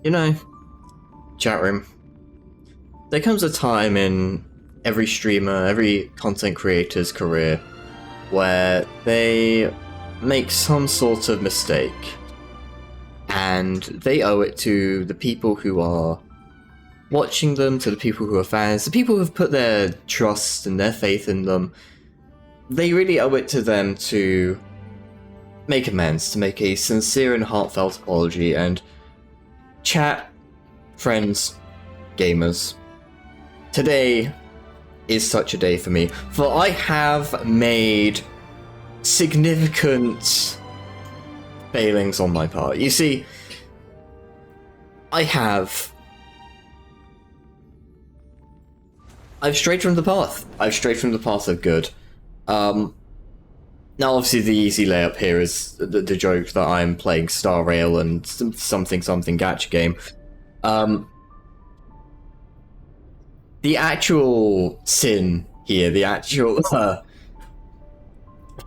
You know, chat room, there comes a time in every streamer, every content creator's career where they make some sort of mistake and they owe it to the people who are watching them, to the people who are fans, the people who've put their trust and their faith in them. They really owe it to them to make amends, to make a sincere and heartfelt apology. And chat, friends, gamers, today is such a day for me, for I have made significant failings on my part. You see, I've strayed from the path. I've strayed from the path of good. Now, obviously, the easy layup here is the joke that I'm playing Star Rail and something gacha game. The actual sin here, the actual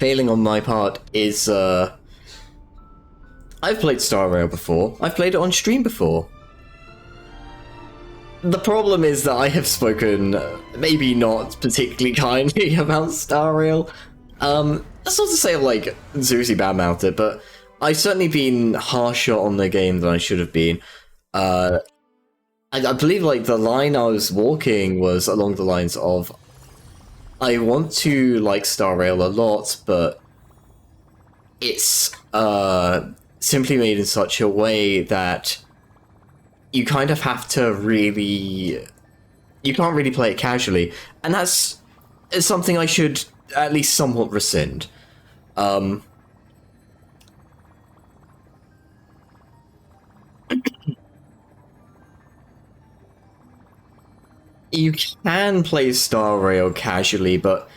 failing on my part is I've played Star Rail before. I've played it on stream before. The problem is that I have spoken maybe not particularly kindly about Star Rail. That's not to say I've like seriously badmouthed it, but I've certainly been harsher on the game than I should have been. I believe like the line I was walking was along the lines of, I want to like Star Rail a lot, but it's simply made in such a way that you kind of have to really... You can't really play it casually, and that's something I should at least somewhat rescind. You can play Star Rail casually, but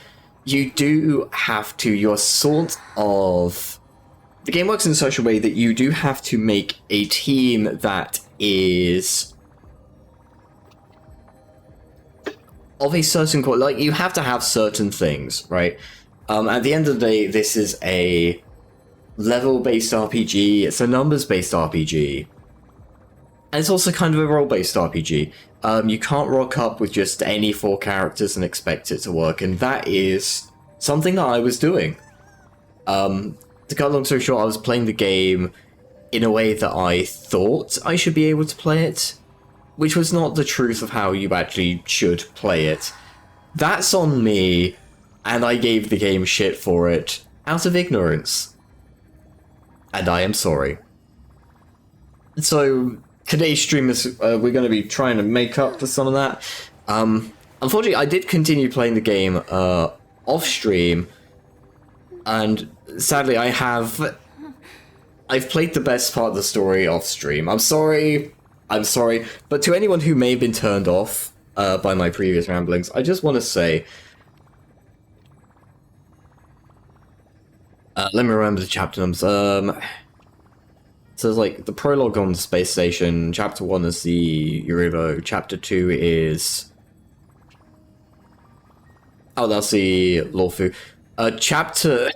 you do have to. You're sort of... The game works in such a way that you do have to make a team that is of a certain quality. Like, you have to have certain things, right? At the end of the day, this is a level-based RPG. It's a numbers-based RPG. And it's also kind of a role-based RPG. You can't rock up with just any 4 characters and expect it to work, and that is something that I was doing. To cut a long story short, I was playing the game in a way that I thought I should be able to play it, which was not the truth of how you actually should play it. That's on me, and I gave the game shit for it out of ignorance. And I am sorry. So, today's stream is, we're going to be trying to make up for some of that. Unfortunately, I did continue playing the game off stream, and sadly, I've played the best part of the story off stream. I'm sorry, but to anyone who may have been turned off by my previous ramblings, I just want to say, let me remember the chapter numbers. So there's like the prologue on the space station. Chapter 1 is the Eurilo. Chapter 2 is... Oh, that's the Lawfu. Chapter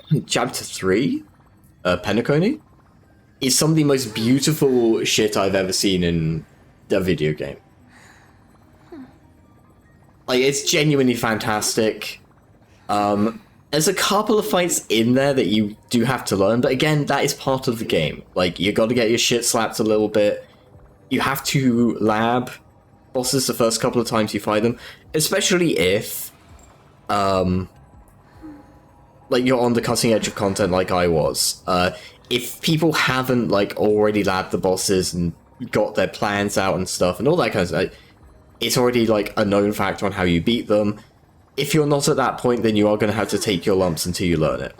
3, Penacony, is some of the most beautiful shit I've ever seen in a video game. Like, it's genuinely fantastic. There's a couple of fights in there that you do have to learn, but again, that is part of the game. Like, you gotta get your shit slapped a little bit. You have to lab bosses the first couple of times you fight them, especially if, like, you're on the cutting edge of content like I was. If people haven't, like, already labbed the bosses and got their plans out and stuff and all that kind of stuff, it's already, like, a known factor on how you beat them. If you're not at that point, then you are going to have to take your lumps until you learn it.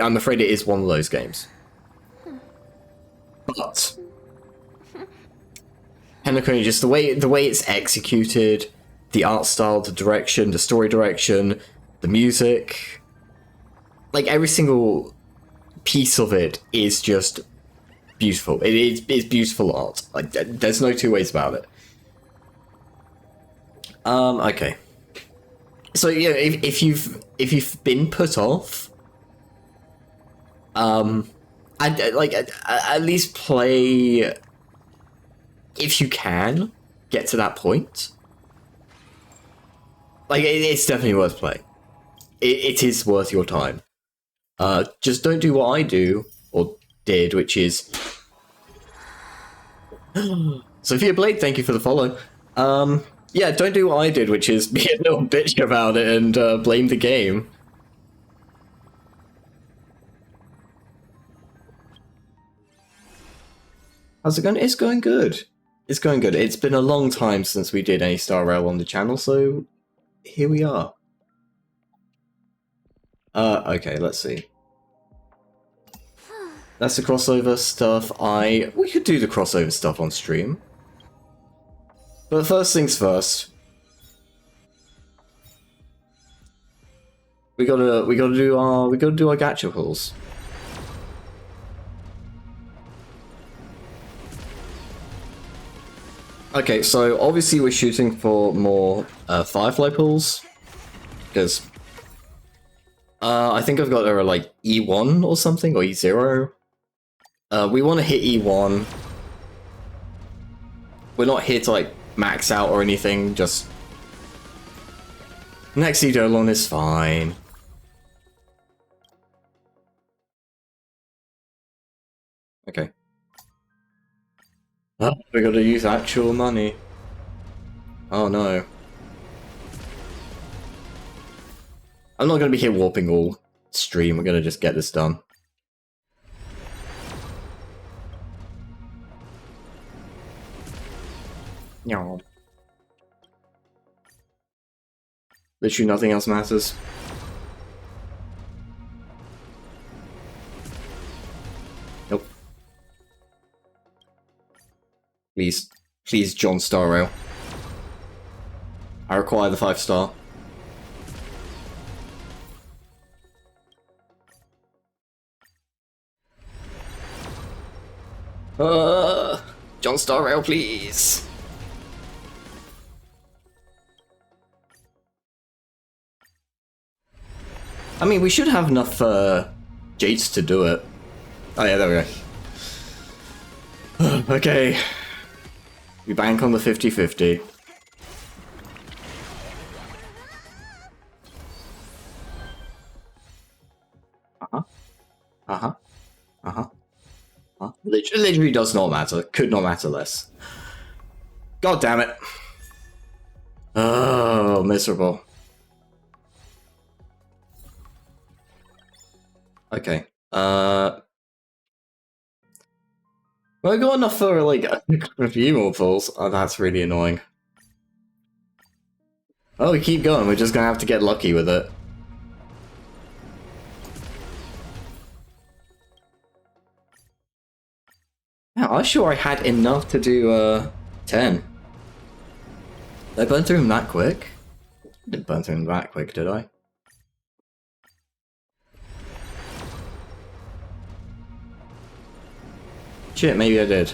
I'm afraid it is one of those games. But Penacony, just the way it's executed, the art style, the direction, the story direction, the music, like every single piece of it is just beautiful. It's beautiful art. Like, there's no two ways about it. Okay. So, you know, if you've been put off, I'd like at least play if you can get to that point, like it's definitely worth playing. It is worth your time. Just don't do what I do or did, which is Sophia Blade. Thank you for the follow. Yeah, don't do what I did, which is be a little bitch about it and blame the game. How's it going? It's going good. It's going good. It's been a long time since we did any Star Rail on the channel, so here we are. Okay, let's see. That's the crossover stuff. We could do the crossover stuff on stream. But first things first. We gotta do our gacha pulls. Okay, so obviously we're shooting for more Firefly pulls, because I think I've got like E1 or something, or E0. We want to hit E1. We're not here to like max out or anything, just next Eidolon is fine. Okay. Oh, we gotta use actual money. Oh no. I'm not gonna be here warping all stream, we're gonna just get this done. No. Literally nothing else matters. Nope. Please. Please, John Star Rail. I require the 5-star. John Star Rail, please. I mean, we should have enough Jades to do it. Oh yeah, there we go. Okay. We bank on the 50-50. Uh-huh. Uh-huh. Uh-huh. Huh? Literally does not matter. Could not matter less. God damn it. Oh, miserable. Okay. Well, I got enough for like a few more pulls. Oh, that's really annoying. Oh, we keep going. We're just gonna have to get lucky with it. Yeah, I'm sure I had enough to do 10. Did I burn through them that quick? I didn't burn through them that quick, did I? Shit, maybe I did.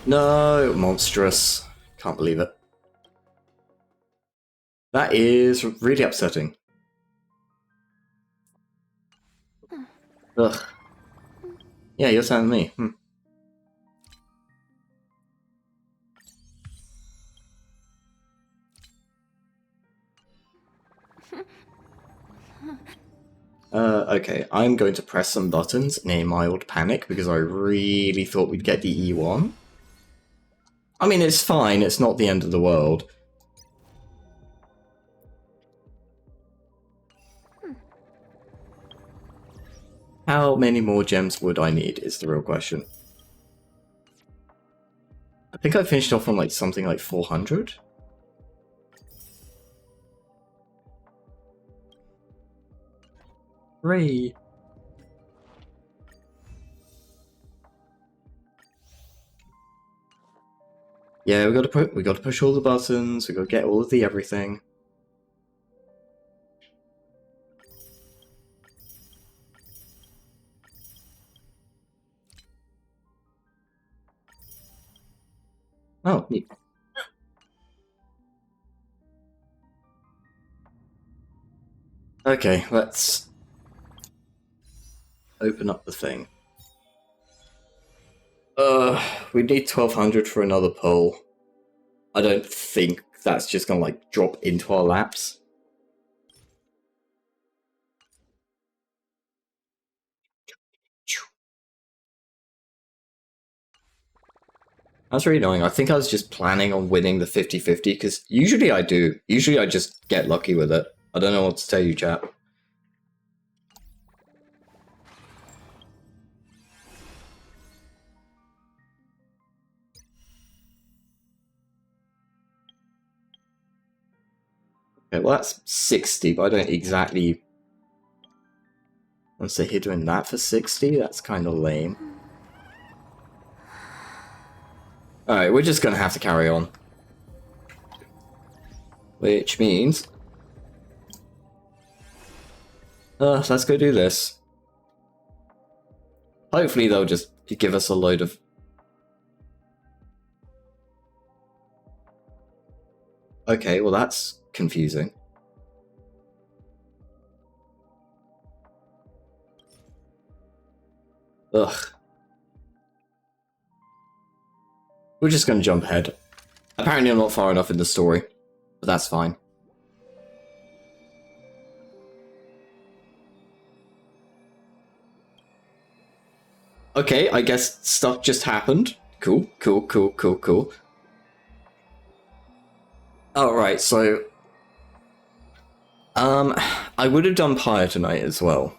No, monstrous. Can't believe it. That is really upsetting. Ugh. Yeah, you're telling me. Okay, I'm going to press some buttons in a mild panic because I really thought we'd get the E1. I mean, it's fine, it's not the end of the world. How many more gems would I need is the real question. I think I finished off on like something like 400? Hooray! Yeah, we gotta push all the buttons, we gotta get all of the everything. Oh, neat. Okay, let's open up the thing. We need 1200 for another pull. I don't think that's just gonna like drop into our laps. That's really annoying. I think I was just planning on winning the 50-50 because usually I do. Usually I just get lucky with it. I don't know what to tell you, chap. Okay, well that's 60, but I don't exactly want to say here doing that for 60. That's kind of lame. Alright, we're just gonna have to carry on. Which means... let's go do this. Hopefully they'll just give us a load of... Okay, well that's confusing. Ugh. We're just gonna jump ahead. Apparently I'm not far enough in the story, but that's fine. Okay, I guess stuff just happened. Cool, cool, cool, cool, cool. Alright, so... I would have done Pyre tonight as well.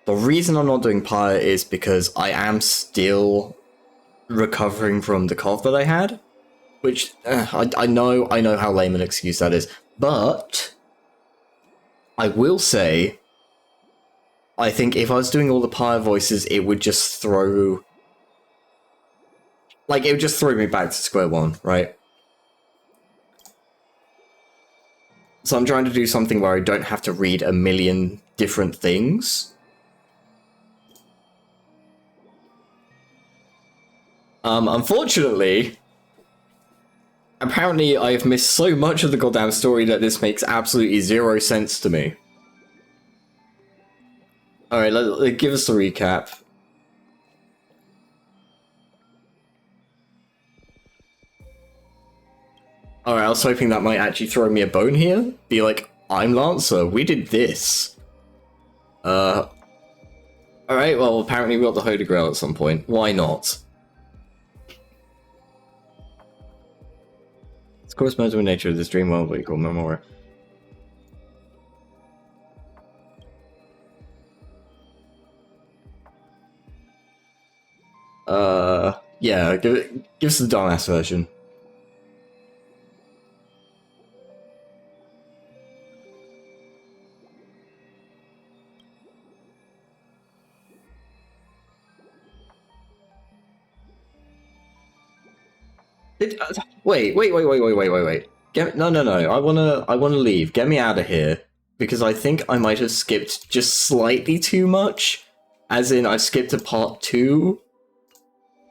The reason I'm not doing Pyre is because I am still recovering from the cough that I had. Which, I know how lame an excuse that is. But... I will say... I think if I was doing all the Pyre voices, it would just throw... Like, it would just throw me back to square one, right? So I'm trying to do something where I don't have to read a million different things. Unfortunately, apparently I've missed so much of the goddamn story that this makes absolutely zero sense to me. Alright, give us the recap. Alright, I was hoping that might actually throw me a bone here. Be like, I'm Lancer, we did this. Alright, well, apparently we got the Holy Grail at some point. Why not? Of course, most of the nature of this dream world, what you call memoir. Yeah, give us the dumbass version. Wait. No. I wanna leave. Get me out of here. Because I think I might have skipped just slightly too much. As in, I skipped a part 2.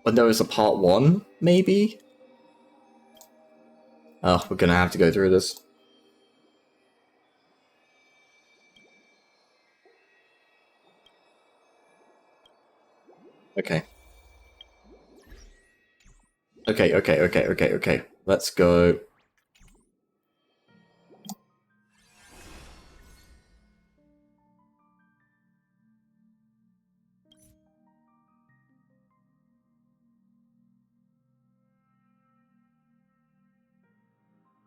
When there was a part 1, maybe? Oh, we're gonna have to go through this. Okay. Okay. Let's go.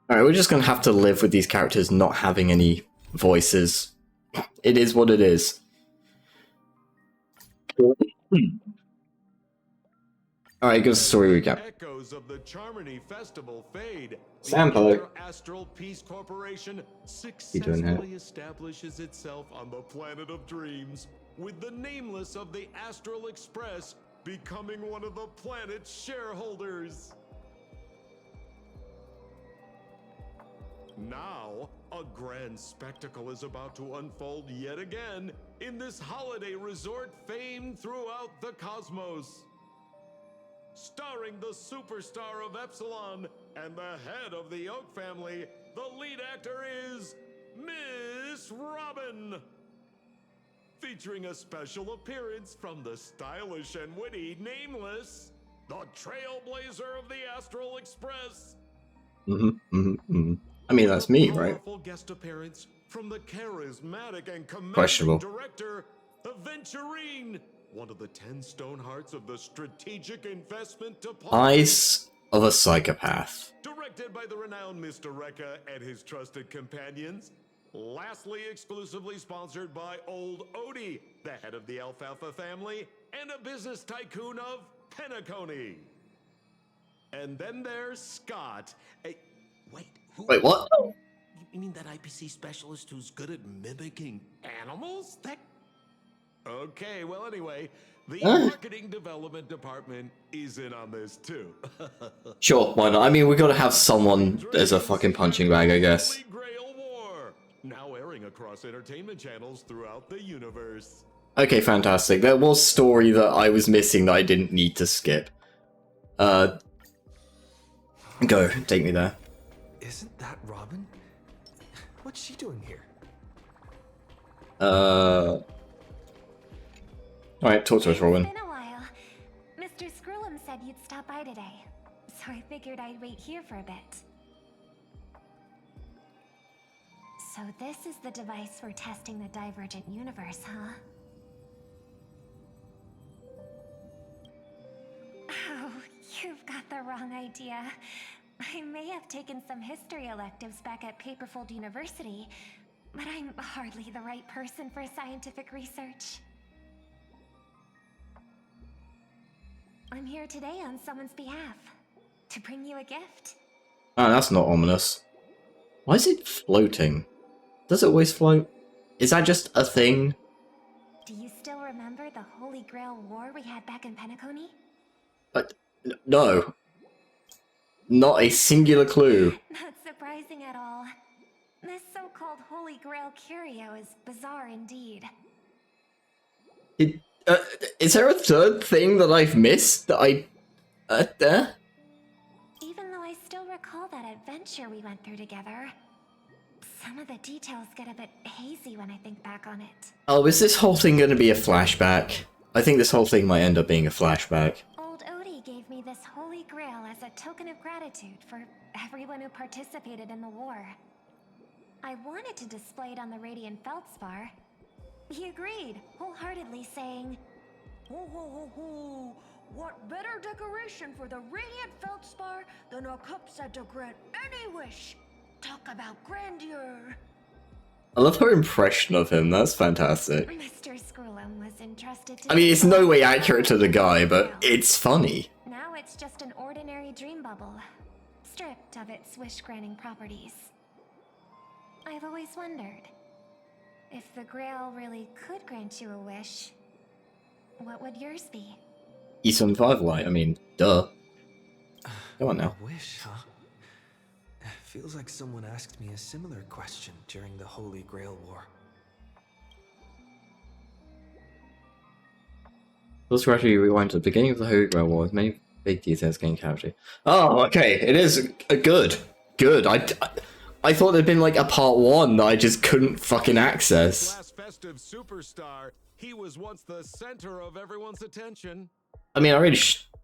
Alright, we're just gonna have to live with these characters not having any voices. It is what it is. Alright, give us a story recap. Echoes of the Charmony Festival fade. Sampo. Astral Peace Corporation You doing here? successfully establishes itself on the planet of dreams, with the nameless of the Astral Express becoming one of the planet's shareholders. Now, a grand spectacle is about to unfold yet again in this holiday resort famed throughout the cosmos. Starring the superstar of Epsilon and the head of the Oak family, the lead actor is Miss Robin. Featuring a special appearance from the stylish and witty Nameless, the trailblazer of the Astral Express. I mean, that's me, right? Powerful guest appearance from the charismatic and commanding Questionable. director, Aventurine, one of the 10 stone hearts of the strategic investment department. Eyes of a psychopath. Directed by the renowned Mr. Rekka and his trusted companions. Lastly, exclusively sponsored by Old Odie, the head of the Alfalfa family, and a business tycoon of Penacony. And then there's Scott. Wait, who? Wait, what? You mean that IPC specialist who's good at mimicking animals? That... Okay, well anyway, the marketing development department is in on this too. Sure, why not? I mean, we gotta have someone as a fucking punching bag, I guess. Holy Grail War, now airing across entertainment channels throughout the universe. Okay, fantastic. There was story that I was missing that I didn't need to skip. Go, take me there. Isn't that Robin? What's she doing here? Alright, talk to us, Robin. It's been a while. Mr. Scrollum said you'd stop by today, so I figured I'd wait here for a bit. So this is the device for testing the Divergent Universe, huh? Oh, you've got the wrong idea. I may have taken some history electives back at Paperfold University, but I'm hardly the right person for scientific research. I'm here today on someone's behalf, to bring you a gift. Ah, that's not ominous. Why is it floating? Does it always float? Is that just a thing? Do you still remember the Holy Grail War we had back in Penacony? No. Not a singular clue. Not surprising at all. This so-called Holy Grail curio is bizarre indeed. Is there a third thing that I've missed that I... Even though I still recall that adventure we went through together, some of the details get a bit hazy when I think back on it. Oh, is this whole thing going to be a flashback? I think this whole thing might end up being a flashback. Old Odie gave me this Holy Grail as a token of gratitude for everyone who participated in the war. I wanted to display it on the Radiant Feldspar. He agreed, wholeheartedly saying, Ho ho ho ho! What better decoration for the Radiant Feldspar than a cup set to grant any wish? Talk about grandeur! I love her impression of him, that's fantastic. Mr. Scrollum was entrusted to... I mean, it's no way accurate to the guy, but it's funny. Now it's just an ordinary dream bubble, stripped of its wish-granting properties. I've always wondered, if the Grail really could grant you a wish, what would yours be? E7 Firelight, I mean, duh. Come on now. A wish, huh? Feels like someone asked me a similar question during the Holy Grail War. Let's gradually rewind to the beginning of the Holy Grail War with many big details gained capture. Oh, okay, it is good. Good. I thought there'd been like a part 1 that I just couldn't fucking access. Last festive superstar, he was once the center of everyone's attention. I mean, I really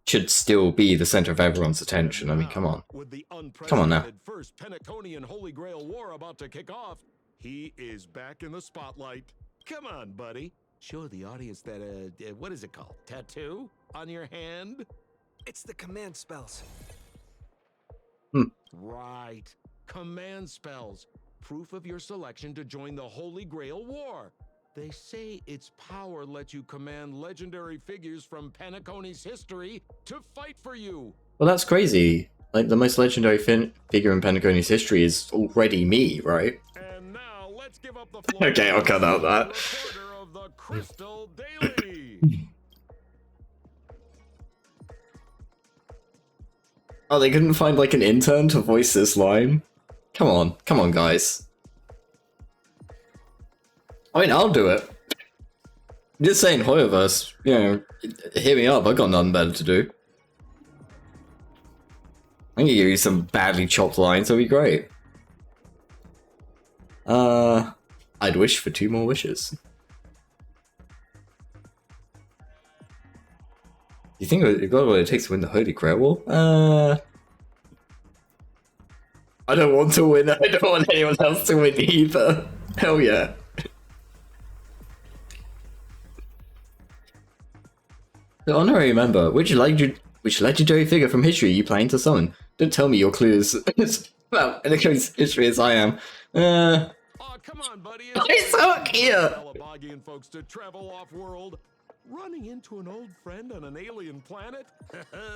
should still be the center of everyone's attention. I mean, come on. With the Come on now. unprecedented first Penaconian Holy Grail War about to kick off, he is back in the spotlight. Come on, buddy. Show the audience that, what is it called? Tattoo? On your hand? It's the command spells. Right. Command spells. Proof of your selection to join the Holy Grail War. They say its power lets you command legendary figures from Penacony's history to fight for you. Well, that's crazy. Like, the most legendary figure in Penacony's history is already me, right? And now let's give up the floor. Okay, I'll cut out that. Reporter of the Crystal Daily. Oh, they couldn't find, like, an intern to voice this line? Come on, guys. I mean, I'll do it. I'm just saying, Hoyoverse, you know, hit me up, I've got nothing better to do. I can give you some badly chopped lines, that'll be great. I'd wish for 2 more wishes. You think you got what it takes to win the Holy Grail War? I don't want to win. I don't want anyone else to win either. Hell yeah. The honorary member, which legendary figure from history are you planning to summon? Don't tell me your clues. Well, in the close history as I am. Oh, come on, buddy. It's so cute. Balabagian folks to travel off-world. Running into an old friend on an alien planet?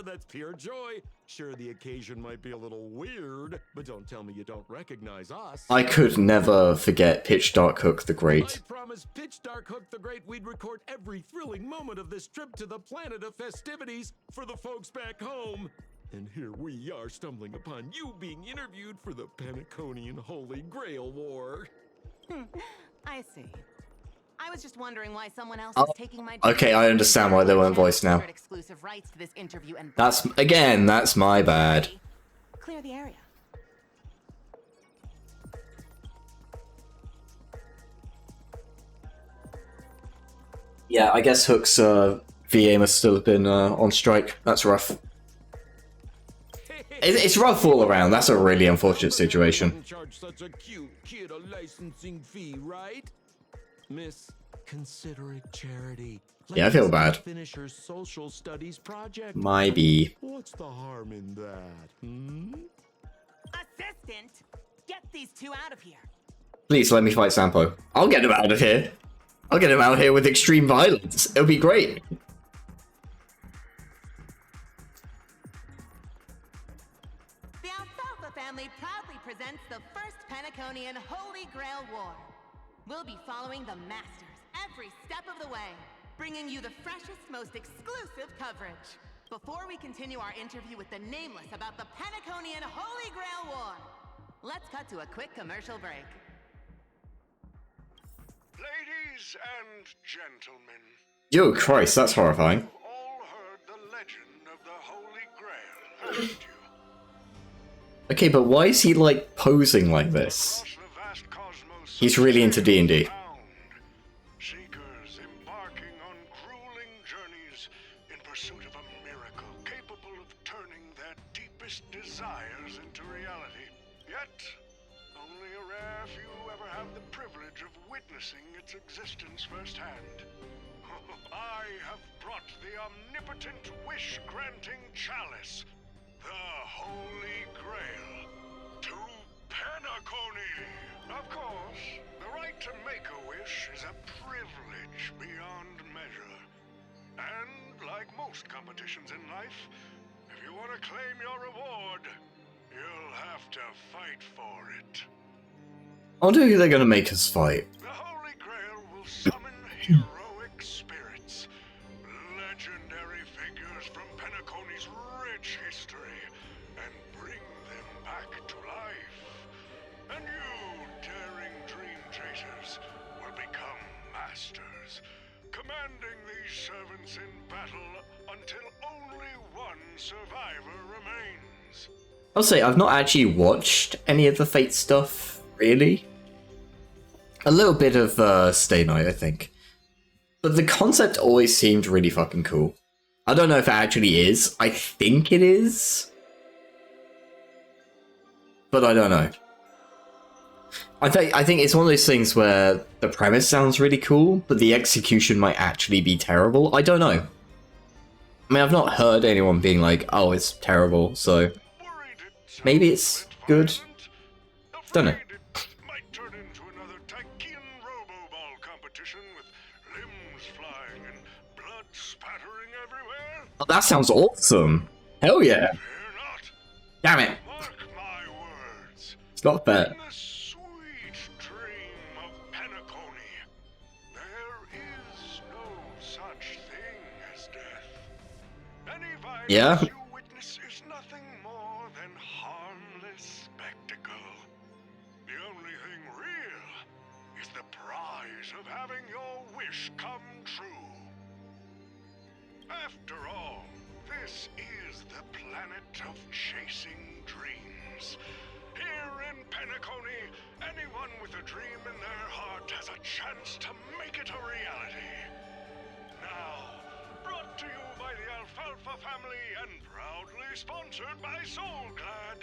That's pure joy. Sure, the occasion might be a little weird, but don't tell me you don't recognize us. I could never forget Pitch Dark Hook the Great. I promised Pitch Dark Hook the Great we'd record every thrilling moment of this trip to the planet of festivities for the folks back home. And here we are stumbling upon you being interviewed for the Penaconian Holy Grail War. I see. I was just wondering why someone else Oh, is taking my. okay, I understand why they weren't voiced now. Exclusive rights to this interview and That's my bad. clear the area. Yeah, I guess Hook's VA must still have been on strike. That's rough. It's rough all around. That's a really unfortunate situation. Charge such a cute kid a licensing fee, right? Miss Considerate Charity. Yeah, I feel bad. Finish her social studies project. Maybe. What's the harm in that? Assistant, get these two out of here. Please let me fight Sampo. I'll get him out of here. I'll get him out here with extreme violence. It'll be great. The Alfalfa family proudly presents the first Penaconian Holy Grail War. We'll be following the Masters every step of the way, bringing you the freshest, most exclusive coverage. Before we continue our interview with the Nameless about the Penaconian Holy Grail War, let's cut to a quick commercial break. Ladies and gentlemen, Yo, Christ, that's horrifying. you've all heard the legend of the Holy Grail, haven't you? Okay, but why is he, like, posing like this? Across the vast cosmos, He's really into D&D. found seekers embarking on grueling journeys in pursuit of a miracle capable of turning their deepest desires into reality. Yet, only a rare few ever have the privilege of witnessing its existence firsthand. I have brought the omnipotent wish-granting chalice, the Holy Grail, to Penacony. Of course, the right to make a wish is a privilege beyond measure. And like most competitions in life, if you want to claim your reward, you'll have to fight for it. I wonder who they're gonna make us fight. The Holy Grail will summon heroic spirits, legendary figures from Penacony's rich history, and bring them back to life. And you, daring dream chasers, will become masters, commanding these servants in battle until only one survivor remains. I'll say, I've not actually watched any of the Fate stuff, really. A little bit of Stay Night, I think. But the concept always seemed really fucking cool. I don't know if it actually is. I think it is. But I don't know. I think it's one of those things where the premise sounds really cool, but the execution might actually be terrible. I don't know. I mean, I've not heard anyone being like, oh, it's terrible, so maybe it's good. Don't know. Might turn into another Tychean Robo-Ball competition with limbs flying and blood spattering everywhere. Oh, that sounds awesome. Hell yeah. Fear not. Damn it. Mark my words. It's not fair. In the sweet dream of Penacony, there is no such thing as death. Any violence Yeah? you witness is nothing more than harmless spectacle. The only thing real is the prize of having your wish come true. After all, this is the planet of chasing dreams. Here in Penacony, anyone Anyone with a dream in their heart has a chance to make it a reality. Now, brought to you by the Alfalfa family and proudly sponsored by SoulGlad,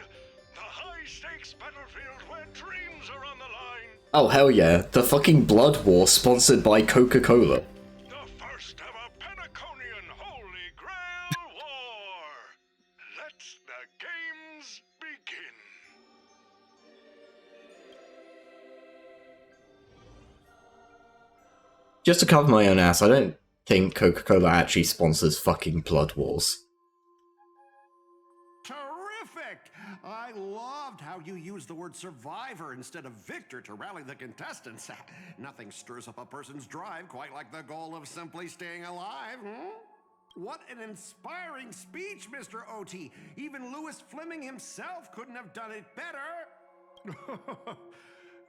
the high-stakes battlefield where dreams are on the line. Oh, hell yeah. The fucking Blood War sponsored by Coca-Cola. The first ever Penaconian Holy Grail War. Let the games begin. Just to cover my own ass, I don't think Coca-Cola actually sponsors fucking Blood Wars. Terrific! I loved how you used the word survivor instead of victor to rally the contestants. Nothing stirs up a person's drive quite like the goal of simply staying alive, What an inspiring speech, Mr. OT. Even Louis Fleming himself couldn't have done it better.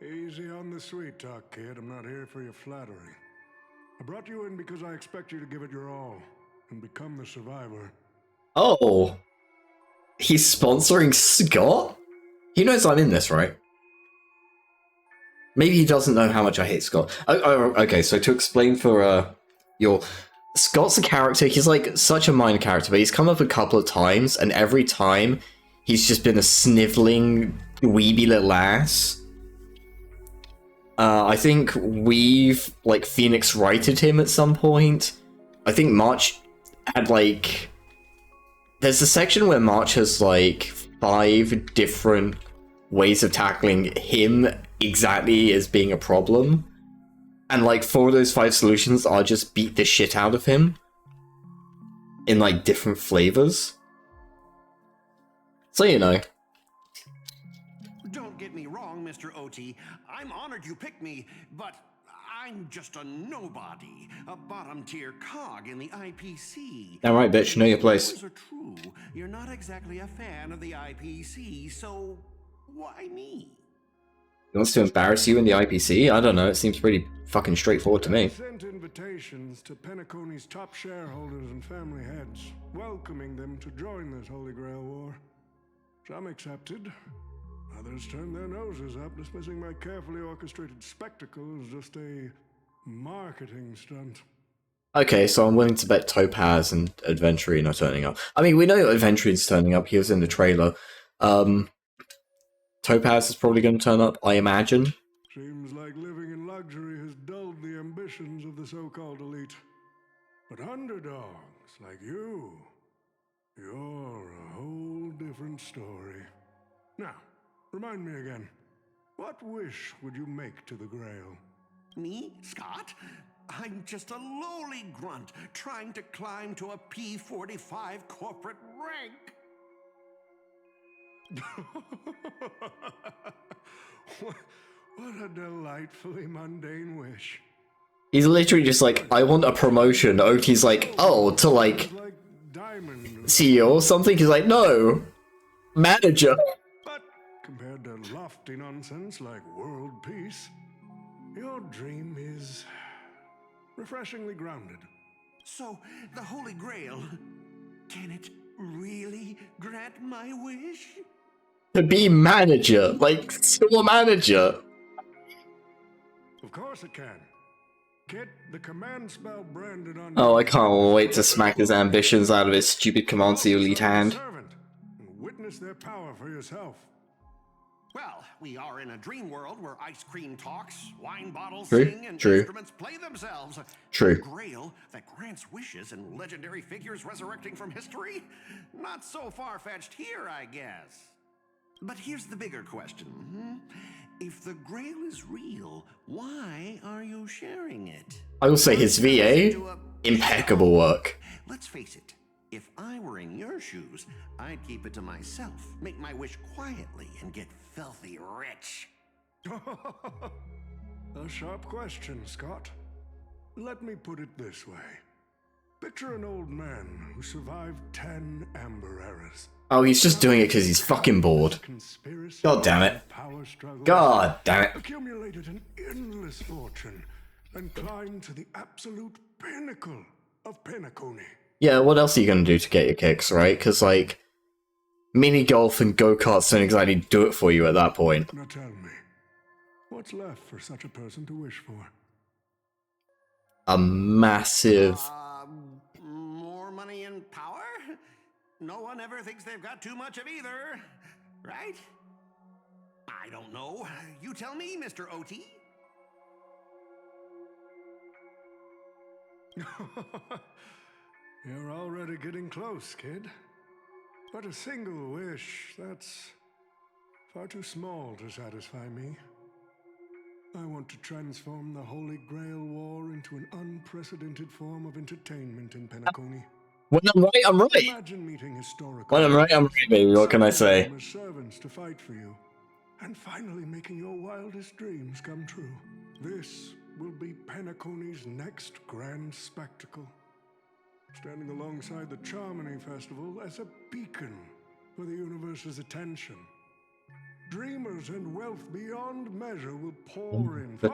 Easy on the sweet talk, kid. I'm not here for your flattery. I brought you in because I expect you to give it your all and become the survivor. Oh. He's sponsoring Scott? He knows I'm in this, right? Maybe he doesn't know how much I hate Scott. Okay, so to explain for your... Scott's a character, he's like such a minor character, but he's come up a couple of times, and every time he's just been a sniveling, weeby little ass. I think we've, like, Phoenix righted him at some point. I think March had, like... There's a section where March has, like, 5 different ways of tackling him exactly as being a problem. And, like, 4 of those 5 solutions are just beat the shit out of him. In, like, different flavors. So, you know. Don't get me wrong, Mr. OT. I'm honored you picked me, but I'm just a nobody, a bottom-tier cog in the IPC. Alright, bitch, know your place. Those are true. You're not exactly a fan of the IPC, so why me? He wants to embarrass you in the IPC? I don't know, it seems pretty fucking straightforward to me. I sent invitations to Penacony's top shareholders and family heads, welcoming them to join this Holy Grail War. Some accepted. Others turned their noses up, dismissing my carefully orchestrated spectacle as just a marketing stunt. Okay, so I'm willing to bet Topaz and Adventurine are turning up. I mean, we know Adventurine's turning up, he was in the trailer. Topaz is probably going to turn up, I imagine. Seems like living in luxury has dulled the ambitions of the so-called elite. But underdogs like you, you're a whole different story. Now, remind me again, what wish would you make to the Grail? Me, Scott? I'm just a lowly grunt trying to climb to a P45 corporate rank. What a delightfully mundane wish. He's literally just like, I want a promotion. OT's like, oh, to like Diamond. CEO or something? He's like, no, manager. But compared to lofty nonsense like world peace, your dream is refreshingly grounded. So, the Holy Grail, can it really grant my wish? To be manager, like, still a manager. Of course it can. Get the command spell branded on. Oh, I can't wait to smack his ambitions out of his stupid command seal elite hand. Servant, and witness their power for yourself. Well, we are in a dream world where ice cream talks, wine bottles True, sing, and true. instruments play themselves. True. A Grail that grants wishes and legendary figures resurrecting from history? Not so far-fetched here, I guess. But here's the bigger question. If the Grail is real, why are you sharing it? I will say his VA, impeccable work. Let's face it, if I were in your shoes, I'd keep it to myself, make my wish quietly, and get filthy rich. A sharp question, Scott. Let me put it this way. Picture an old man who survived 10 Amber Eras. Oh, he's just doing it because he's fucking bored. Conspiracy, God damn it. power struggle, God damn it. accumulated an endless fortune and climbed to the absolute pinnacle of Penacony. Yeah, what else are you going to do to get your kicks, right? Because, like, mini golf and go-karts don't exactly do it for you at that point. Now tell me, What's left for such a person to wish for? A massive... More money and power? No one ever thinks they've got too much of either, right? I don't know. You tell me, Mr. OT. You're already getting close, kid. But a single wish, that's far too small to satisfy me. I want to transform the Holy Grail War into an unprecedented form of entertainment in Penacony. When I'm right, I'm right. Imagine meeting historical... When I'm right, baby. What can I say? as servants to fight for you, and finally making your wildest dreams come true. This will be Penacony's next grand spectacle, standing alongside the Charmony Festival as a beacon for the universe's attention. Dreamers and wealth beyond measure will pour in. The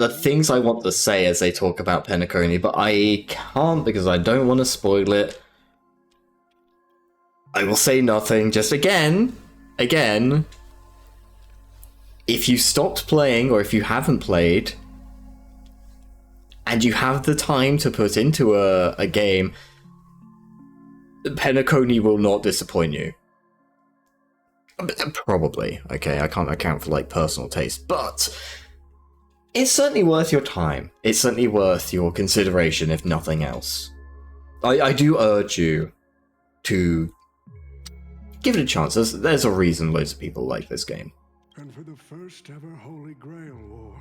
things I want to say as they talk about Penacony, but I can't because I don't want to spoil it. I will say nothing. Just again, if you stopped playing or if you haven't played, and you have the time to put into a game, Penacony will not disappoint you. Probably. Okay, I can't account for like personal taste, but it's certainly worth your time. It's certainly worth your consideration, if nothing else. I do urge you to give it a chance. There's a reason loads of people like this game. And for the first ever Holy Grail War,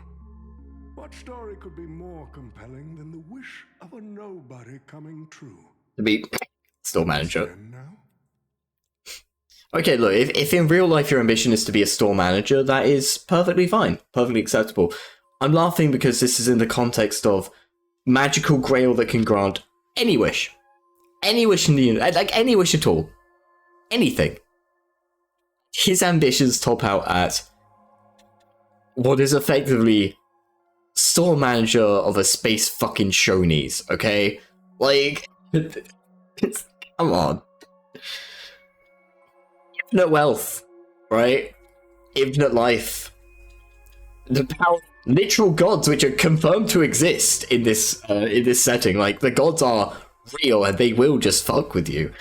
what story could be more compelling than the wish of a nobody coming true? To be store manager. And now? Okay, look, if in real life your ambition is to be a store manager, that is perfectly fine, perfectly acceptable. I'm laughing because this is in the context of magical grail that can grant any wish. Any wish in the universe, like any wish at all. Anything. His ambitions top out at what is effectively store manager of a space fucking Shoney's, okay? Like, come on. Infinite wealth, right? Infinite life. The power, literal gods which are confirmed to exist in this setting. Like, the gods are real and they will just fuck with you.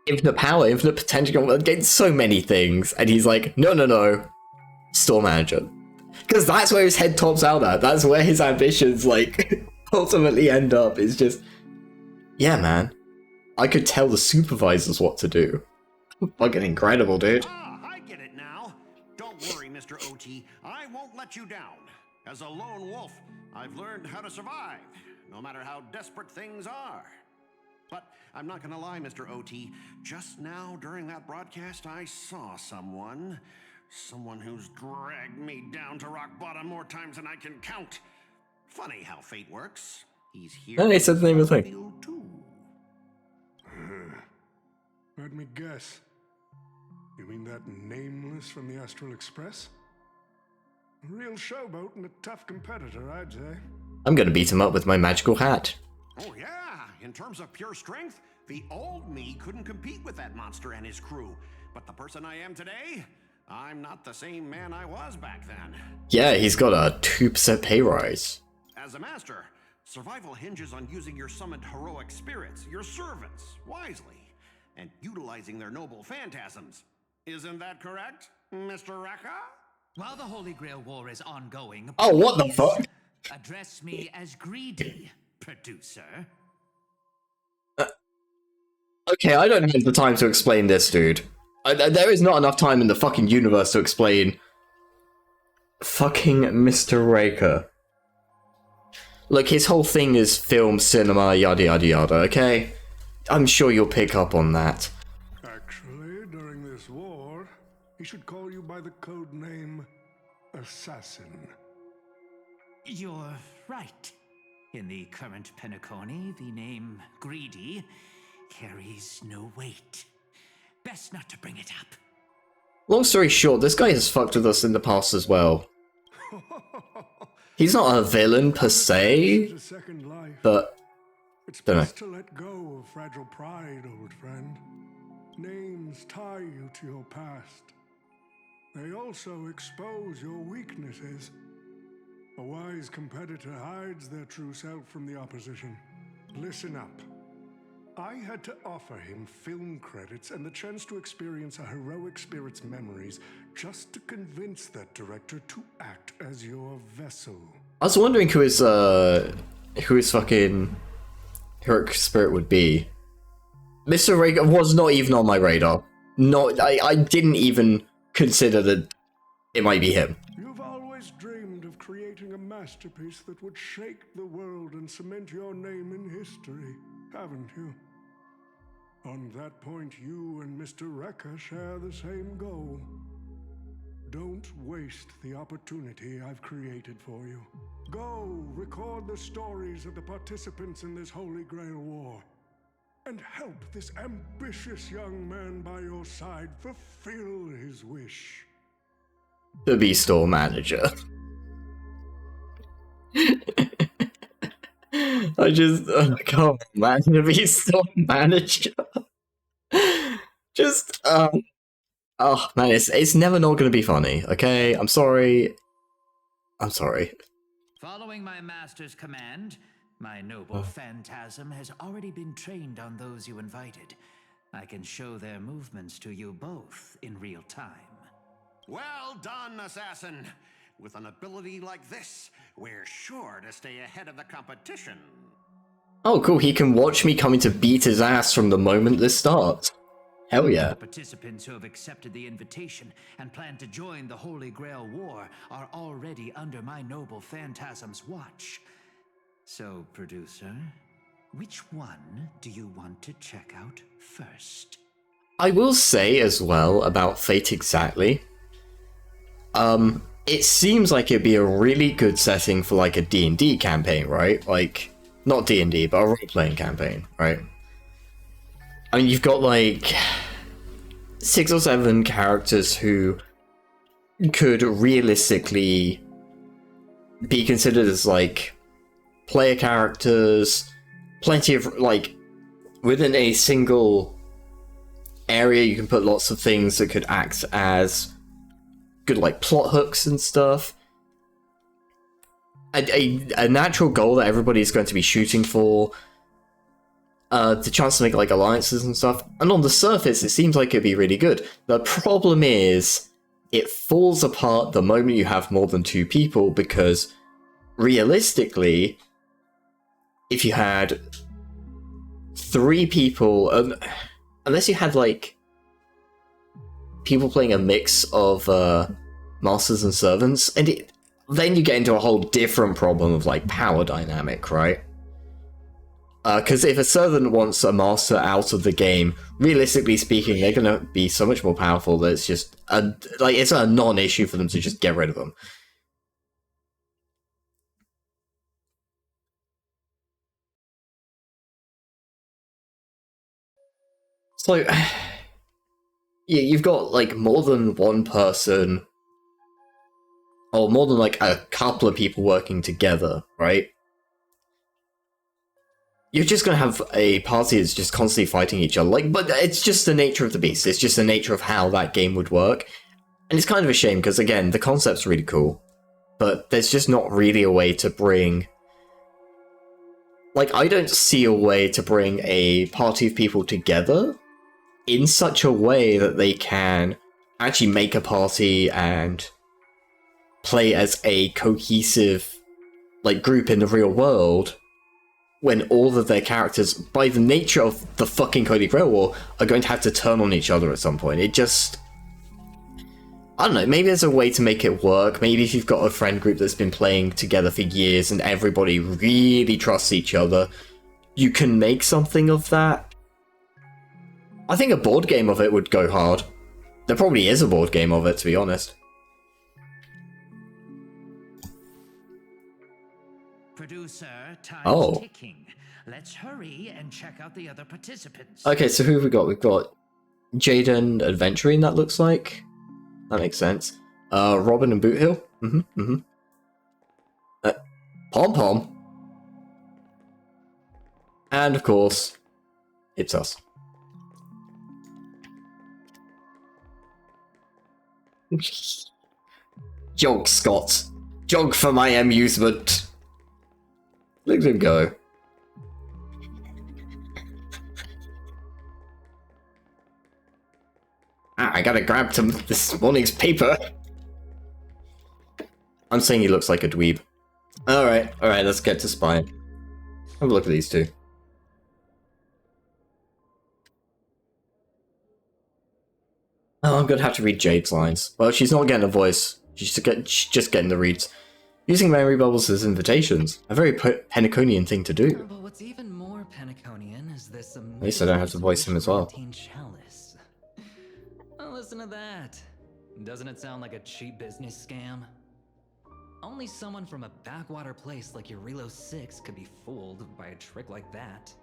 Infinite power, infinite potential, against so many things. And he's like, no, store manager. Because that's where his head tops out at. That's where his ambitions, like, ultimately end up. It's just, yeah, man. I could tell the supervisors what to do. Fucking incredible, dude. Ah, I get it now. Don't worry, Mr. OT. I won't let you down. As a lone wolf, I've learned how to survive, no matter how desperate things are. But I'm not gonna lie, Mr. OT. Just now, during that broadcast, I saw someone who's dragged me down to rock bottom more times than I can count. Funny how fate works. He's here. No, they said the name of the thing. Too. Let me guess. You mean that nameless from the Astral Express? A real showboat and a tough competitor, I'd say. I'm gonna beat him up with my magical hat. Oh yeah, in terms of pure strength, the old me couldn't compete with that monster and his crew. But the person I am today, I'm not the same man I was back then. Yeah, he's got a 2% pay rise. As a master, survival hinges on using your summoned heroic spirits, your servants, wisely, and utilizing their noble phantasms. Isn't that correct, Mr. Rekka? While the Holy Grail War is ongoing, Oh, what the please fuck? address me as Greedy, producer. Okay, I don't have the time to explain this, dude. There is not enough time in the fucking universe to explain fucking Mr. Raker. Look, his whole thing is film, cinema, yada yada yada, okay? I'm sure you'll pick up on that. Actually, during this war, he should call you by the code name Assassin. You're right. In the current Penacony, the name Greedy carries no weight. Best not to bring it up. Long story short, this guy has fucked with us in the past as well. He's not a villain per se, A second life. but It's dunno. best to let go of fragile pride, old friend. Names tie you to your past. They also expose your weaknesses. A wise competitor hides their true self from the opposition. Listen up. I had to offer him film credits and the chance to experience a heroic spirit's memories just to convince that director to act as your vessel. I was wondering who his fucking heroic spirit would be. Mr. Raker was not even on my radar. I didn't even consider that it might be him. You've always dreamed of creating a masterpiece that would shake the world and cement your name in history, haven't you? On that point, you and Mr. Rekka share the same goal. Don't waste the opportunity I've created for you. Go record the stories of the participants in this Holy Grail War, and help this ambitious young man by your side fulfill his wish. The B-Store manager. I just, come on, man, the B-Store manager. Just, oh man, it's never not gonna be funny, okay? I'm sorry. Following my master's command, my noble phantasm has already been trained on those you invited. I can show their movements to you both in real time. Well done, assassin. With an ability like this, we're sure to stay ahead of the competition. Oh, cool, he can watch me coming to beat his ass from the moment this starts. Hell yeah. The participants who have accepted the invitation and plan to join the Holy Grail War are already under my noble phantasm's watch. So, producer, which one do you want to check out first? I will say as well about Fate Exactly. It seems like it'd be a really good setting for like a D&D campaign, right? Like, not D&D, but a role-playing campaign, right? I mean, you've got like 6 or 7 characters who could realistically be considered as like player characters, plenty of like within a single area you can put lots of things that could act as good like plot hooks and stuff. A natural goal that everybody's going to be shooting for, the chance to make like alliances and stuff, and on the surface it seems like it'd be really good. The problem is it falls apart the moment you have more than 2 people, because realistically if you had 3 people, unless you had like people playing a mix of masters and servants, and then you get into a whole different problem of like power dynamic, right? Because if a servant wants a master out of the game, realistically speaking, they're gonna be so much more powerful that it's just it's a non-issue for them to just get rid of them. So, yeah, you've got like more than one person, or more than like a couple of people working together, right? You're just gonna have a party that's just constantly fighting each other. Like, but it's just the nature of the beast. It's just the nature of how that game would work. And it's kind of a shame, because again, the concept's really cool, but there's just not really a way to bring... Like, I don't see a way to bring a party of people together in such a way that they can actually make a party and play as a cohesive, like, group in the real world, when all of their characters, by the nature of the fucking Holy Grail War, are going to have to turn on each other at some point. It just... I don't know, maybe there's a way to make it work. Maybe if you've got a friend group that's been playing together for years and everybody really trusts each other, you can make something of that. I think a board game of it would go hard. There probably is a board game of it, to be honest. Producer, time's Oh. ticking. Let's hurry and check out the other participants. Okay, so who have we got? We've got Jaden Adventuring, that looks like. That makes sense. Robin and Boothill. Pom Pom. And of course, it's us. Jog, Scott. Jog for my amusement. Let him go. I gotta grab this morning's paper. I'm saying he looks like a dweeb. Alright, let's get to spying. Have a look at these two. Oh, I'm gonna have to read Jade's lines. Well, she's not getting a voice. She's just getting the reads. Using memory bubbles as invitations. A very Penaconian thing to do. But what's even more Penaconian is this At least I don't have to voice him as well. Chalice. Oh, listen to that. Doesn't it sound like a cheap business scam? Only someone from a backwater place like Eurilo 6 could be fooled by a trick like that.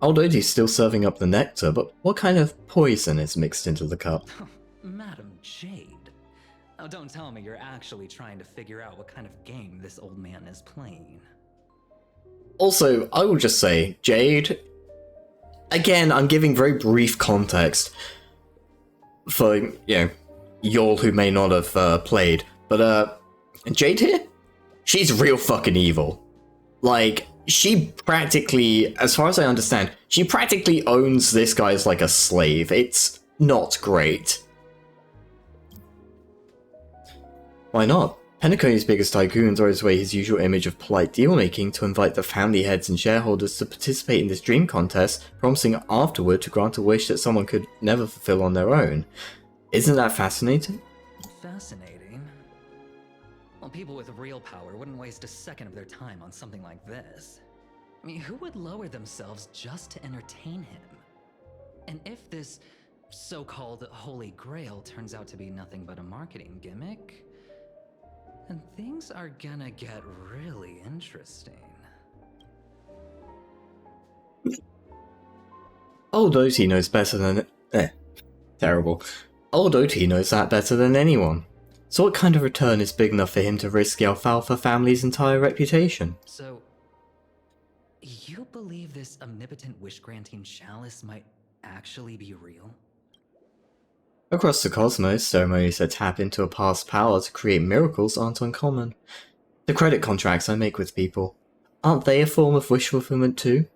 Old Odie's still serving up the nectar, but what kind of poison is mixed into the cup? Madam Jade. Oh, don't tell me you're actually trying to figure out what kind of game this old man is playing. Also, I will just say, Jade... Again, I'm giving very brief context for, you know, y'all who may not have played, but Jade here? She's real fucking evil. Like, she practically, as far as I understand, she practically owns this guy as like a slave. It's not great. Why not? Penacony's biggest tycoon throws away his usual image of polite deal-making to invite the family heads and shareholders to participate in this dream contest, promising afterward to grant a wish that someone could never fulfill on their own. Isn't that fascinating? Fascinating? Well, people with real power wouldn't waste a second of their time on something like this. I mean, who would lower themselves just to entertain him? And if this so-called Holy Grail turns out to be nothing but a marketing gimmick, then things are gonna get really interesting. Old Oti knows better than... terrible. Old Oti knows that better than anyone. So what kind of return is big enough for him to risk the Alfalfa family's entire reputation? So, you believe this omnipotent wish-granting chalice might actually be real? Across the cosmos, ceremonies that tap into a past power to create miracles aren't uncommon. The credit contracts I make with people, aren't they a form of wish fulfillment too?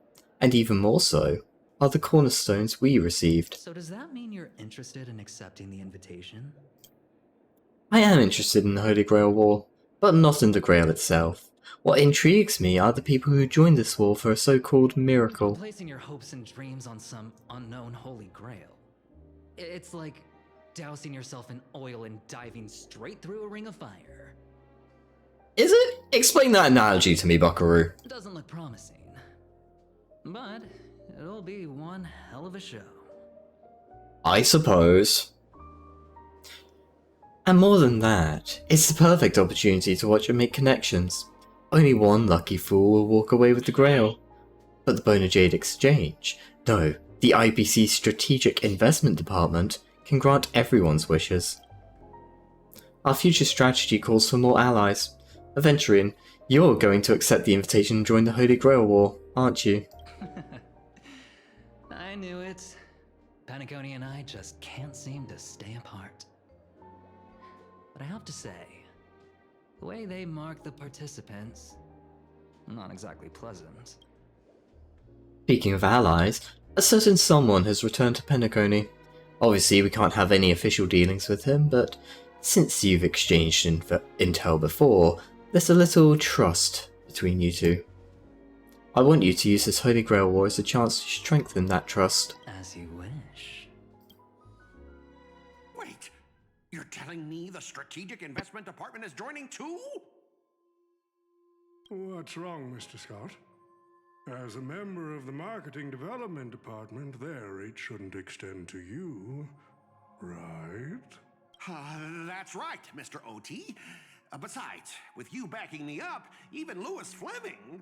And even more so, are the cornerstones we received. So does that mean you're interested in accepting the invitation? I am interested in the Holy Grail War, but not in the Grail itself. What intrigues me are the people who joined this war for a so-called miracle. Placing your hopes and dreams on some unknown Holy Grail. It's like dousing yourself in oil and diving straight through a ring of fire. Is it? Explain that analogy to me, Buckaroo. Doesn't look promising. But it'll be one hell of a show. I suppose. And more than that, it's the perfect opportunity to watch and make connections. Only one lucky fool will walk away with the Grail. But the Bona Jade Exchange, no, the IPC Strategic Investment Department, can grant everyone's wishes. Our future strategy calls for more allies. Aventurian, you're going to accept the invitation and join the Holy Grail War, aren't you? I knew it. Penacony and I just can't seem to stay apart. But I have to say, the way they mark the participants, not exactly pleasant. Speaking of allies, a certain someone has returned to Penacony. Obviously, we can't have any official dealings with him, but since you've exchanged intel before, there's a little trust between you two. I want you to use this Holy Grail War as a chance to strengthen that trust. As you wish. Wait, you're telling me the Strategic Investment Department is joining too? What's wrong, Mr. Scott? As a member of the Marketing Development Department, their reach shouldn't extend to you, right? That's right, Mr. O.T. Besides, with you backing me up, even Lewis Fleming...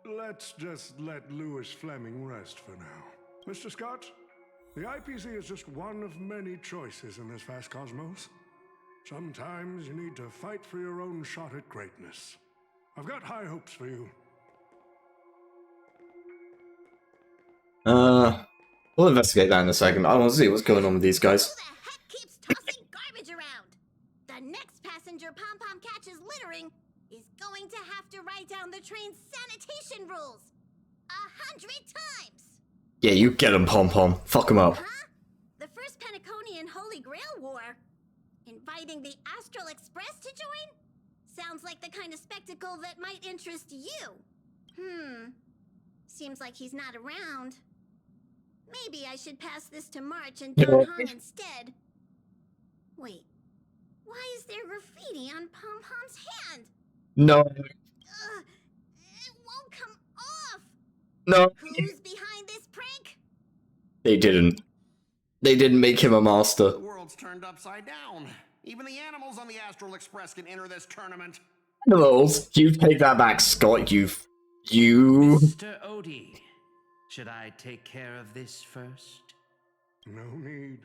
Let's just let Lewis Fleming rest for now. Mr. Scott, the IPC is just one of many choices in this vast cosmos. Sometimes you need to fight for your own shot at greatness. I've got high hopes for you. We'll investigate that in a second. I want to see what's going on with these guys. Who the heck keeps tossing garbage around? The next passenger Pom Pom catches littering is going to have to write down the train's sanitation rules 100 times. Yeah, you get him, Pom Pom. Fuck him up. Huh? The first Penaconian Holy Grail War? Inviting the Astral Express to join? Sounds like the kind of spectacle that might interest you. Seems like he's not around. Maybe I should pass this to March and Don Han instead. Wait, why is there graffiti on Pom Pom's hand? No. It won't come off. No. Who's behind this prank? They didn't. They didn't make him a master. The world's turned upside down. Even the animals on the Astral Express can enter this tournament. Animals, you take that back, Scott. You. Mr. Odie, should I take care of this first? No need.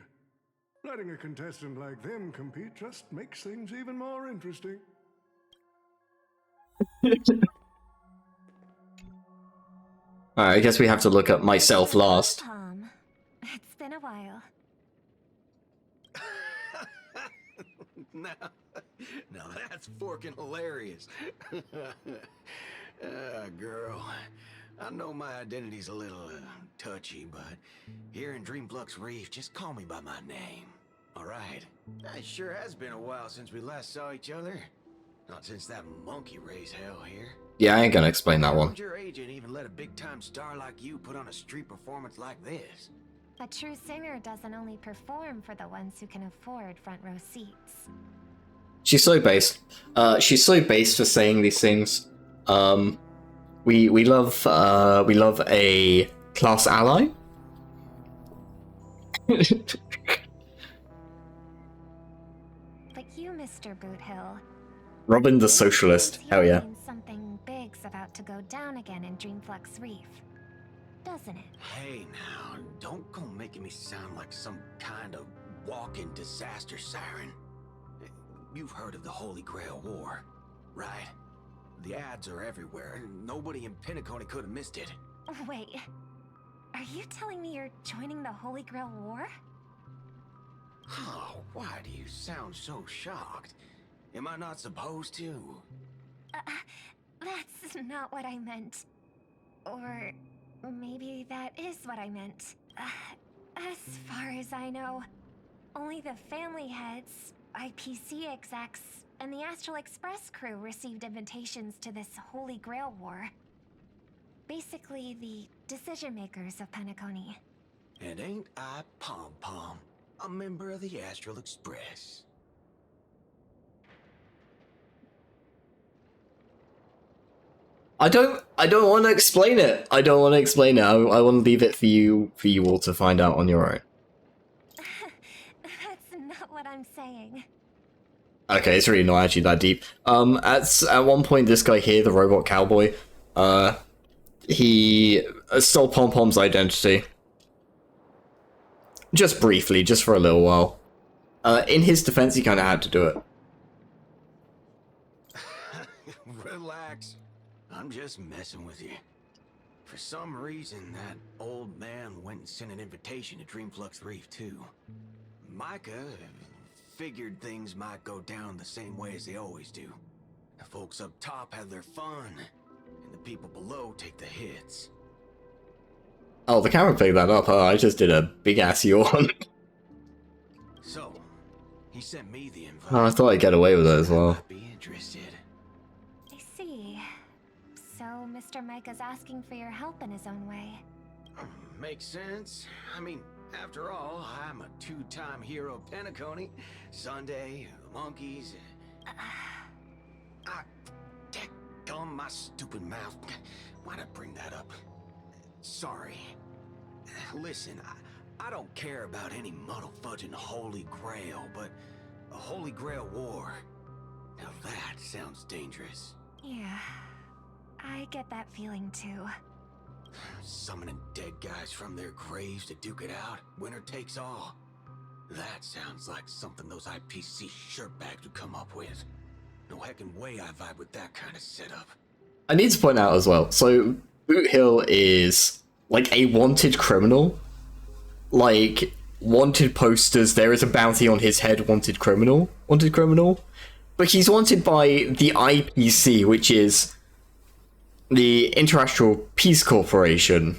Letting a contestant like them compete just makes things even more interesting. Alright, I guess we have to look at myself last. Tom, it's been a while. Now that's forking hilarious. Girl, I know my identity's a little touchy, but here in Dreamflux Reef, just call me by my name. Alright? It sure has been a while since we last saw each other. Not since that monkey raised hell here. Yeah, I ain't gonna explain that one. How'd your agent even let a big-time star like you put on a street performance like this? A true singer doesn't only perform for the ones who can afford front row seats. She's so based. She's so based for saying these things. We love a class ally. But you, Mr. Boothill. Robin the Socialist. Hell yeah. Something big's about to go down again in Dreamflux Reef, doesn't it? Hey now, don't go making me sound like some kind of walking disaster siren. You've heard of the Holy Grail War, right? The ads are everywhere. Nobody in Penacony could have missed it. Wait, are you telling me you're joining the Holy Grail War? Oh, why do you sound so shocked? Am I not supposed to? That's not what I meant. Or maybe that is what I meant. As far as I know, only the family heads, IPC execs, and the Astral Express crew received invitations to this Holy Grail War. Basically, the decision makers of Penacony. And ain't I Pom Pom, a member of the Astral Express? I don't want to explain it. I don't want to explain it. I want to leave it for you all to find out on your own. That's not what I'm saying. Okay, it's really not actually that deep. At one point, this guy here, the robot cowboy, he stole Pom Pom's identity. Just briefly, just for a little while. In his defense, he kind of had to do it. Relax. I'm just messing with you. For some reason, that old man went and sent an invitation to Dreamflux Reef, too. Micah figured things might go down the same way as they always do. The folks up top have their fun, and the people below take the hits. Oh, the camera picked that up. I just did a big-ass yawn. So, he sent me the invite. Oh, I thought I'd get away with it as well. I'd be interested. I see. So, Mr. Micah's asking for your help in his own way. Makes sense. I mean, after all, I'm a two-time hero of Penacony. Sunday, the monkeys. Daggum my stupid mouth. Why'd I bring that up? Sorry. Listen, I don't care about any muddle-fudging Holy Grail, but a Holy Grail War. Now that sounds dangerous. Yeah, I get that feeling too. Summoning dead guys from their graves to duke it out. Winner takes all. That sounds like something those IPC shirtbags would come up with. No heckin' way I vibe with that kind of setup. I need to point out as well, so Boothill is like a wanted criminal like wanted posters. There is a bounty on his head. Wanted criminal. But he's wanted by the IPC, which is the International Peace Corporation,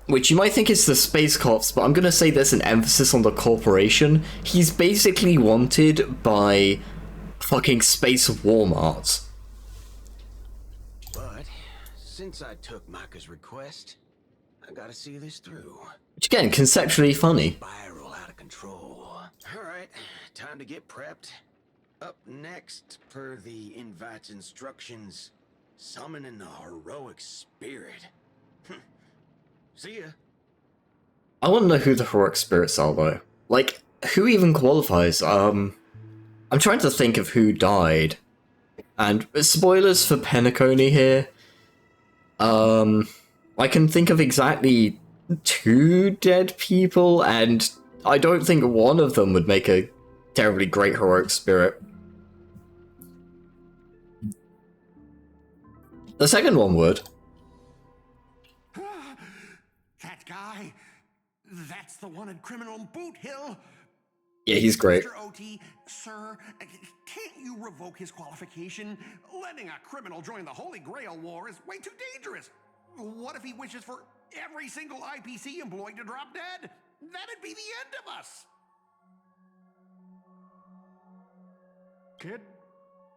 which you might think is the Space Cops, but I'm gonna say there's an emphasis on the corporation. He's basically wanted by fucking Space Walmart. But since I took Micah's request, I gotta see this through. Which again, conceptually funny. Spiral out of control. Alright, time to get prepped. Up next, per the invite's instructions, summoning the heroic spirit. See ya. I want to know who the heroic spirits are, though. Like, who even qualifies? I'm trying to think of who died. And spoilers for Penacony here. I can think of exactly 2 dead people, and I don't think one of them would make a terribly great heroic spirit. The second one would. That guy, that's the wanted criminal in Boot Hill. Yeah, he's great. Mr. OT, sir, can't you revoke his qualification? Letting a criminal join the Holy Grail War is way too dangerous. What if he wishes for every single IPC employee to drop dead? That'd be the end of us. Kid,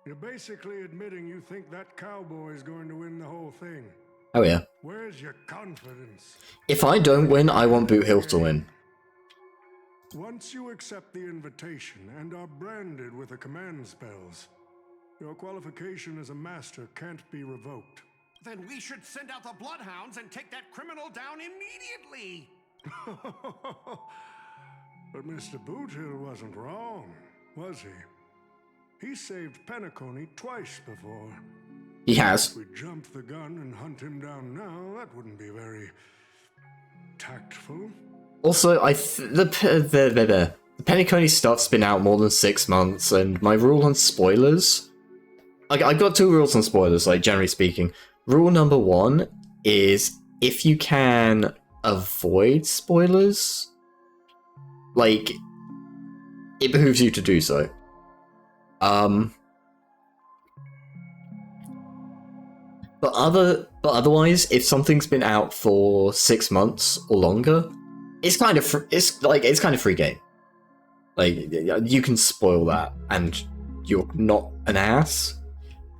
you're basically admitting you think that cowboy is going to win the whole thing. Oh yeah. Where's your confidence? If I don't win, I want Boot Hill to win. Once you accept the invitation and are branded with the command spells, your qualification as a master can't be revoked. Then we should send out the Bloodhounds and take that criminal down immediately. But Mr. Boothill wasn't wrong, was he? He saved Penacony twice before. He has. If we jump the gun and hunt him down now, that wouldn't be very tactful. Also, the Penacony stuff's been out more than 6 months, and my rule on spoilers... I've got 2 rules on spoilers, like, generally speaking. Rule number 1 is, if you can avoid spoilers, like, it behooves you to do so. But otherwise, if something's been out for 6 months or longer, it's kind of free game. Like, you can spoil that, and you're not an ass.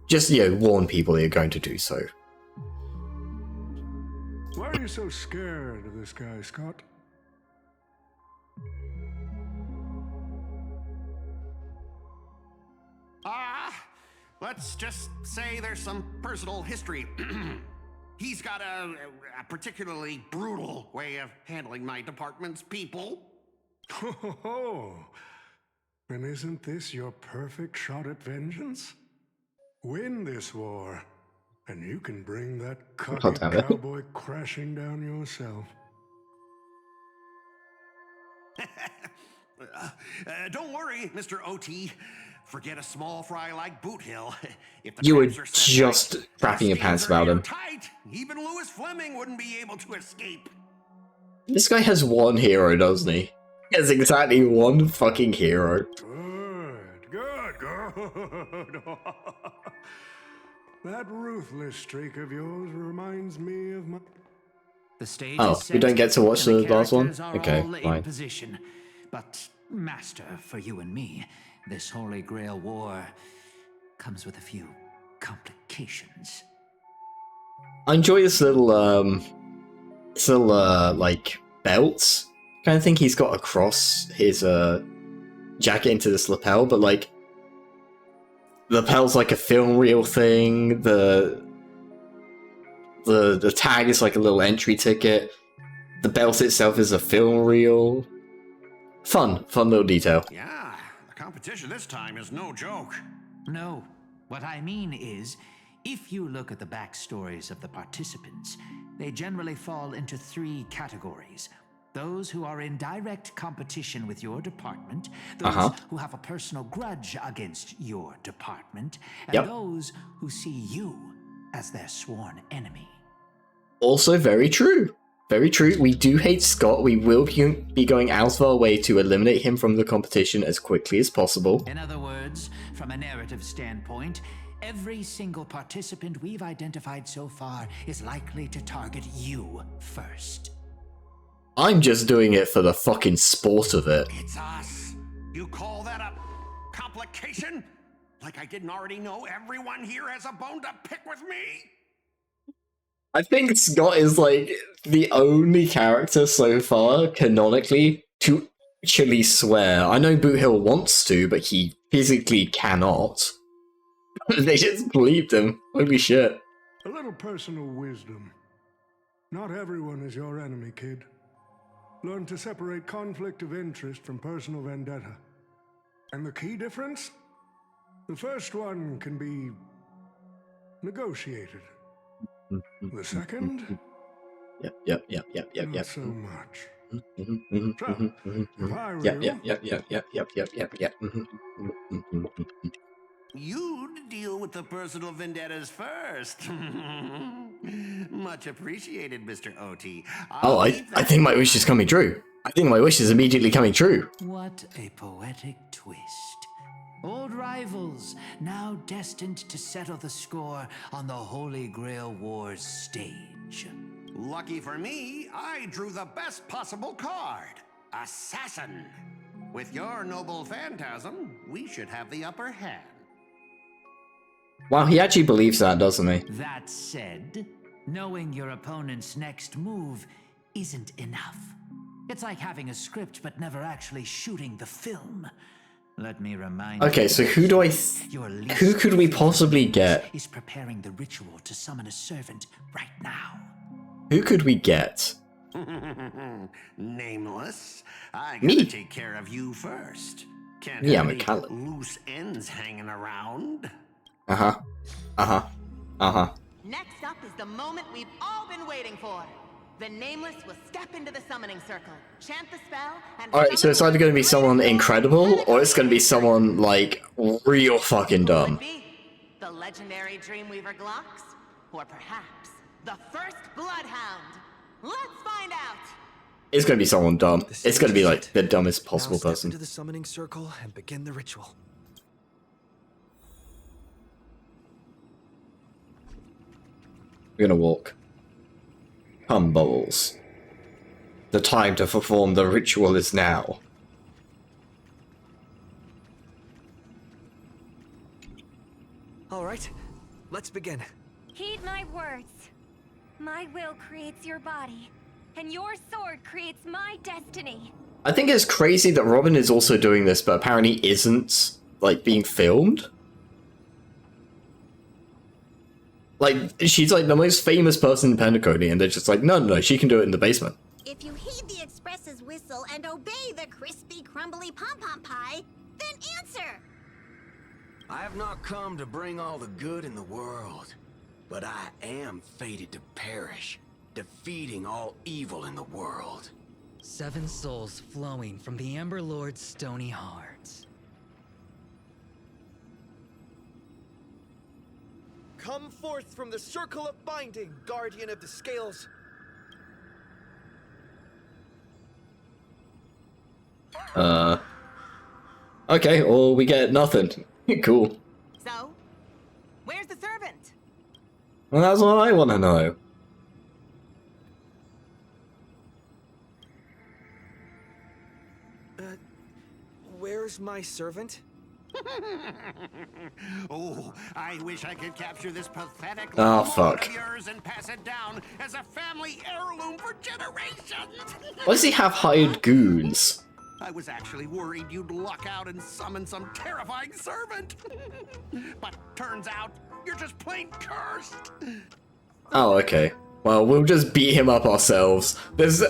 Just, warn people you're going to do so. Why are you so scared of this guy, Scott? Let's just say there's some personal history. He's got a particularly brutal way of handling my department's people. Oh, and isn't this your perfect shot at vengeance? Win this war, and you can bring that cocky cowboy crashing down yourself. Don't worry, Mr. OT. Forget a small fry like Boot Hill. If the You were traps are set just right, crapping your the pants skins are about him. airtight. Even Lewis Fleming wouldn't be able to escape. This guy has 1 hero, doesn't he? He has exactly 1 fucking hero. Good. That ruthless streak of yours reminds me of my... The stage Oh, is set, we don't get to watch and the last one? characters are Okay, all in fine. position. But, Master, for you and me, this Holy Grail War comes with a few complications. I enjoy this little, like, belt kind of thing he's got across his, jacket into this lapel, but, like, the lapel's like a film reel thing, the tag is like a little entry ticket, the belt itself is a film reel. Fun little detail. Yeah, the competition this time is no joke. No, what I mean is, if you look at the backstories of the participants, they generally fall into 3 categories. Those who are in direct competition with your department, those who have a personal grudge against your department, and those who see you as their sworn enemy. Also very true. very true. We do hate Scott. We will be going out of our way to eliminate him from the competition as quickly as possible. In other words, from a narrative standpoint, every single participant we've identified so far is likely to target you first. I'm just doing it for the fucking sport of it. It's us. You call that a complication? Like I didn't already know everyone here has a bone to pick with me? I think Scott is like the only character so far, canonically, to actually swear. I know Boot Hill wants to, but he physically cannot. They just bleeped him. Holy shit. A little personal wisdom. Not everyone is your enemy, kid. Learn to separate conflict of interest from personal vendetta. And the key difference? The first one can be negotiated. The second? Yep. Not so much. So, if I were You'd deal with the personal vendettas first. Much appreciated, Mr. OT. Oh, I think my wish is coming true. I think my wish is immediately coming true. What a poetic twist. Old rivals, now destined to settle the score on the Holy Grail Wars stage. Lucky for me, I drew the best possible card. Assassin. With your noble phantasm, we should have the upper hand. Wow, he actually believes that, doesn't he? That said, knowing your opponent's next move isn't enough. It's like having a script but never actually shooting the film. Let me remind you. Okay, so who do I... who could we possibly get? Is preparing the ritual to summon a servant right now. Who could we get? Nameless. I Me. gotta take care of you first. Can't Yeah, have I'm a any Callum. loose ends hanging around. Next up is the moment we've all been waiting for. The Nameless will step into the summoning circle, chant the spell, and... Alright, so it's either going to be someone incredible, or it's going to be someone, like, real fucking dumb. The legendary Dreamweaver Glocks? Or perhaps the first Bloodhound? Let's find out! It's going to be someone dumb. It's going to be, like, the dumbest possible Now step person. into the summoning circle and begin the ritual. We're going to walk. Come, Bubbles. The time to perform the ritual is now. All right, let's begin. Heed my words. My will creates your body, and your sword creates my destiny. I think it's crazy that Robin is also doing this, but apparently isn't, like, being filmed. Like, she's like the most famous person in Penacony, and they're just like, no, she can do it in the basement. If you heed the express's whistle and obey the crispy, crumbly pom-pom pie, then answer! I have not come to bring all the good in the world, but I am fated to perish, defeating all evil in the world. 7 souls flowing from the Amber Lord's stony heart. Come forth from the circle of binding, guardian of the scales. Okay, or we get nothing. Cool. So, where's the servant? Well, that's what I want to know. Where's my servant? Oh, I wish I could capture this pathetic Oh, little fuck. moment of yours and pass it down as a family heirloom for generations. Why does he have hired goons? I was actually worried you'd luck out and summon some terrifying servant. But turns out you're just plain cursed. Oh, okay. Well, we'll just beat him up ourselves. There's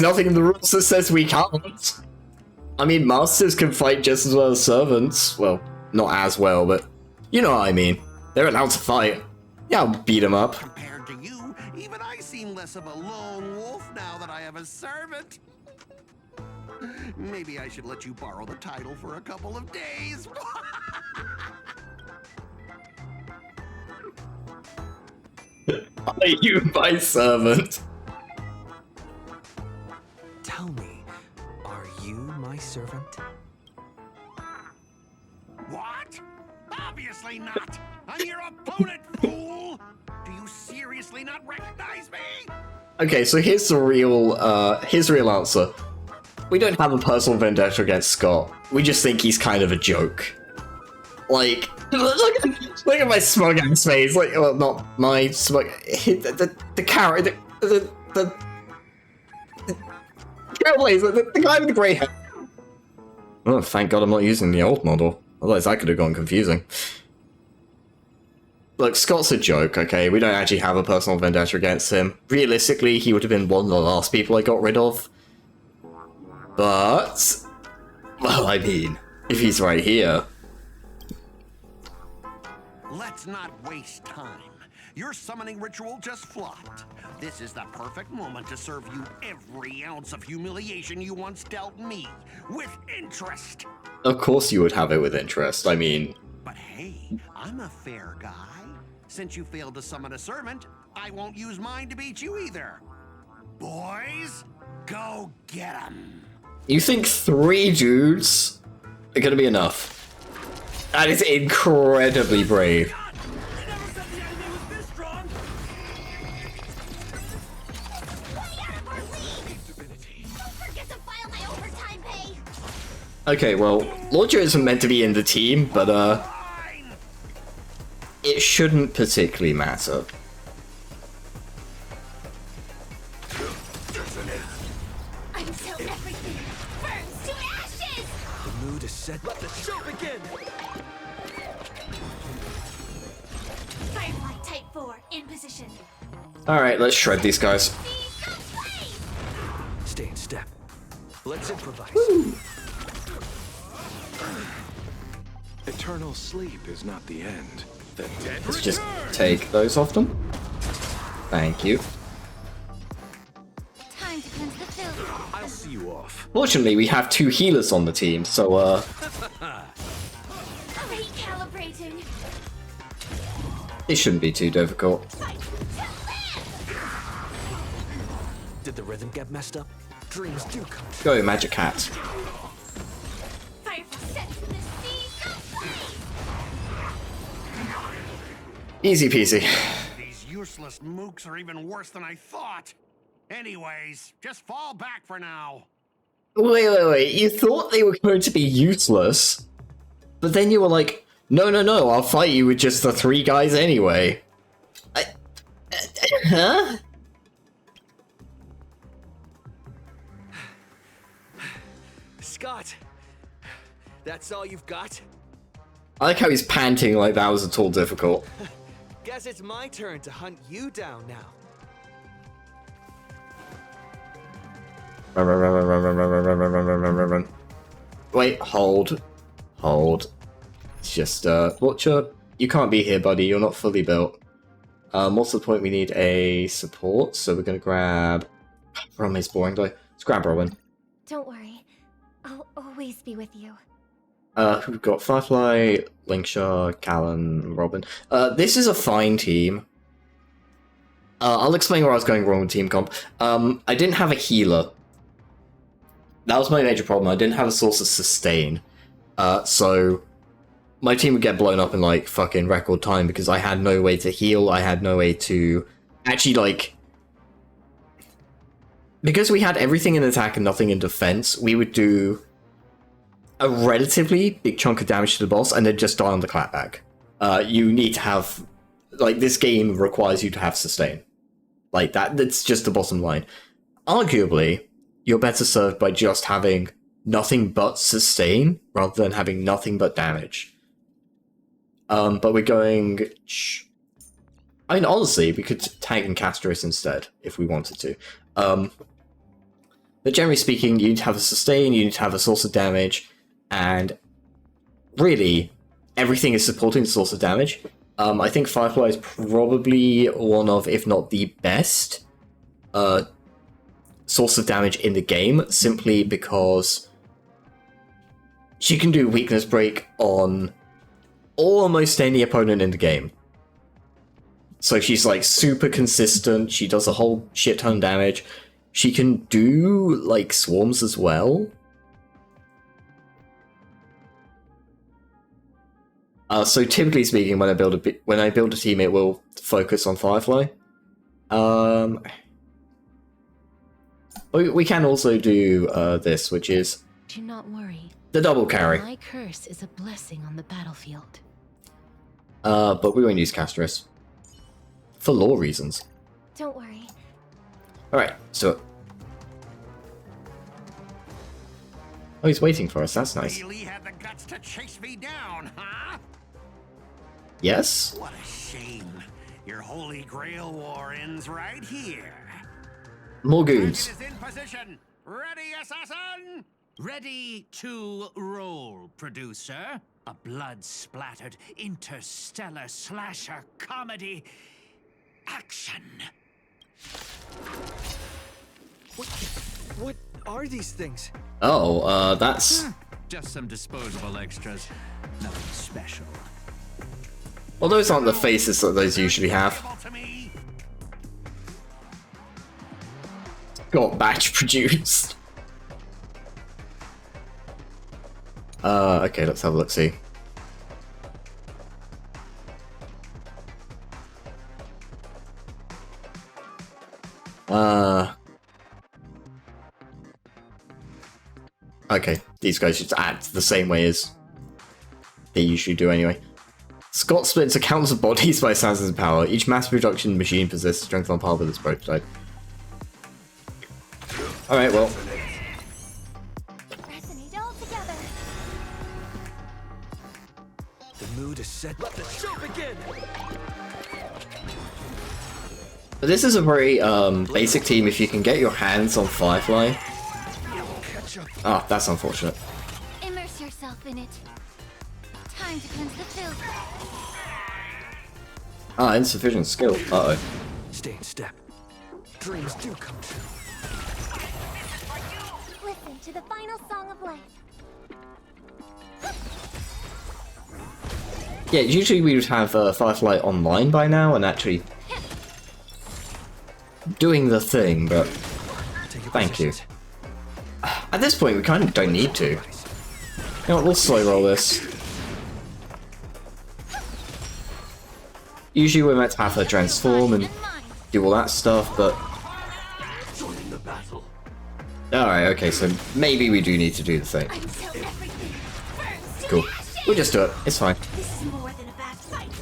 nothing in the rules that says we can't. I mean, masters can fight just as well as servants. Well, not as well, but you know what I mean. They're allowed to fight. Yeah, I'll beat him up. Compared to you, even I seem less of a lone wolf now that I have a servant. Maybe I should let you borrow the title for a couple of days. Are you my servant? Obviously not. I'm your opponent, fool. Do you seriously not recognize me? Okay, so here's the real answer. We don't have a personal vendetta against Scott. We just think he's kind of a joke. Like, look at my smug ass face. Like, well, not my smug. The carrot. The Trailblazer, the guy with the grey hair. Oh, thank God I'm not using the old model. Otherwise, that could have gone confusing. Look, Scott's a joke, okay? We don't actually have a personal vendetta against him. Realistically, he would have been one of the last people I got rid of. But... well, I mean, if he's right here... Let's not waste time. Your summoning ritual just flopped. This is the perfect moment to serve you every ounce of humiliation you once dealt me, with interest. Of course you would have it with interest, I mean... But hey, I'm a fair guy. Since you failed to summon a servant, I won't use mine to beat you either. Boys, go get 'em. You think 3 dudes are gonna be enough? That is incredibly brave. Okay, well, Lordjo isn't meant to be in the team, but it shouldn't particularly matter. Until everything burns to ashes! The mood is set. Let the show begin! Firefly Type 4 in position. Alright, let's shred these guys. Stay in step. Let's improvise. Woo. Eternal sleep is not the end. The dead Let's just take those off them. Thank you. Time to cleanse the filth. I'll see you off. Fortunately, we have 2 healers on the team, so Recalibrating. it shouldn't be too difficult. Did the rhythm get messed up? Dreams do come true. Go, Magic Cat. Firefly set to the sea. Easy peasy. These useless mooks are even worse than I thought. Anyways, just fall back for now. Wait. You thought they were going to be useless, but then you were like, no, I'll fight you with just the 3 guys anyway. Huh? Scott, that's all you've got? I like how he's panting like that was at all difficult. Guess it's my turn to hunt you down now. Run. Wait, hold. It's just, Watcher, you can't be here, buddy. You're not fully built. What's the point? We need a support, so we're gonna grab... Ron is boring, though. Let's grab Robin. Don't worry. I'll always be with you. We've got Firefly, Linkshaw, Callan, Robin. This is a fine team. I'll explain where I was going wrong with team comp. I didn't have a healer. That was my major problem. I didn't have a source of sustain. So my team would get blown up in like fucking record time because I had no way to heal. I had no way to actually like... Because we had everything in attack and nothing in defense, we would do a relatively big chunk of damage to the boss and then just die on the clapback. You need to have... Like, this game requires you to have sustain. Like, that's just the bottom line. Arguably, you're better served by just having nothing but sustain rather than having nothing but damage. But we're going... I mean, honestly, we could tank and Castris instead, if we wanted to. But generally speaking, you need to have a sustain, you need to have a source of damage, and really, everything is supporting the source of damage. I think Firefly is probably one of, if not the best, source of damage in the game, simply because she can do weakness break on almost any opponent in the game. So she's like super consistent, she does a whole shit ton of damage. She can do like swarms as well. So typically speaking, when I build a team, it will focus on Firefly. We can also do this, which is Do not worry. the double carry. My curse is a blessing on the battlefield. But we won't use Castris for lore reasons. Don't worry. All right, so. Oh, he's waiting for us. That's nice. Really had the guts to chase me down, huh? Yes. What a shame. Your Holy Grail war ends right here. More goons. Target is in position. Ready, assassin? Ready to roll, producer. A blood-splattered interstellar slasher comedy. Action. What are these things? Oh, that's. Just some disposable extras. Nothing special. Well, those aren't the faces that those usually have. Got batch produced. Okay, let's have a look. See. Okay, these guys just act the same way as they usually do anyway. Scott splits accounts of bodies by Assassin's power. Each mass production machine possesses strength on par with its prototype. Alright, well. Resonate all together. The mood is set. Let the show begin. But this is a very basic team if you can get your hands on Firefly. Ah, that's unfortunate. Immerse yourself in it. Time to cleanse the filth. Ah, insufficient skill. Uh-oh. Stay in step. Dreams do come true. Listen to the final song of life. Yeah, usually we would have Firefly online by now and actually doing the thing, but thank you. At this point, we kind of don't need to. You know what, we'll slow roll this. Usually we're meant to have her transform and do all that stuff, but... Alright, okay, so maybe we do need to do the thing. Cool. We'll just do it. It's fine. This is more than a bad fight.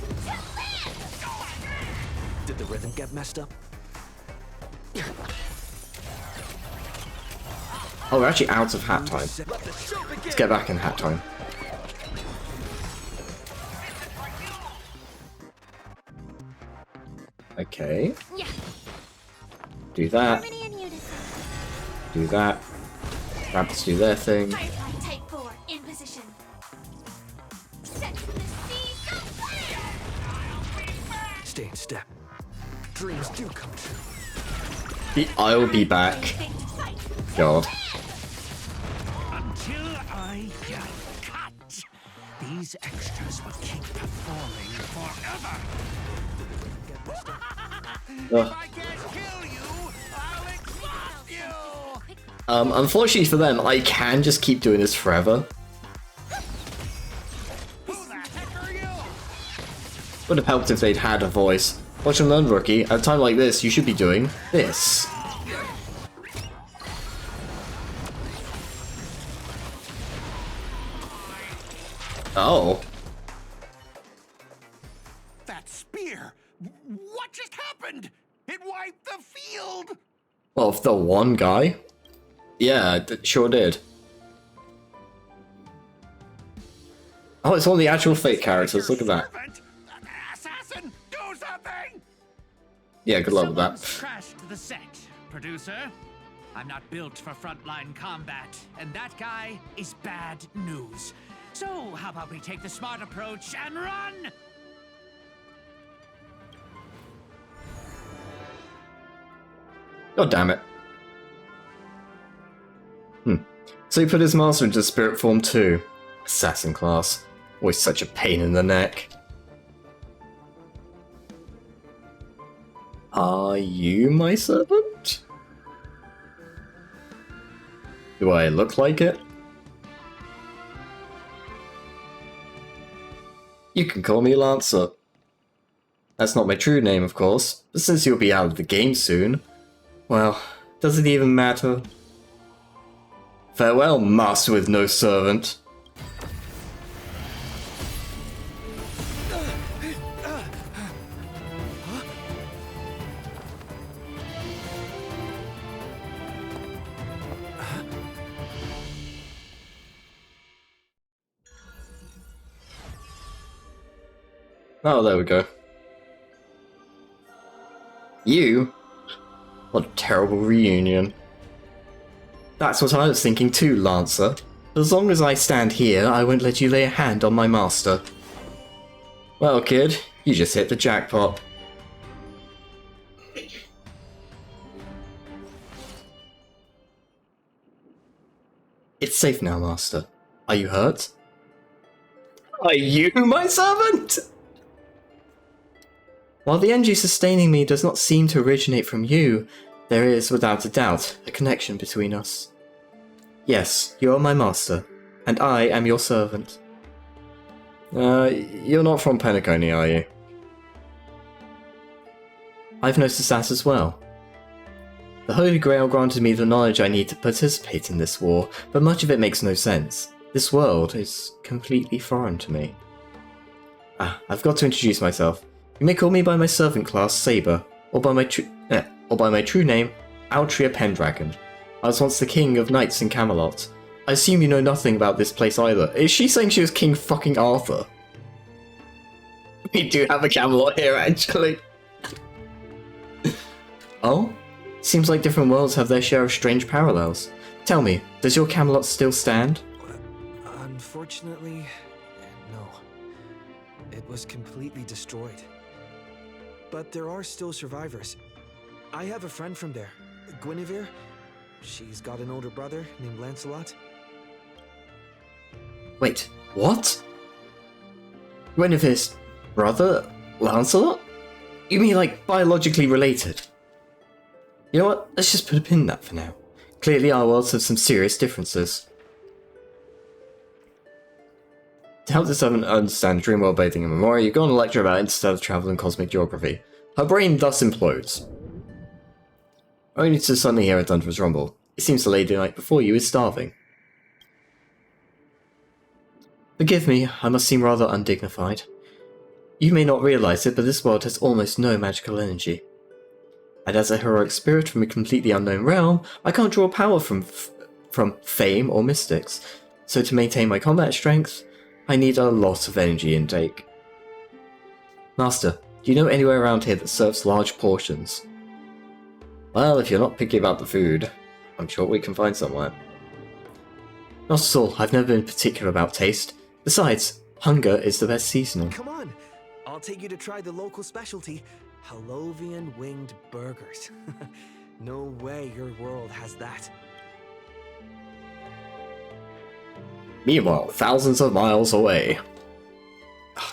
Did the rhythm get messed up? Oh, we're actually out of hat time. Let's get back in hat time. Okay. Do that. Do that. Rabbits do their thing. Firefly Type 4 in position. Set to the seas of fire! Stay in step. Dreams do come true. I'll be back. God. Until I get cut, these extras will keep performing forever. Ugh. Unfortunately for them, I can just keep doing this forever. Would have helped if they'd had a voice. Watch and learn, rookie. At a time like this, you should be doing this. Oh. That spear! What just happened? It wiped the field! Well, the one guy? Yeah, it sure did. Oh, it's one of the actual fake characters. Look at that. Assassin, do something! Yeah, good luck with that. Crashed the set, producer. I'm not built for frontline combat, and that guy is bad news. So, how about we take the smart approach and run? God damn it. So he put his master into spirit form too. Assassin class. Always such a pain in the neck. Are you my servant? Do I look like it? You can call me Lancer. That's not my true name, of course, but since you'll be out of the game soon, well, does it even matter? Farewell, master with no servant. Oh, there we go. You? What a terrible reunion. That's what I was thinking too, Lancer. As long as I stand here, I won't let you lay a hand on my master. Well, kid, you just hit the jackpot. It's safe now, master. Are you hurt? Are you my servant? While the energy sustaining me does not seem to originate from you, there is, without a doubt, a connection between us. Yes, you are my master, and I am your servant. You're not from Penacony, are you? I've noticed that as well. The Holy Grail granted me the knowledge I need to participate in this war, but much of it makes no sense. This world is completely foreign to me. I've got to introduce myself. You may call me by my servant class, Saber, or by my true name, Altria Pendragon. I was once the king of knights in Camelot. I assume you know nothing about this place either. Is she saying she was King fucking Arthur? We do have a Camelot here, actually. Oh? Seems like different worlds have their share of strange parallels. Tell me, does your Camelot still stand? Unfortunately, no. It was completely destroyed. But there are still survivors. I have a friend from there, Guinevere. She's got an older brother named Lancelot. Wait, what? Guinevere's brother, Lancelot? You mean like biologically related? You know what, let's just put a pin in that for now. Clearly our worlds have some serious differences. To help the servant understand Dreamworld bathing in Memoria, you go on a lecture about interstellar travel and cosmic geography. Her brain thus implodes. Only to suddenly hear a thunderous rumble. It seems the lady night before you is starving. Forgive me, I must seem rather undignified. You may not realize it, but this world has almost no magical energy. And as a heroic spirit from a completely unknown realm, I can't draw power from fame or mystics. So to maintain my combat strength, I need a lot of energy intake. Master, do you know anywhere around here that serves large portions? Well, if you're not picky about the food, I'm sure we can find somewhere. Not at all, I've never been particular about taste. Besides, hunger is the best seasoning. Come on, I'll take you to try the local specialty, Halovian winged burgers. No way your world has that. Meanwhile, thousands of miles away.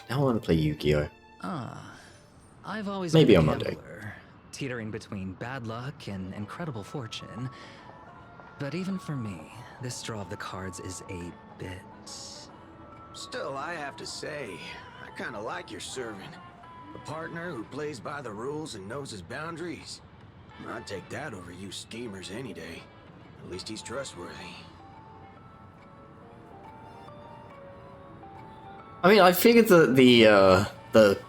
Now I want to play Yu-Gi-Oh! I've always Maybe been on a Monday. gambler, teetering between bad luck and incredible fortune. But even for me, this draw of the cards is a bit... Still, I have to say, I kinda like your servant. A partner who plays by the rules and knows his boundaries. I'd take that over you schemers any day. At least he's trustworthy. I mean, I figured that the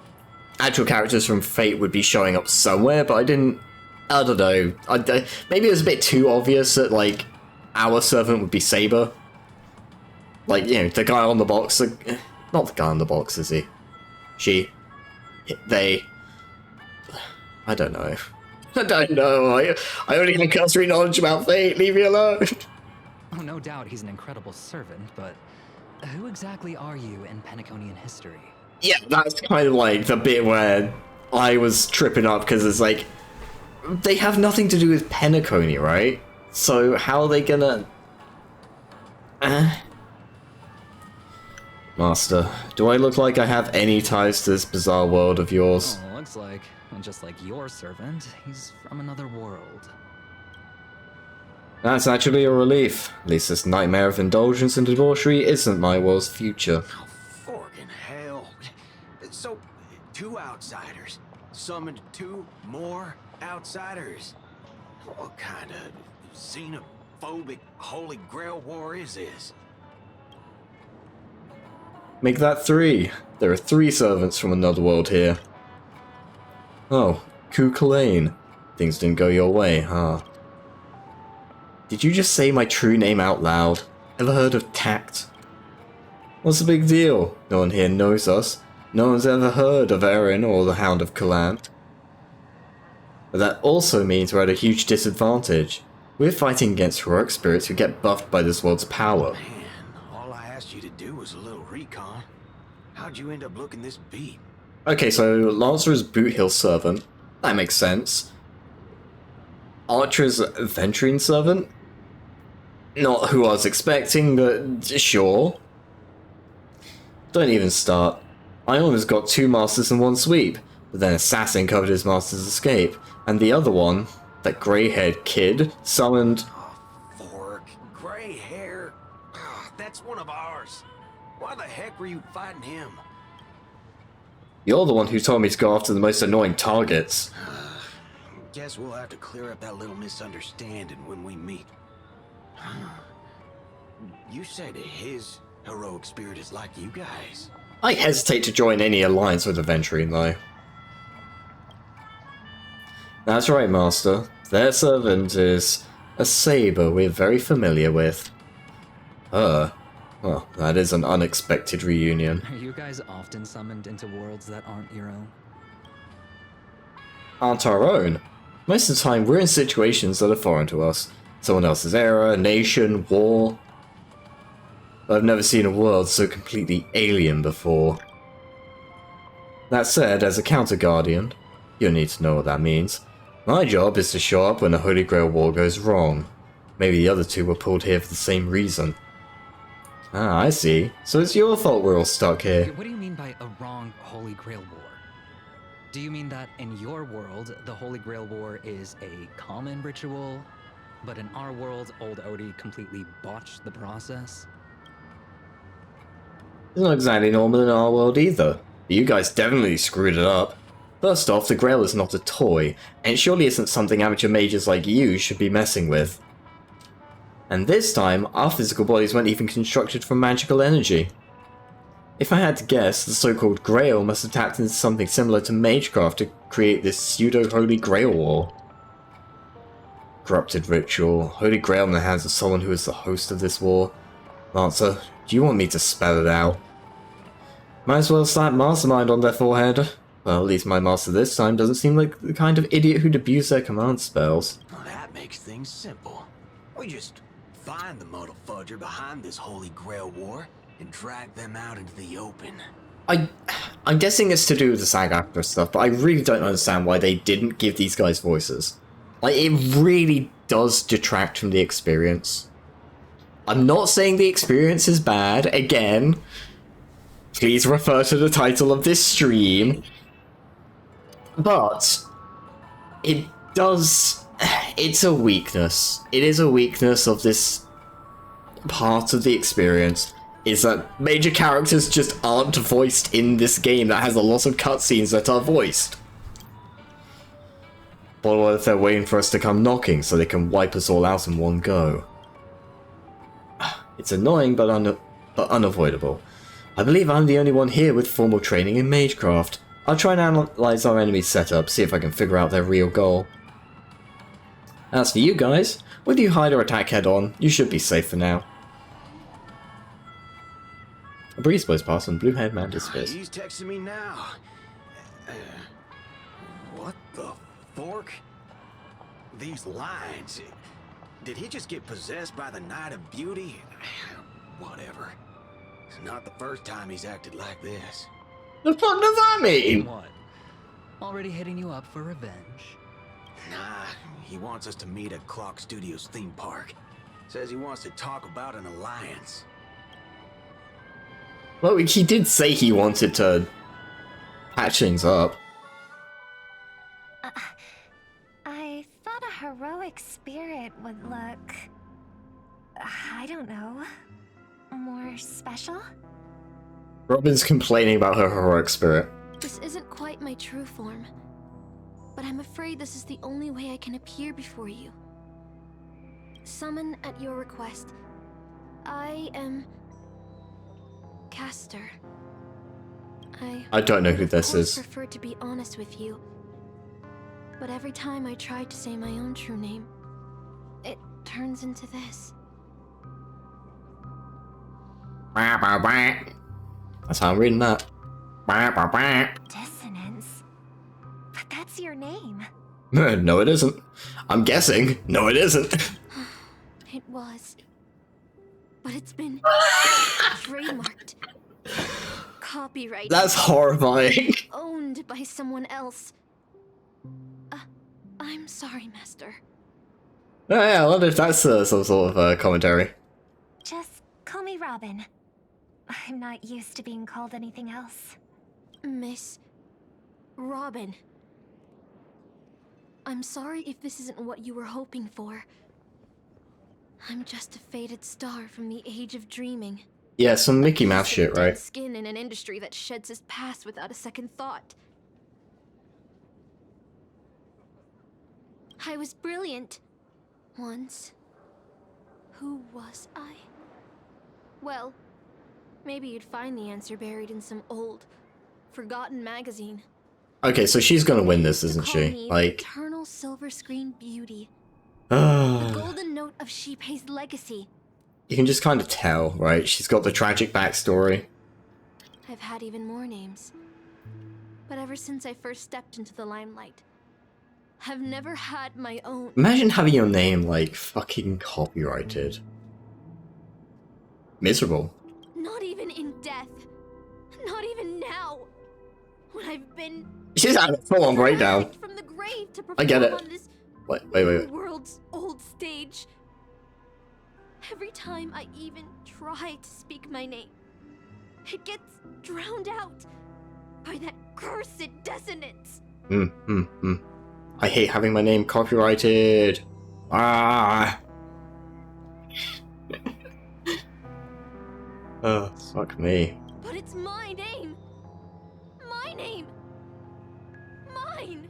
actual characters from Fate would be showing up somewhere, but I don't know. Maybe it was a bit too obvious that, like, our servant would be Saber. Like, you know, the guy on the box. Not the guy on the box, is he? She. They. I don't know. I don't know. I only have cursory knowledge about Fate. Leave me alone. Oh, no doubt he's an incredible servant, but who exactly are you in Penaconian history? Yeah, that's kind of like the bit where I was tripping up, because it's like, they have nothing to do with Penacony, right? So how are they gonna... Master, do I look like I have any ties to this bizarre world of yours? Oh, looks like, just like your servant, he's from another world. That's actually a relief. At least this nightmare of indulgence and debauchery isn't my world's future. Forkin' hell. outsiders. Summoned 2 more outsiders. What kind of xenophobic Holy Grail war is this? Make that 3. There are 3 servants from another world here. Oh, Ku Klane. Things didn't go your way, huh? Did you just say my true name out loud? Ever heard of tact? What's the big deal? No one here knows us. No one's ever heard of Erin or the Hound of Kalan. But that also means we're at a huge disadvantage. We're fighting against heroic spirits who get buffed by this world's power. Man, all I asked you to do was a little recon. How'd you end up looking this beat? Okay, so Lancer is Boot Hill's servant. That makes sense. Archer is Ventrine servant? Not who I was expecting, but sure. Don't even start. I almost got 2 masters in one sweep, but then Assassin covered his master's escape, and the other one, that grey-haired kid, summoned... Fork, gray hair. That's one of ours. Why the heck were you fighting him? You're the one who told me to go after the most annoying targets. Guess we'll have to clear up that little misunderstanding when we meet. You said his heroic spirit is like you guys. I hesitate to join any alliance with a Ventrine, though. That's right, Master. Their servant is a saber we're very familiar with. Well, that is an unexpected reunion. Are you guys often summoned into worlds that aren't your own? Aren't our own? Most of the time, we're in situations that are foreign to us. Someone else's era, nation, war. I've never seen a world so completely alien before. That said, as a counter-guardian, you'll need to know what that means. My job is to show up when a Holy Grail war goes wrong. Maybe the other 2 were pulled here for the same reason. Ah, I see. So it's your fault we're all stuck here. What do you mean by a wrong Holy Grail war? Do you mean that in your world, the Holy Grail war is a common ritual, but in our world, old Odie completely botched the process? It's not exactly normal in our world either. But you guys definitely screwed it up. First off, the Grail is not a toy, and it surely isn't something amateur mages like you should be messing with. And this time, our physical bodies weren't even constructed from magical energy. If I had to guess, the so-called Grail must have tapped into something similar to Magecraft to create this pseudo-Holy Grail war. Corrupted ritual, Holy Grail in the hands of someone who is the host of this war. Lancer, do you want me to spell it out? Might as well slap Mastermind on their forehead. Well, at least my master this time doesn't seem like the kind of idiot who'd abuse their command spells. Well, that makes things simple. We just find the Muddle Fudger behind this Holy Grail war and drag them out into the open. I'm guessing it's to do with the SAG-AFTRA stuff, but I really don't understand why they didn't give these guys voices. Like, it really does detract from the experience. I'm not saying the experience is bad, again. Please refer to the title of this stream. But it does... It's a weakness. It is a weakness of this part of the experience, is that major characters just aren't voiced in this game that has a lot of cutscenes that are voiced. But what if they're waiting for us to come knocking so they can wipe us all out in one go? It's annoying, but unavoidable. I believe I'm the only one here with formal training in Magecraft. I'll try and analyze our enemy's setup, see if I can figure out their real goal. As for you guys, whether you hide or attack head-on, you should be safe for now. A breeze blows past and blue-haired man disappears. He's texting me now. What the fork? These lines. Did he just get possessed by the Night of Beauty? Whatever. It's not the first time he's acted like this. The fuck does that mean? What? Already hitting you up for revenge? Nah, he wants us to meet at Clock Studios theme park. Says he wants to talk about an alliance. Well, he did say he wanted to patch things up. I thought a heroic spirit would look... I don't know... more special? Robin's complaining about her heroic spirit. This isn't quite my true form, but I'm afraid this is the only way I can appear before you. Summon at your request. I am... Castor. I don't know who this I is. prefer to be honest with you, but every time I try to say my own true name, it turns into this. That's how I'm reading that. Dissonance? But that's your name. No, it isn't. I'm guessing. No, it isn't. It was. But it's been trademarked. Copyrighted. That's horrifying. Owned by someone else. I'm sorry, Master. Yeah, I wonder if that's some sort of commentary. Just call me Robin. I'm not used to being called anything else. Miss Robin. I'm sorry if this isn't what you were hoping for. I'm just a faded star from the age of dreaming. Yeah, some Mickey Mouse shit, right? Skin in an industry that sheds his past without a second thought. I was brilliant. Once. Who was I? Well, maybe you'd find the answer buried in some old, forgotten magazine. Okay, so she's gonna win this, isn't Call she? me Like, eternal silver screen beauty. The you golden note of Shipei's legacy. can just kind of tell, right? She's got the tragic backstory. I've had even more names. But ever since I first stepped into the limelight, I've never had my own. Imagine having your name, like, fucking copyrighted. Miserable. Not even in death. Not even now. When I've been She's had a full-on breakdown. from the grave to I get it. perform on this Wait. world's old stage. Every time I even try to speak my name, it gets drowned out by that cursed dissonance. I hate having my name copyrighted. Ah. Oh, fuck me. But it's my name. My name. Mine.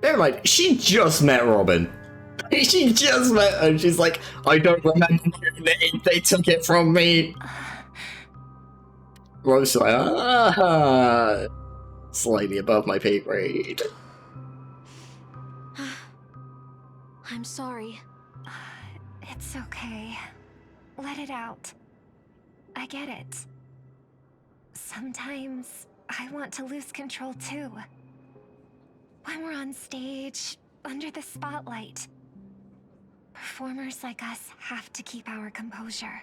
Bear in mind, she just met Robin. She just met her and she's like, I don't remember your name, they took it from me. Robin's like, slightly above my pay grade. I'm sorry. It's okay. Let it out. I get it. Sometimes I want to lose control too. When we're on stage, under the spotlight, performers like us have to keep our composure.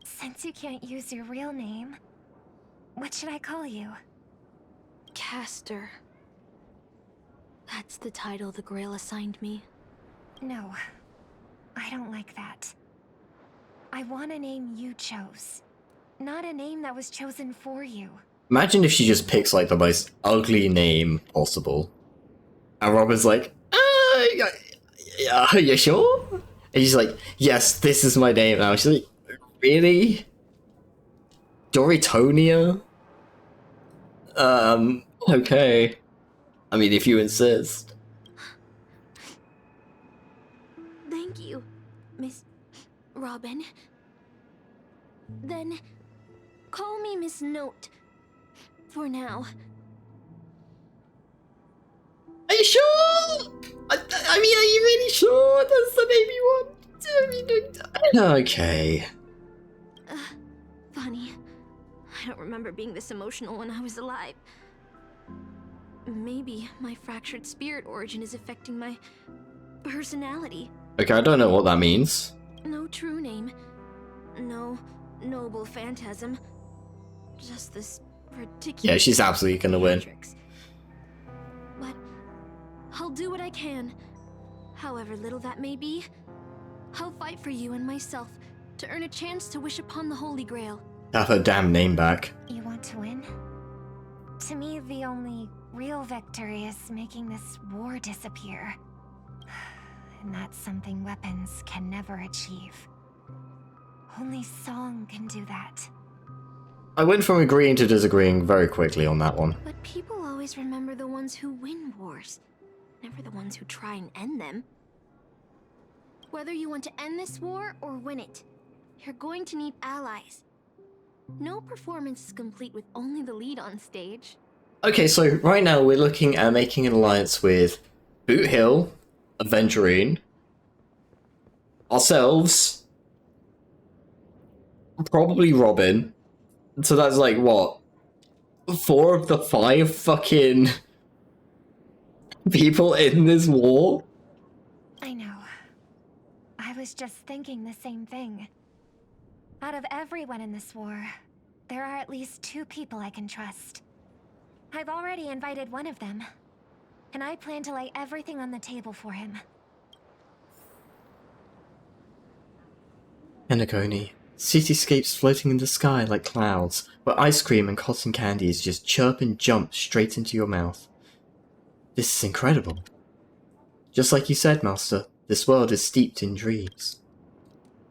Since you can't use your real name, what should I call you? Castor. That's the title the Grail assigned me. No, I don't like that. I want a name you chose, not a name that was chosen for you. Imagine if she just picks like the most ugly name possible. And Robin's like, you sure? And she's like, yes, this is my name now. She's like, really? Doritonia? Okay. I mean, if you insist. Thank you, Miss Robin. Then, call me Miss Note. For now. Are you sure? I mean, are you really sure that's the name you want? Okay. Funny. I don't remember being this emotional when I was alive. Maybe my fractured spirit origin is affecting my personality. Okay, I don't know what that means. No true name. No noble phantasm. Just this ridiculous... Yeah, she's absolutely gonna win. But I'll do what I can. However little that may be. I'll fight for you and myself to earn a chance to wish upon the Holy Grail. Have her damn name back. You want to win? To me, the only real victory is making this war disappear. And that's something weapons can never achieve. Only song can do that. I went from agreeing to disagreeing very quickly on that one. But people always remember the ones who win wars, never the ones who try and end them. Whether you want to end this war or win it, you're going to need allies. No performance is complete with only the lead on stage. Okay, so right now we're looking at making an alliance with Boot Hill, Aventurine, ourselves, probably Robin. So that's like, what? 4 of the 5 fucking people in this war? I know. I was just thinking the same thing. Out of everyone in this war, there are at least 2 people I can trust. I've already invited one of them, and I plan to lay everything on the table for him. Penacony. Cityscapes floating in the sky like clouds, where ice cream and cotton candies just chirp and jump straight into your mouth. This is incredible. Just like you said, Master, this world is steeped in dreams.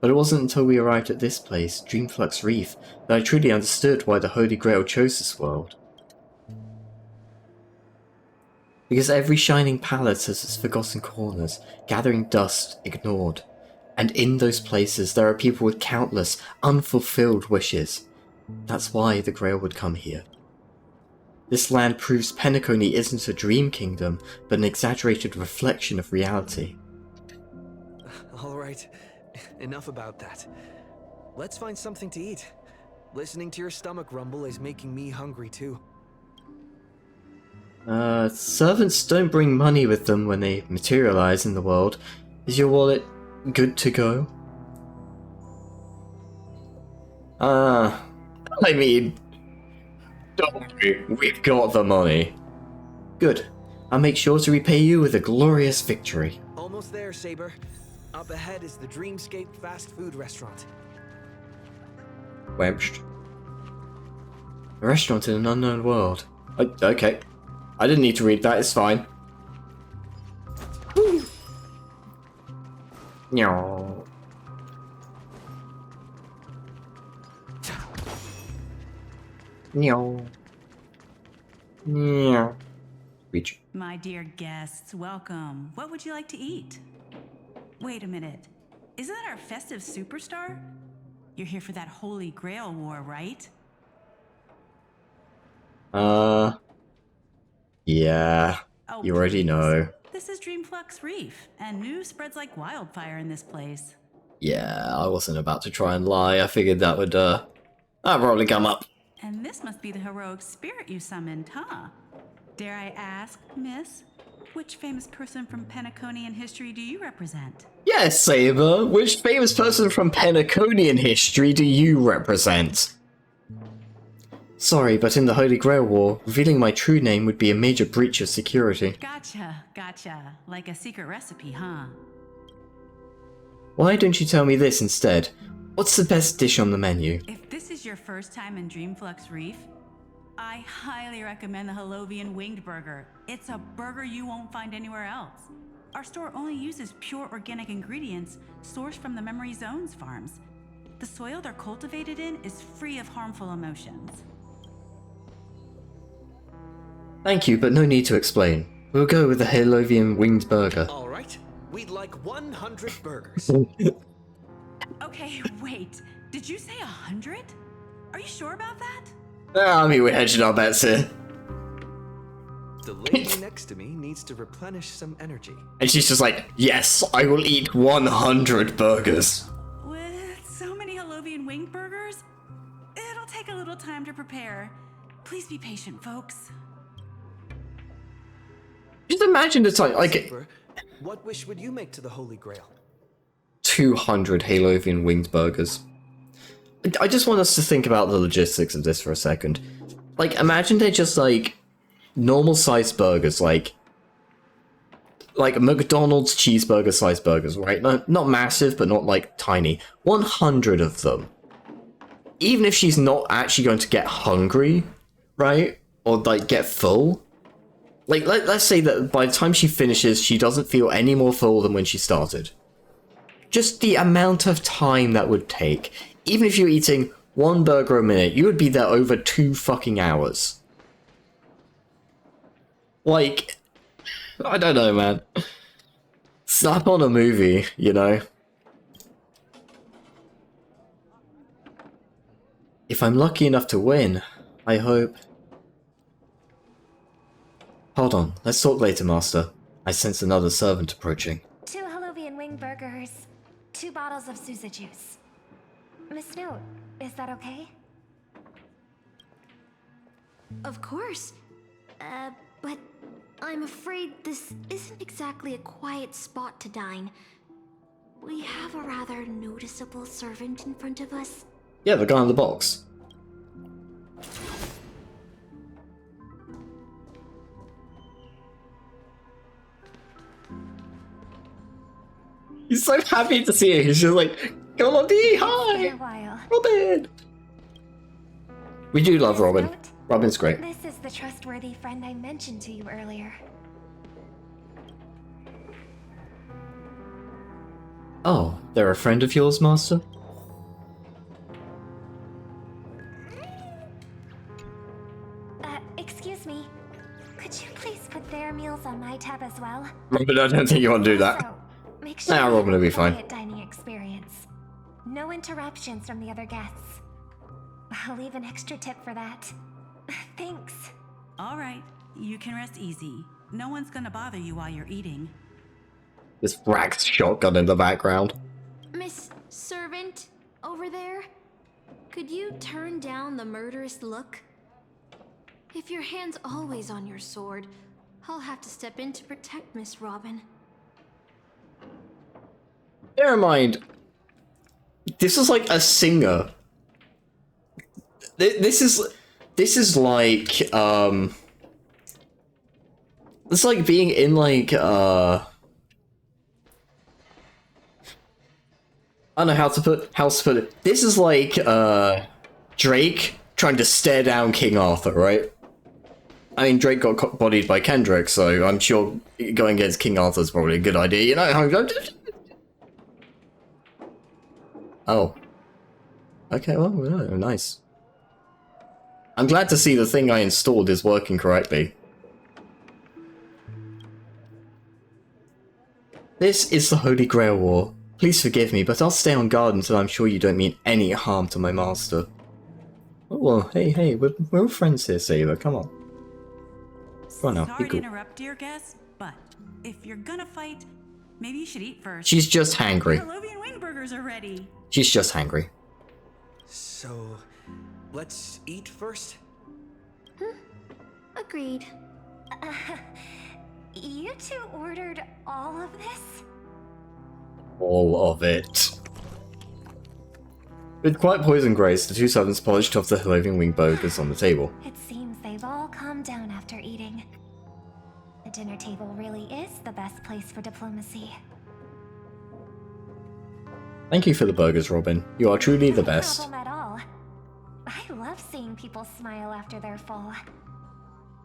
But it wasn't until we arrived at this place, Dreamflux Reef, that I truly understood why the Holy Grail chose this world. Because every shining palace has its forgotten corners, gathering dust ignored. And in those places there are people with countless, unfulfilled wishes. That's why the Grail would come here. This land proves Penacony isn't a dream kingdom, but an exaggerated reflection of reality. Alright, enough about that. Let's find something to eat. Listening to your stomach rumble is making me hungry too. Servants don't bring money with them when they materialize in the world. Is your wallet good to go? I mean, don't worry, we've got the money. Good. I'll make sure to repay you with a glorious victory. Almost there, Saber. Up ahead is the Dreamscape fast food restaurant. Webst. A restaurant in an unknown world. Okay. I didn't need to read that, it's fine. No. No. No. Reach. My dear guests, welcome. What would you like to eat? Wait a minute. Isn't that our festive superstar? You're here for that Holy Grail War, right? Yeah. Oh, You already please. know. This is Dreamflux Reef, and news spreads like wildfire in this place. Yeah, I wasn't about to try and lie. I figured that would, that'd probably come up. And this must be the heroic spirit you summoned, huh? Dare I ask, miss, which famous person from Penaconian history do you represent? Yes, Saber. Which famous person from Penaconian history do you represent? Sorry, but in the Holy Grail War, revealing my true name would be a major breach of security. Gotcha. Like a secret recipe, huh? Why don't you tell me this instead? What's the best dish on the menu? If this is your first time in Dreamflux Reef, I highly recommend the Halovian Winged Burger. It's a burger you won't find anywhere else. Our store only uses pure organic ingredients sourced from the Memory Zones farms. The soil they're cultivated in is free of harmful emotions. Thank you, but no need to explain. We'll go with the Halovian Winged Burger. Alright, we'd like 100 burgers. Okay, wait. Did you say 100? Are you sure about that? I mean, we're hedging our bets here. The lady next to me needs to replenish some energy. And she's just like, yes, I will eat 100 burgers. With so many Halovian Winged Burgers, it'll take a little time to prepare. Please be patient, folks. Just imagine the time, like, Saber, what wish would you make to the Holy Grail? 200 Halovian Winged Burgers. I just want us to think about the logistics of this for a second. Like, imagine they're just, like, normal-sized burgers, like McDonald's cheeseburger-sized burgers, right? Not massive, but not, like, tiny. 100 of them. Even if she's not actually going to get hungry, right? Or, like, get full. Like, let's say that by the time she finishes, she doesn't feel any more full than when she started. Just the amount of time that would take. Even if you're eating 1 burger a minute, you would be there over 2 fucking hours. Like, I don't know, man. Slap on a movie, you know? If I'm lucky enough to win, I hope... Hold on, let's talk later, Master. I sense another servant approaching. 2 Holovian wing burgers, 2 bottles of Sousa juice. Miss Note, is that okay? Of course. But I'm afraid this isn't exactly a quiet spot to dine. We have a rather noticeable servant in front of us. Yeah, the guy in the box. He's so happy to see her. He's just like, come on, D, hi! Robin! We do love Robin. Robin's great. This is the trustworthy friend I mentioned to you earlier. Oh, they're a friend of yours, Master? Excuse me. Could you please put their meals on my tab as well? Robin, I don't think you want to do that. Also, make sure Nah, you Robin will have be a fine. quiet dining experience. No interruptions from the other guests. I'll leave an extra tip for that. Thanks. All right, you can rest easy. No one's gonna bother you while you're eating. This Brax shotgun in the background. Miss Servant, over there? Could you turn down the murderous look? If your hand's always on your sword, I'll have to step in to protect Miss Robin. Bear in mind, this is like a singer. This is like, it's like being in like, I don't know how to put it. This is like, Drake trying to stare down King Arthur, right? I mean, Drake got bodied by Kendrick, so I'm sure going against King Arthur is probably a good idea, you know? Oh. Okay, well, nice. I'm glad to see the thing I installed is working correctly. This is the Holy Grail War. Please forgive me, but I'll stay on guard until I'm sure you don't mean any harm to my master. Oh, well, hey, we're friends here, Saber, come on. Come on now, be Sorry to cool. interrupt, dear guest, but if you're gonna fight, maybe you should eat first. She's just hangry. Holovian wing burgers are ready. She's just hangry. So, let's eat first? Agreed. You 2 ordered all of this? All of it. With quiet poise and grace, the 2 servants polished off the Holovian wing burgers on the table. It seems they've all calmed down after eating. The dinner table really is the best place for diplomacy. Thank you for the burgers, Robin. You are truly the No best. problem at all. I love seeing people smile after they're full.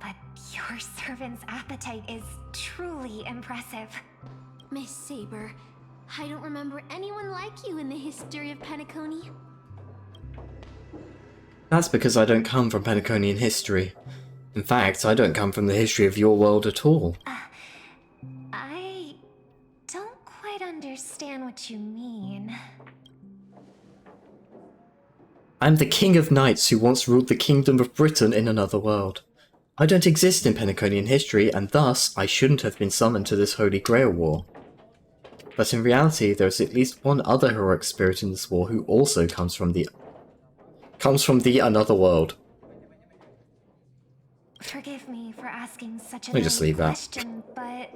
But your servant's appetite is truly impressive. Miss Saber, I don't remember anyone like you in the history of Penacony. That's because I don't come from Penaconian history. In fact, I don't come from the history of your world at all. I don't quite understand what you mean. I'm the King of Knights who once ruled the Kingdom of Britain in another world. I don't exist in Penaconian history, and thus I shouldn't have been summoned to this Holy Grail War. But in reality, there is at least one other heroic spirit in this war who also comes from the another world. Forgive me for asking such a Let me just leave that. question, but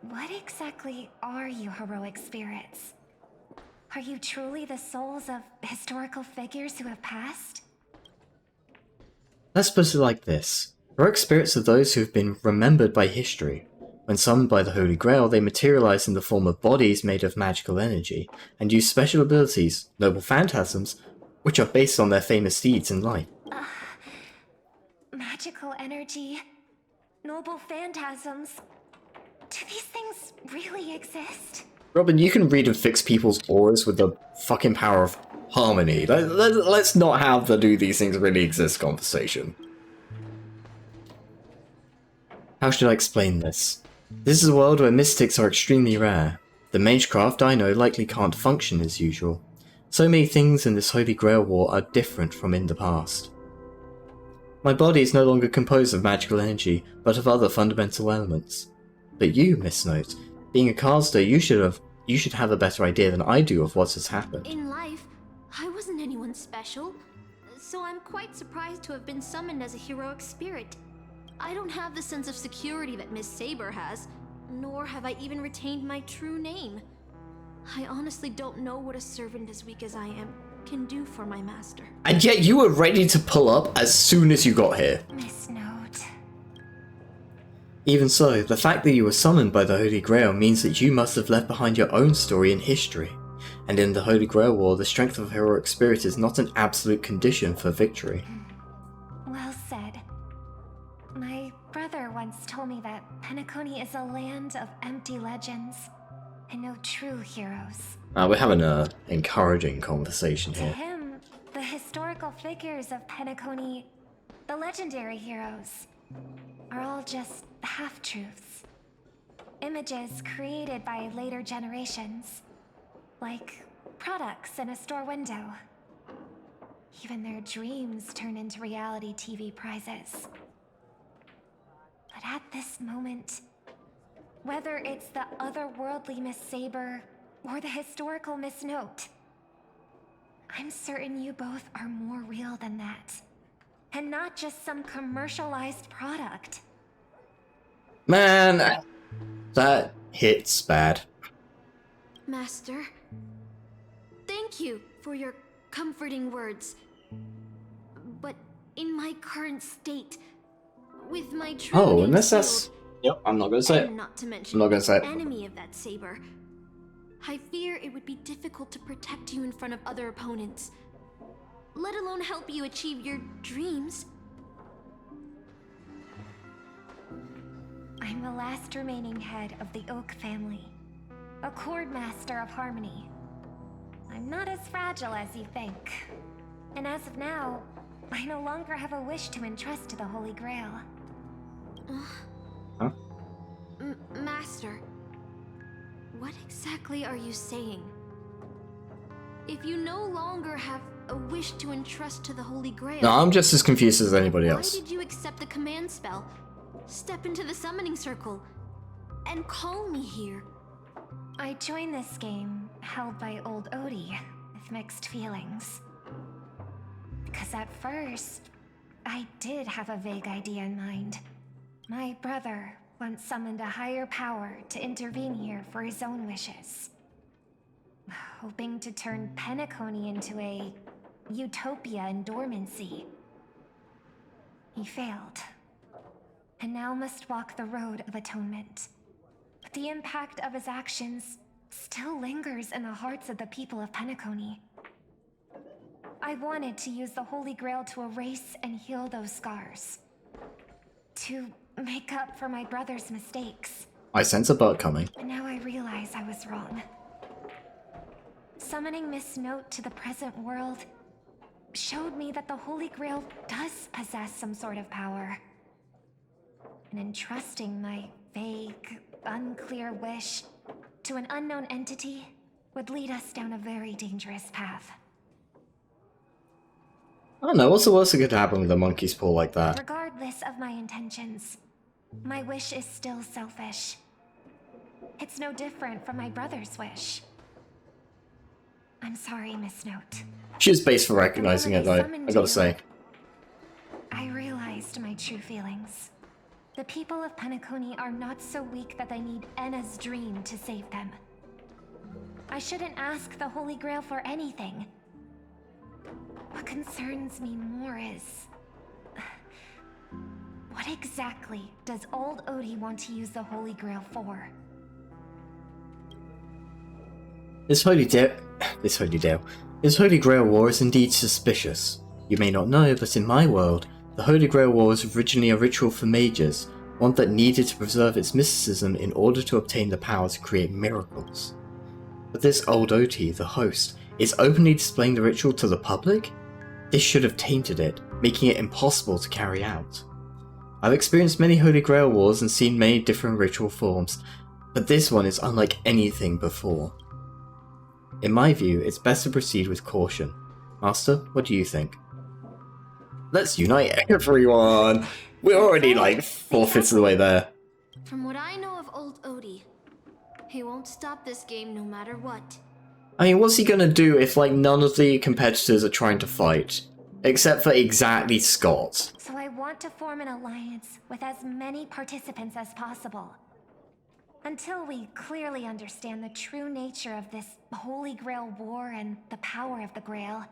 what exactly are you heroic spirits? Are you truly the souls of historical figures who have passed? Let's put it like this. Heroic spirits are those who have been remembered by history. When summoned by the Holy Grail, they materialize in the form of bodies made of magical energy, and use special abilities, noble phantasms, which are based on their famous deeds in life. Magical energy, noble phantasms. Do these things really exist? Robin, you can read and fix people's auras with the fucking power of Harmony. Let's not have the do these things really exist conversation. How should I explain this? This is a world where mystics are extremely rare. The magecraft I know likely can't function as usual. So many things in this Holy Grail War are different from in the past. My body is no longer composed of magical energy, but of other fundamental elements. But you, Miss Note, being a caster, you should have a better idea than I do of what has happened. In life, I wasn't anyone special, so I'm quite surprised to have been summoned as a heroic spirit. I don't have the sense of security that Miss Saber has, nor have I even retained my true name. I honestly don't know what a servant as weak as I am can do for my master. And yet you were ready to pull up as soon as you got here. Miss Note. Even so, the fact that you were summoned by the Holy Grail means that you must have left behind your own story and history. And in the Holy Grail War, the strength of a heroic spirit is not an absolute condition for victory. Well said. My brother once told me that Penacony is a land of empty legends and no true heroes. We're having an encouraging conversation To here. him, the historical figures of Penacony, the legendary heroes, are all just half-truths. Images created by later generations, like products in a store window. Even their dreams turn into reality TV prizes. But at this moment, whether it's the otherworldly Miss Saber or the historical Miss Note, I'm certain you both are more real than that. And not just some commercialized product. Man, that hits bad. Master, thank you for your comforting words. But in my current state, with my true Oh, name unless that's... sealed, Yep, I'm not gonna say it. and not to mention I'm not gonna say it. enemy of that saber, I fear it would be difficult to protect you in front of other opponents, let alone help you achieve your dreams. I'm the last remaining head of the Oak family, a Chord Master of Harmony. I'm not as fragile as you think. And as of now, I no longer have a wish to entrust to the Holy Grail. Huh? Master, what exactly are you saying? If you no longer have a wish to entrust to the Holy Grail... No, I'm just as confused as anybody why else. did you accept the command spell, step into the summoning circle, and call me here? I joined this game, held by old Odie, with mixed feelings. Because at first, I did have a vague idea in mind. My brother once summoned a higher power to intervene here for his own wishes. Hoping to turn Penacony into a utopia in dormancy. He failed, and now must walk the road of atonement. But the impact of his actions still lingers in the hearts of the people of Penacony. I wanted to use the Holy Grail to erase and heal those scars. To make up for my brother's mistakes. I sense a butt coming. But now I realize I was wrong. Summoning Miss Note to the present world showed me that the Holy Grail does possess some sort of power. And entrusting my vague, unclear wish to an unknown entity would lead us down a very dangerous path. I don't know, what's the worst that could happen with a monkey's paw like that? Regardless of my intentions, my wish is still selfish. It's no different from my brother's wish. I'm sorry, Miss Note. She's based for recognizing it, though, I gotta say. I realized my true feelings. The people of Penacony are not so weak that they need Enna's dream to save them. I shouldn't ask the Holy Grail for anything. What concerns me more is... what exactly does old Odie want to use the Holy Grail for? This Holy Grail War is indeed suspicious. You may not know, but in my world, the Holy Grail War was originally a ritual for mages, one that needed to preserve its mysticism in order to obtain the power to create miracles. But this old Odie, the host, is openly displaying the ritual to the public? This should have tainted it, making it impossible to carry out. I've experienced many Holy Grail wars and seen many different ritual forms, but this one is unlike anything before. In my view, it's best to proceed with caution. Master, what do you think? Let's unite everyone! We're already like 4/5 of the way there. From what I know of old Odie, he won't stop this game no matter what. I mean, what's he gonna do if like none of the competitors are trying to fight? Except for exactly Scott. So I want to form an alliance with as many participants as possible. Until we clearly understand the true nature of this Holy Grail war and the power of the Grail,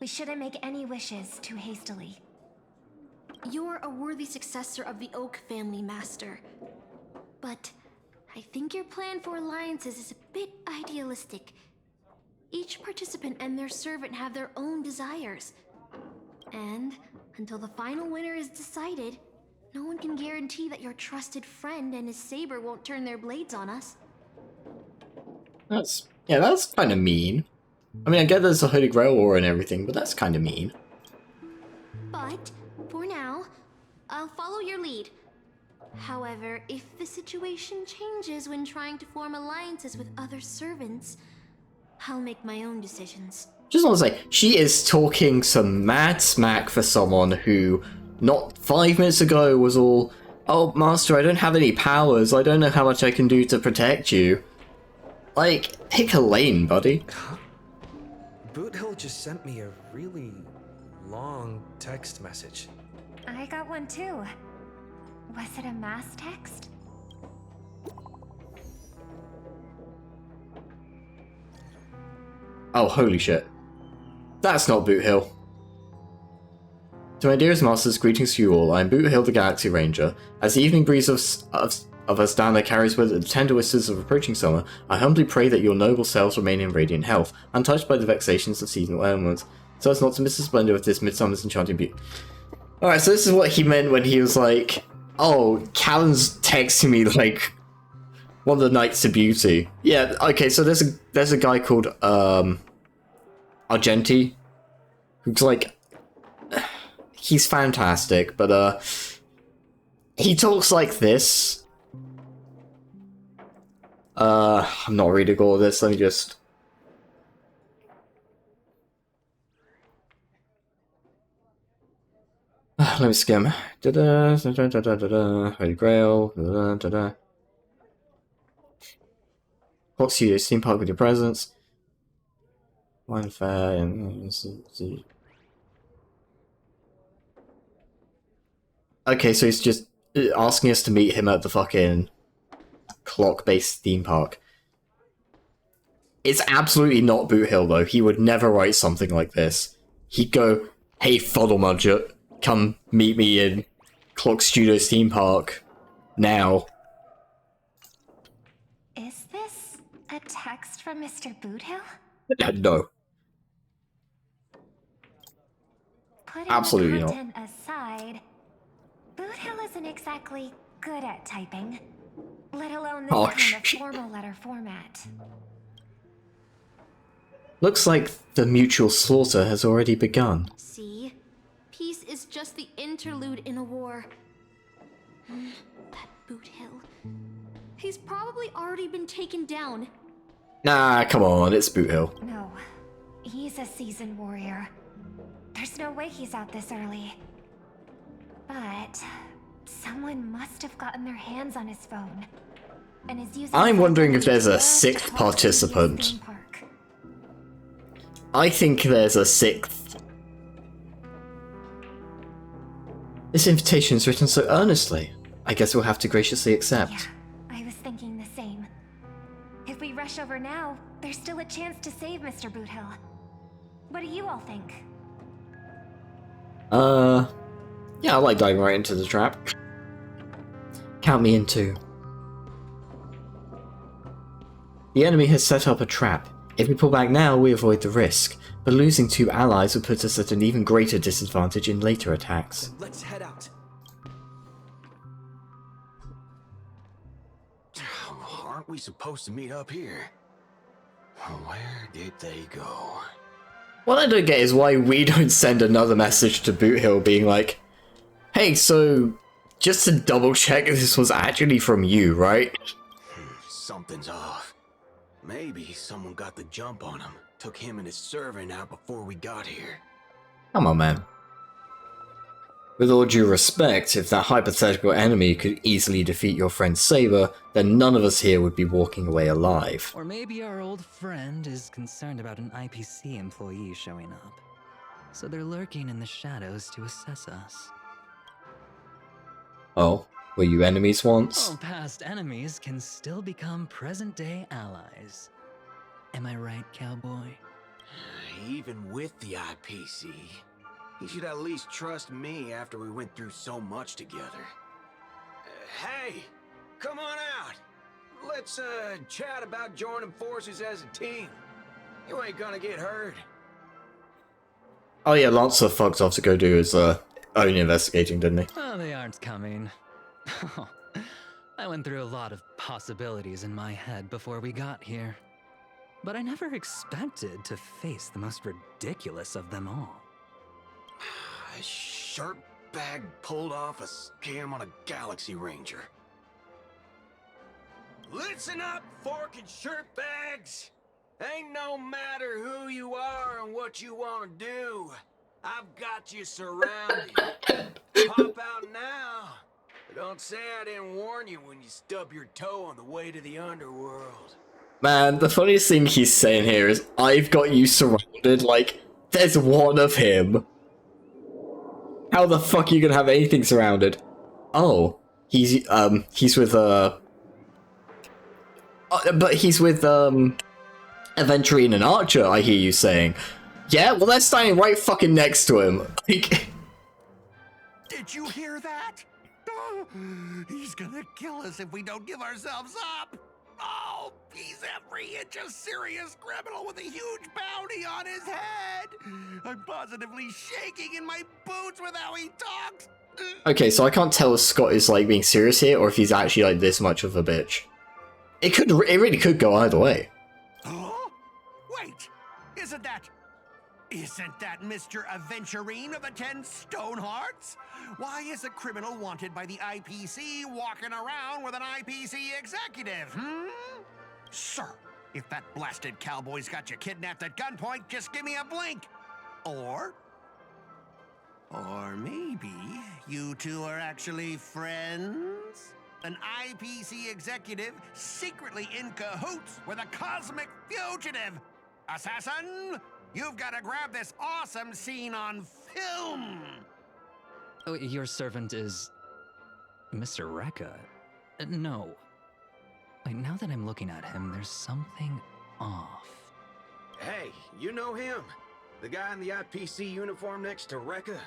we shouldn't make any wishes too hastily. You're a worthy successor of the Oak family, Master. But I think your plan for alliances is a bit idealistic. Each participant and their servant have their own desires. And until the final winner is decided, no one can guarantee that your trusted friend and his saber won't turn their blades on us. That's kind of mean. I mean, I get there's a Holy Grail war and everything, but that's kind of mean. But, for now, I'll follow your lead. However, if the situation changes when trying to form alliances with other servants, I'll make my own decisions. Just want to say, she is talking some mad smack for someone who, not 5 minutes ago, was all, "Oh, Master, I don't have any powers, I don't know how much I can do to protect you." Like, pick a lane, buddy. Boothill just sent me a really long text message. I got one too. Was it a mass text? Oh, holy shit. That's not Boothill. To my dearest masters, greetings to you all. I am Boothill the Galaxy Ranger. As the evening breeze of Astana carries with it the tender whispers of approaching summer, I humbly pray that your noble selves remain in radiant health, untouched by the vexations of seasonal ailments, so as not to miss the splendor of this midsummer's enchanting beauty. Alright, so this is what he meant when he was like, "Oh, Callan's texting me like one of the nights of beauty." Yeah, okay, so there's a guy called Argenti, who's like, he's fantastic, but he talks like this. I'm not reading all of this, let me just... let me skim. Holy Grail. Hot Studios theme park with your presence. Wine fair and... Okay, so he's just asking us to meet him at the fucking clock-based theme park. It's absolutely not Boothill, though. He would never write something like this. He'd go, "Hey, Fuddlemudget, come meet me in Clock Studios theme park now." Is this a text from Mr. Boothill? No. Putting Absolutely the not. content aside, Boothill isn't exactly good at typing, let alone this kind of formal letter format. Looks like the mutual slaughter has already begun. See? Peace is just the interlude in a war. That Boothill. He's probably already been taken down. Nah, come on, it's Boothill. No, he's a seasoned warrior. There's no way he's out this early. But someone must have gotten their hands on his phone and is using. I'm wondering if there's a sixth participant. I think there's a sixth. This invitation is written so earnestly. I guess we'll have to graciously accept. Yeah, I was thinking the same. If we rush over now, there's still a chance to save Mr. Boothill. What do you all think? Yeah, I like diving right into the trap. Count me in too. The enemy has set up a trap. If we pull back now, we avoid the risk, but losing 2 allies would put us at an even greater disadvantage in later attacks. Let's head out. Aren't we supposed to meet up here? Where did they go? What I don't get is why we don't send another message to Boot Hill being like, hey, so just to double check this was actually from you, right? Something's off. Maybe someone got the jump on him, took him and his servant out before we got here. Come on, man. With all due respect, if that hypothetical enemy could easily defeat your friend Saber, then none of us here would be walking away alive. Or maybe our old friend is concerned about an IPC employee showing up. So they're lurking in the shadows to assess us. Oh, were you enemies once? Oh, past enemies can still become present-day allies. Am I right, cowboy? Even with the IPC, he should at least trust me after we went through so much together. Hey, come on out. Let's chat about joining forces as a team. You ain't gonna get hurt. Oh yeah, Lancer fucked off to go do his own investigating, didn't he? Oh, they aren't coming. I went through a lot of possibilities in my head before we got here. But I never expected to face the most ridiculous of them all. A shirt bag pulled off a scam on a Galaxy Ranger. Listen up, fork and shirt bags! Ain't no matter who you are and what you want to do. I've got you surrounded. Pop out now. Don't say I didn't warn you when you stub your toe on the way to the underworld. Man, the funniest thing he's saying here is, I've got you surrounded, like, there's one of him. How the fuck are you gonna have anything surrounded? Oh, he's with, but he's with, Aventurine and Archer, I hear you saying. Yeah, well, they're standing right fucking next to him. Like... Did you hear that? Oh, he's gonna kill us if we don't give ourselves up. Oh, he's every inch a serious criminal with a huge bounty on his head. I'm positively shaking in my boots with how he talks. Okay, so I can't tell if Scott is, like, being serious here, or if he's actually, like, this much of a bitch. It really could go either way. Oh? Wait, isn't that Mr. Aventurine of the 10 Stonehearts? Why is a criminal wanted by the IPC walking around with an IPC executive, Sir, if that blasted cowboy's got you kidnapped at gunpoint, just give me a blink. Or maybe you two are actually friends? An IPC executive secretly in cahoots with a cosmic fugitive. Assassin, you've got to grab this awesome scene on film. Oh, your servant is... Mr. Rekka? No. Wait, now that I'm looking at him, there's something off. Hey, you know him? The guy in the IPC uniform next to Rekka?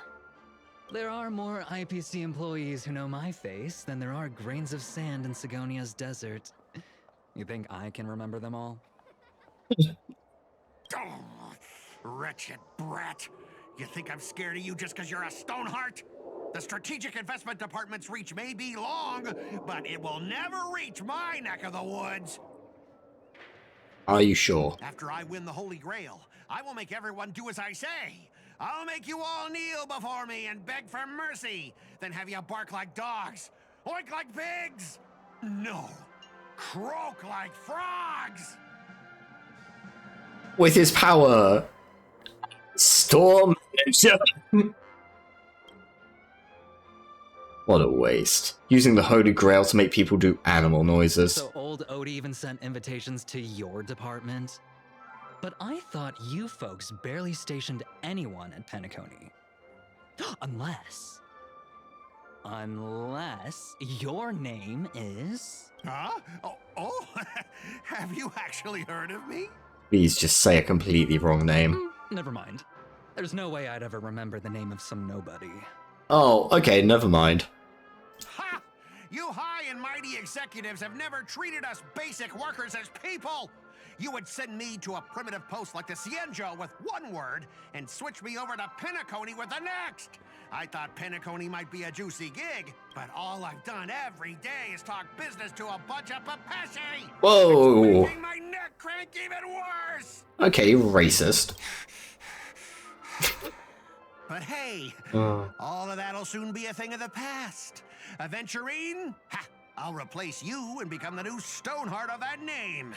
There are more IPC employees who know my face than there are grains of sand in Sigonia's desert. You think I can remember them all? Oh, wretched brat. You think I'm scared of you just because you're a Stoneheart? The Strategic Investment Department's reach may be long, but it will never reach my neck of the woods. Are you sure? After I win the Holy Grail, I will make everyone do as I say. I'll make you all kneel before me and beg for mercy, then have you bark like dogs, oink like pigs. No, croak like frogs. With his power, Storm Ninja. What a waste. Using the Holy Grail to make people do animal noises. So old Odie even sent invitations to your department? But I thought you folks barely stationed anyone at Penacony. Unless your name is... Huh? Oh, have you actually heard of me? Please just say a completely wrong name. Never mind. There's no way I'd ever remember the name of some nobody. Oh, okay, never mind. Ha! You high and mighty executives have never treated us basic workers as people! You would send me to a primitive post like the Cienjo with one word and switch me over to Penacony with the next! I thought Penacony might be a juicy gig, but all I've done every day is talk business to a bunch of papashi! Whoa! It's making my neck crank even worse! Okay, racist. But hey, all of that'll soon be a thing of the past. Aventurine, ha! I'll replace you and become the new Stoneheart of that name.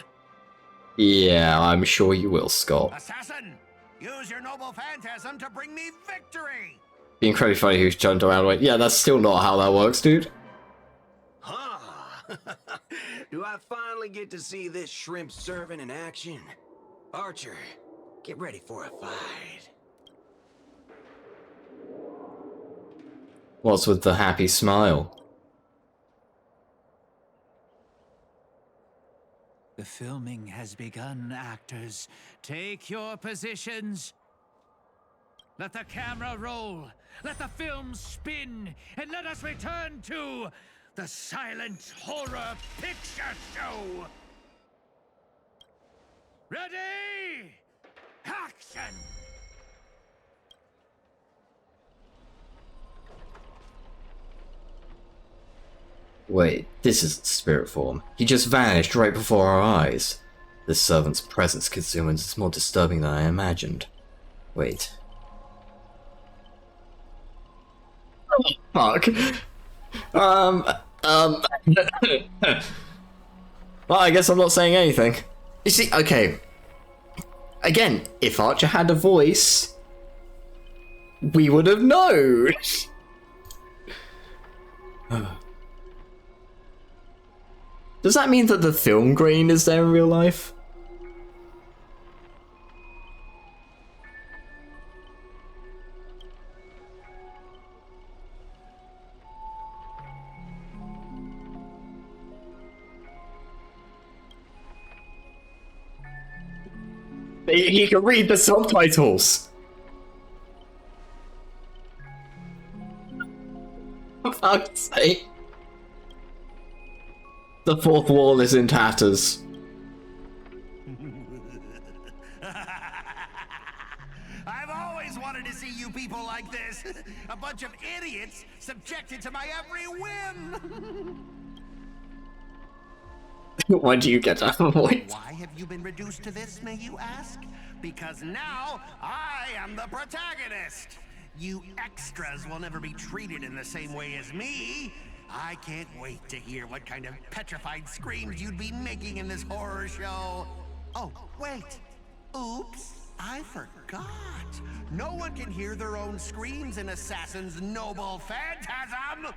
Yeah, I'm sure you will, Scott. Assassin, use your noble phantasm to bring me victory! Be incredibly funny who's turned around and went, yeah, that's still not how that works, dude. Do I finally get to see this shrimp servant in action? Archer, get ready for a fight. What's with the happy smile? The filming has begun, actors. Take your positions. Let the camera roll. Let the film spin. And let us return to the silent horror picture show. Ready? Action! Wait, this isn't spirit form. He just vanished right before our eyes. This servant's presence consumes is more disturbing than I imagined. Wait. Oh, fuck. Well, I guess I'm not saying anything. You see, okay. Again, if Archer had a voice, we would have known. Does that mean that the film grain is there in real life? You can read the subtitles. For fuck's sake. The fourth wall is in tatters. I've always wanted to see you people like this. A bunch of idiots subjected to my every whim. Why do you get that voice? Why have you been reduced to this, may you ask? Because now I am the protagonist. You extras will never be treated in the same way as me. I can't wait to hear what kind of petrified screams you'd be making in this horror show. Oh, wait. Oops, I forgot. No one can hear their own screams in Assassin's Noble Phantasm.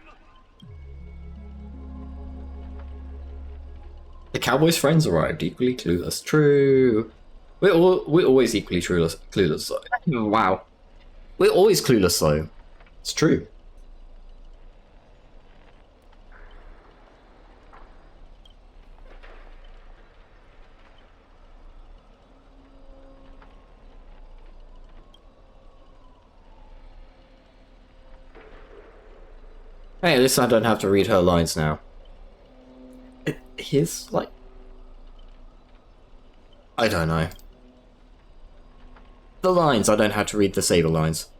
The cowboy's friends arrived, equally clueless. True. We're always equally clueless. Wow. We're always clueless, though. It's true. Hey, at least I don't have to read her lines now. His, like... I don't know. The lines, I don't have to read the Saber lines.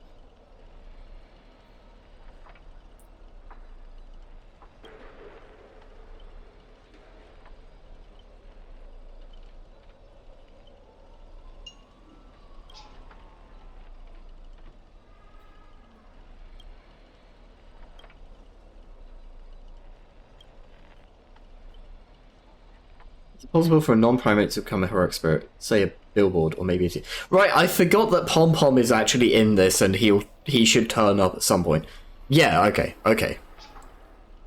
It's possible for a non-primate to become a heroic spirit, say a billboard or maybe a right, I forgot that Pom Pom is actually in this and he should turn up at some point. Yeah, okay.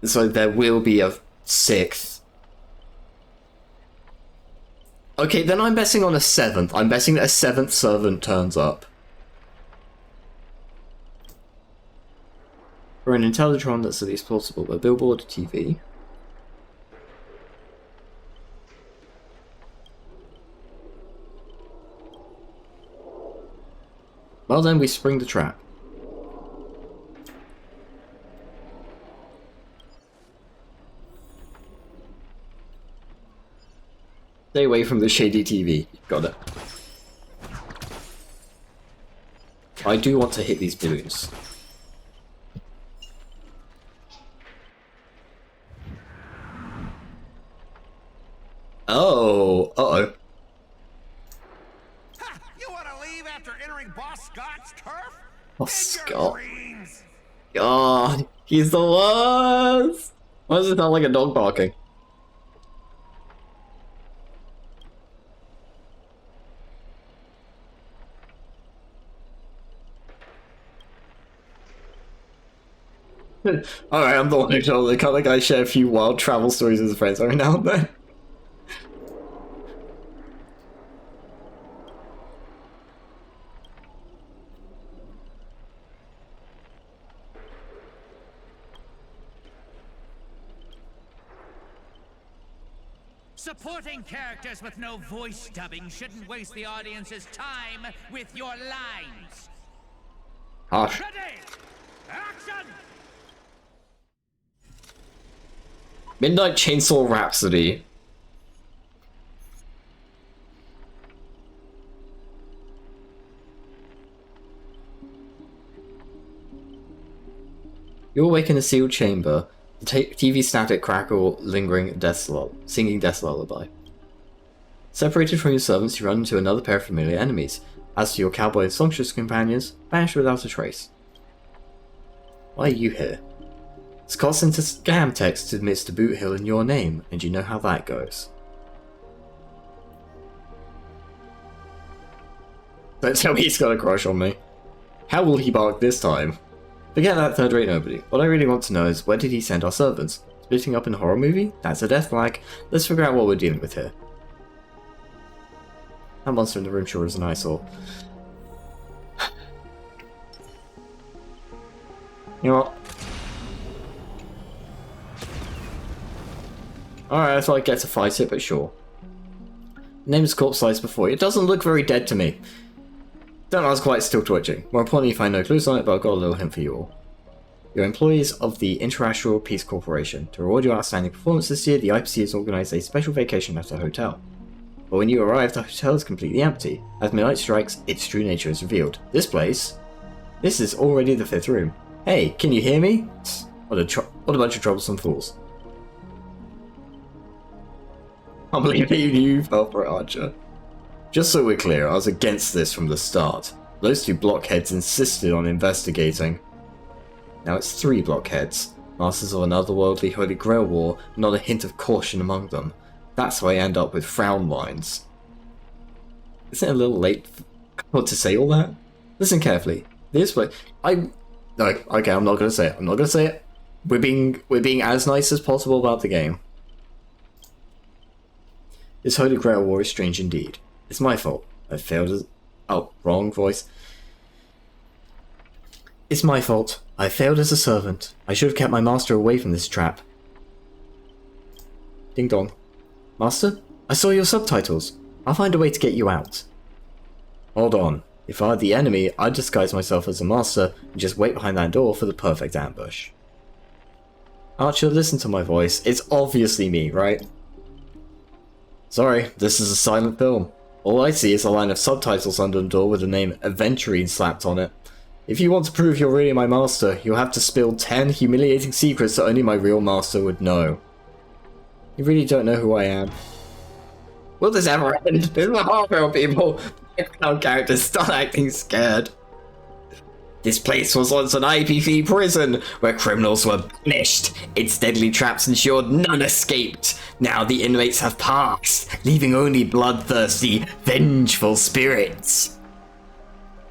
So there will be a sixth. Okay, then I'm betting on a seventh. I'm betting that a seventh servant turns up. For an Intellitron that's at least plausible, a billboard, TV. Well then, we spring the trap. Stay away from the shady TV. Got it. I do want to hit these balloons. Oh, uh-oh. Scott's turf? Oh, Scott. God, he's the worst. Why does it sound like a dog barking? Alright, I'm the one who told the kind of guy share a few wild travel stories with his friends every now and then. Supporting characters with no voice dubbing shouldn't waste the audience's time with your lines. Harsh. Ready! Action! Midnight Chainsaw Rhapsody. You awake in a sealed chamber. The TV static crackle, singing Death's Lullaby. Separated from your servants, you run into another pair of familiar enemies. As to your cowboy and songstress companions, vanished without a trace. Why are you here? Scott sent a scam text to Mr. Boothill in your name, and you know how that goes. Don't tell me he's got a crush on me. How will he bark this time? Forget that third-rate nobody. What I really want to know is, where did he send our servants? Splitting up in a horror movie? That's a death flag. Let's figure out what we're dealing with here. That monster in the room sure is an eyesore. You know what? Alright, I thought I'd get to fight it, but sure. Name is corpse slice before you. It doesn't look very dead to me. Don't ask why it's still twitching. More importantly, you find no clues on it, but I've got a little hint for you all. You're employees of the International Peace Corporation. To reward your outstanding performance this year, the IPC has organised a special vacation at a hotel. But when you arrive, the hotel is completely empty. As midnight strikes, its true nature is revealed. This is already the 5th room. Hey, can you hear me? What a bunch of troublesome fools. I believe you fell for it, Archer. Just so we're clear, I was against this from the start. Those 2 blockheads insisted on investigating. Now it's 3 blockheads, masters of an otherworldly Holy Grail war, not a hint of caution among them. That's why I end up with frown lines. Isn't it a little late to say all that? Listen carefully. This place, no, okay, I'm not gonna say it. I'm not gonna say it. We're being as nice as possible about the game. This Holy Grail war is strange indeed. It's my fault. I failed as... Oh, wrong voice. It's my fault. I failed as a servant. I should have kept my master away from this trap. Ding dong. Master? I saw your subtitles. I'll find a way to get you out. Hold on. If I were the enemy, I'd disguise myself as a master and just wait behind that door for the perfect ambush. Archer, listen to my voice. It's obviously me, right? Sorry, this is a silent film. All I see is a line of subtitles under the door with the name Aventurine slapped on it. If you want to prove you're really my master, you'll have to spill 10 humiliating secrets that only my real master would know. You really don't know who I am. Will this ever end? This is a horror film, people. Background characters start acting scared. This place was once an IPC prison, where criminals were punished. Its deadly traps ensured none escaped. Now the inmates have passed, leaving only bloodthirsty, vengeful spirits.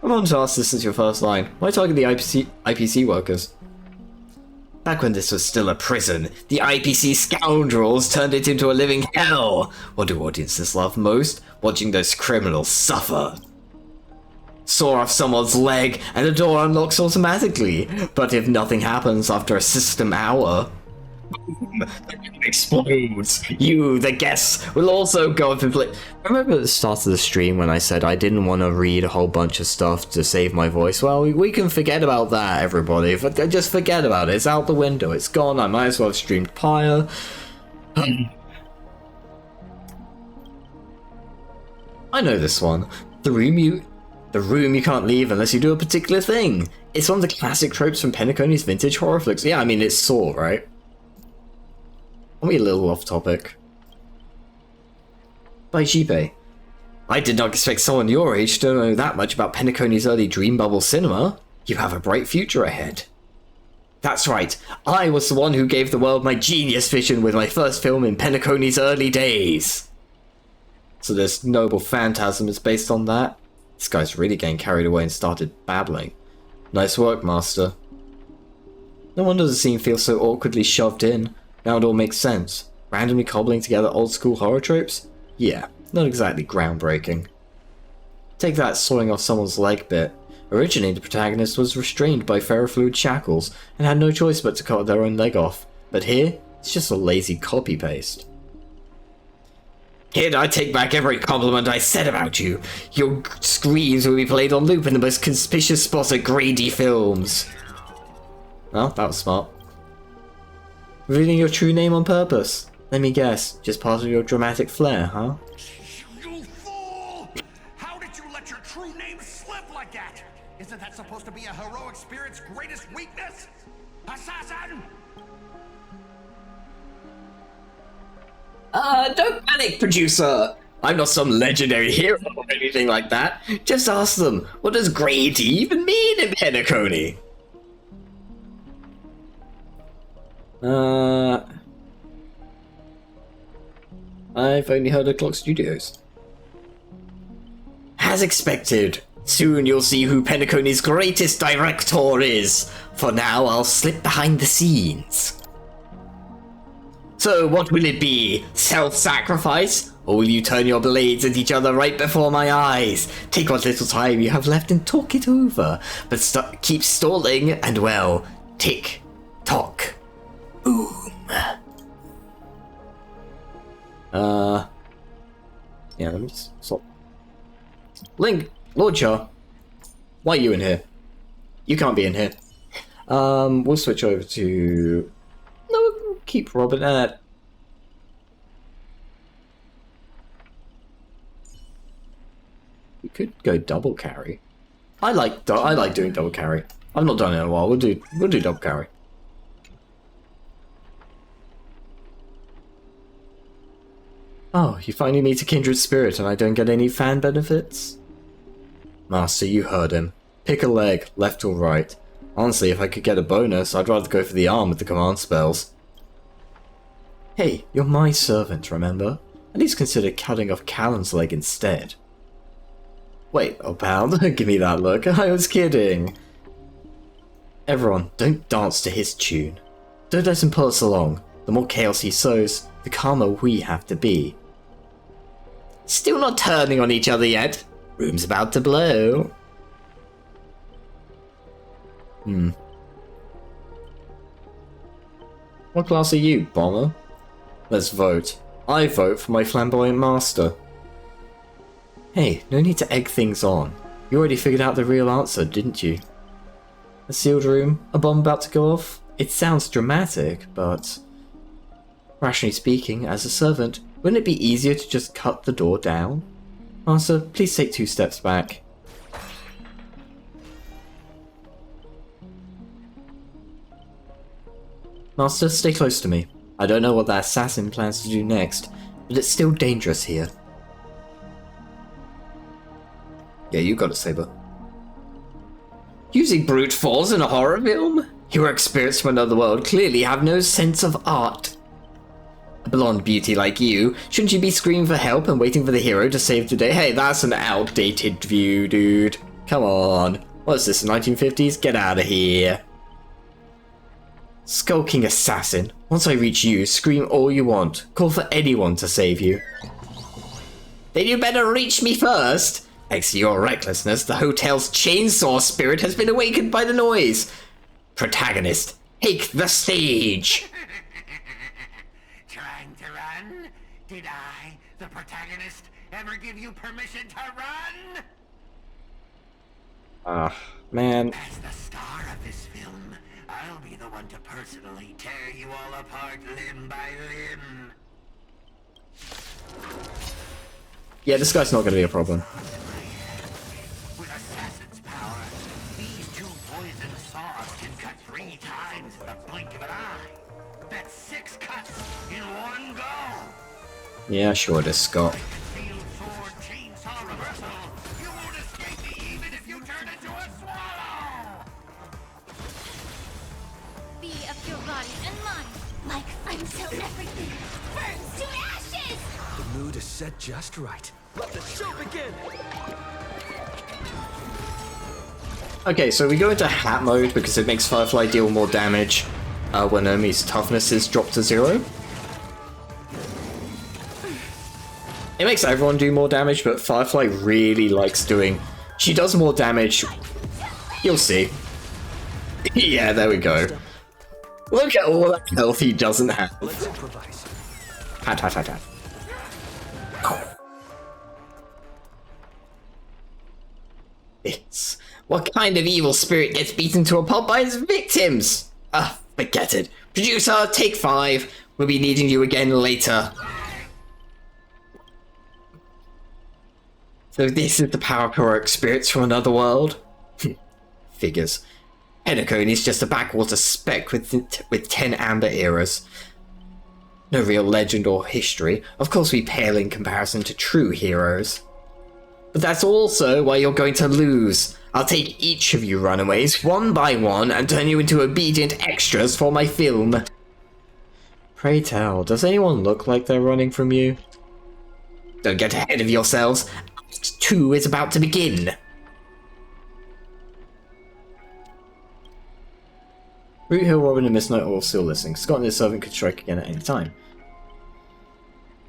I'm on to ask this as your first line. Why target the IPC workers? Back when this was still a prison, the IPC scoundrels turned it into a living hell. What do audiences love most? Watching those criminals suffer. Saw off someone's leg and the door unlocks automatically. But if nothing happens after a system hour, explodes. You, the guests, will also go up and play. Remember at the start of the stream when I said I didn't want to read a whole bunch of stuff to save my voice? Well, we can forget about that, everybody. Just forget about it. It's out the window. It's gone. I might as well have streamed Pyre. I know this one. The room you can't leave unless you do a particular thing. It's one of the classic tropes from Penacony's vintage horror flicks. Yeah, I mean, it's Saw, right? I'll be a little off topic. By Jibe. I did not expect someone your age to know that much about Penacony's early Dream Bubble cinema. You have a bright future ahead. That's right, I was the one who gave the world my genius vision with my first film in Penacony's early days. So this noble phantasm is based on that? This guy's really getting carried away and started babbling. Nice work, Master. No wonder the scene feels so awkwardly shoved in. Now it all makes sense. Randomly cobbling together old school horror tropes? Yeah, not exactly groundbreaking. Take that sawing off someone's leg bit. Originally, the protagonist was restrained by ferrofluid shackles and had no choice but to cut their own leg off. But here, it's just a lazy copy-paste. Kid, I take back every compliment I said about you. Your screams will be played on loop in the most conspicuous spots at Grady Films. Oh, that was smart. Revealing your true name on purpose. Let me guess, just part of your dramatic flair, huh? You fool! How did you let your true name slip like that? Isn't that supposed to be a heroic spirit's greatest weakness? Assassin! Don't panic, producer! I'm not some legendary hero or anything like that. Just ask them, what does Grady even mean in Penacony? I've only heard of Clock Studios. As expected, soon you'll see who Penacony's greatest director is. For now, I'll slip behind the scenes. So, what will it be? Self-sacrifice? Or will you turn your blades at each other right before my eyes? Take what little time you have left and talk it over. But keep stalling and, well, tick, tock, boom. Yeah, let me just stop. Link, Launcher, why are you in here? You can't be in here. We'll switch over to... No, we'll keep Robin at... We could go double carry. I like doing double carry. I've not done it in a while. We'll do double carry. Oh, you finally meet a kindred spirit and I don't get any fan benefits? Master, you heard him. Pick a leg, left or right. Honestly, if I could get a bonus, I'd rather go for the arm with the command spells. Hey, you're my servant, remember? At least consider cutting off Callum's leg instead. Wait, oh pal, don't give me that look. I was kidding. Everyone, don't dance to his tune. Don't let him pull us along. The more chaos he sows, the calmer we have to be. Still not turning on each other yet. Room's about to blow. What class are you, Bomber? Let's vote. I vote for my flamboyant master. Hey, no need to egg things on. You already figured out the real answer, didn't you? A sealed room? A bomb about to go off? It sounds dramatic, but... rationally speaking, as a servant, wouldn't it be easier to just cut the door down? Master, please take 2 steps back. Master, stay close to me. I don't know what that assassin plans to do next, but it's still dangerous here. Yeah, you got it, Saber. Using brute force in a horror film? Heroic spirits from another world clearly have no sense of art. A blonde beauty like you, shouldn't you be screaming for help and waiting for the hero to save the day? Hey, that's an outdated view, dude. Come on. What's this, 1950s? Get out of here. Skulking assassin. Once I reach you, scream all you want. Call for anyone to save you. Then you better reach me first. Thanks to your recklessness, the hotel's chainsaw spirit has been awakened by the noise. Protagonist, take the stage. Trying to run? Did I, the protagonist, ever give you permission to run? Ah, man. As the star of this film, I'll be the one to personally tear you all apart limb by limb. Yeah, this guy's not going to be a problem. With assassin's power, these 2 poison saws can cut 3 times in the blink of an eye. That's 6 cuts in one go. Yeah, sure it is, Scott. Field sword, chainsaw, You won't escape me even if you turn into a swallow! Be of your body and mind, like until everything burns to ashes! The mood is set just right. Let the show begin! Okay, so we go into hat mode because it makes Firefly deal more damage when Omi's toughness is dropped to 0. It makes everyone do more damage, but Firefly really likes doing... She does more damage. You'll see. Yeah, there we go. Look at all that health he doesn't have. Let's improvise. Hat, hat, hat, hat. It's... What kind of evil spirit gets beaten to a pulp by its victims? Forget it. Producer, take 5. We'll be needing you again later. So this is the power of heroic spirits from another world? Figures. Penacony is just a backwater speck with 10 amber eras. No real legend or history. Of course we pale in comparison to true heroes. But that's also why you're going to lose. I'll take each of you runaways, one by one, and turn you into obedient extras for my film. Pray tell, does anyone look like they're running from you? Don't get ahead of yourselves. Act 2 is about to begin. Root Hill, Robin, and Miss Knight are all still listening. Scott and his servant could strike again at any time.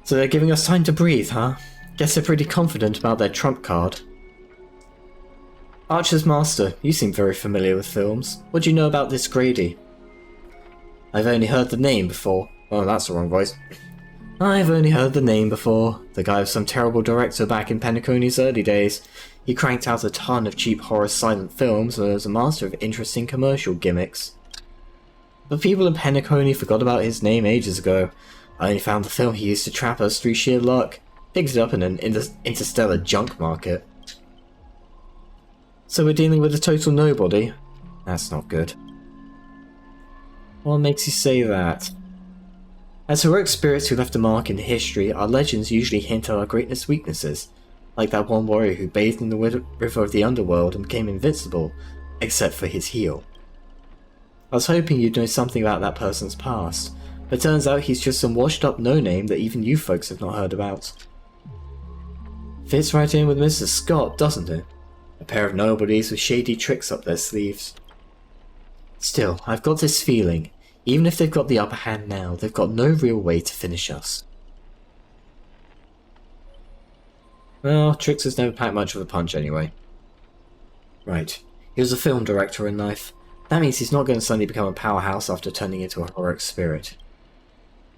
So they're giving us time to breathe, huh? Guess they're pretty confident about their trump card. Archer's Master, you seem very familiar with films. What do you know about this Grady? I've only heard the name before. Oh, that's the wrong voice. I've only heard the name before. The guy of some terrible director back in Penacony's early days. He cranked out a ton of cheap horror silent films and was a master of interesting commercial gimmicks. But people in Penacony forgot about his name ages ago. I only found the film he used to trap us through sheer luck. Picked it up in an interstellar junk market. So we're dealing with a total nobody? That's not good. What makes you say that? As heroic spirits who left a mark in history, our legends usually hint at our greatest weaknesses, like that one warrior who bathed in the river of the underworld and became invincible, except for his heel. I was hoping you'd know something about that person's past, but turns out he's just some washed up no-name that even you folks have not heard about. Fits right in with Mr. Scott, doesn't it? A pair of nobodies with shady tricks up their sleeves. Still, I've got this feeling, even if they've got the upper hand now, they've got no real way to finish us. Well, Trix has never packed much of a punch anyway. Right, he was a film director in life. That means he's not going to suddenly become a powerhouse after turning into a heroic spirit.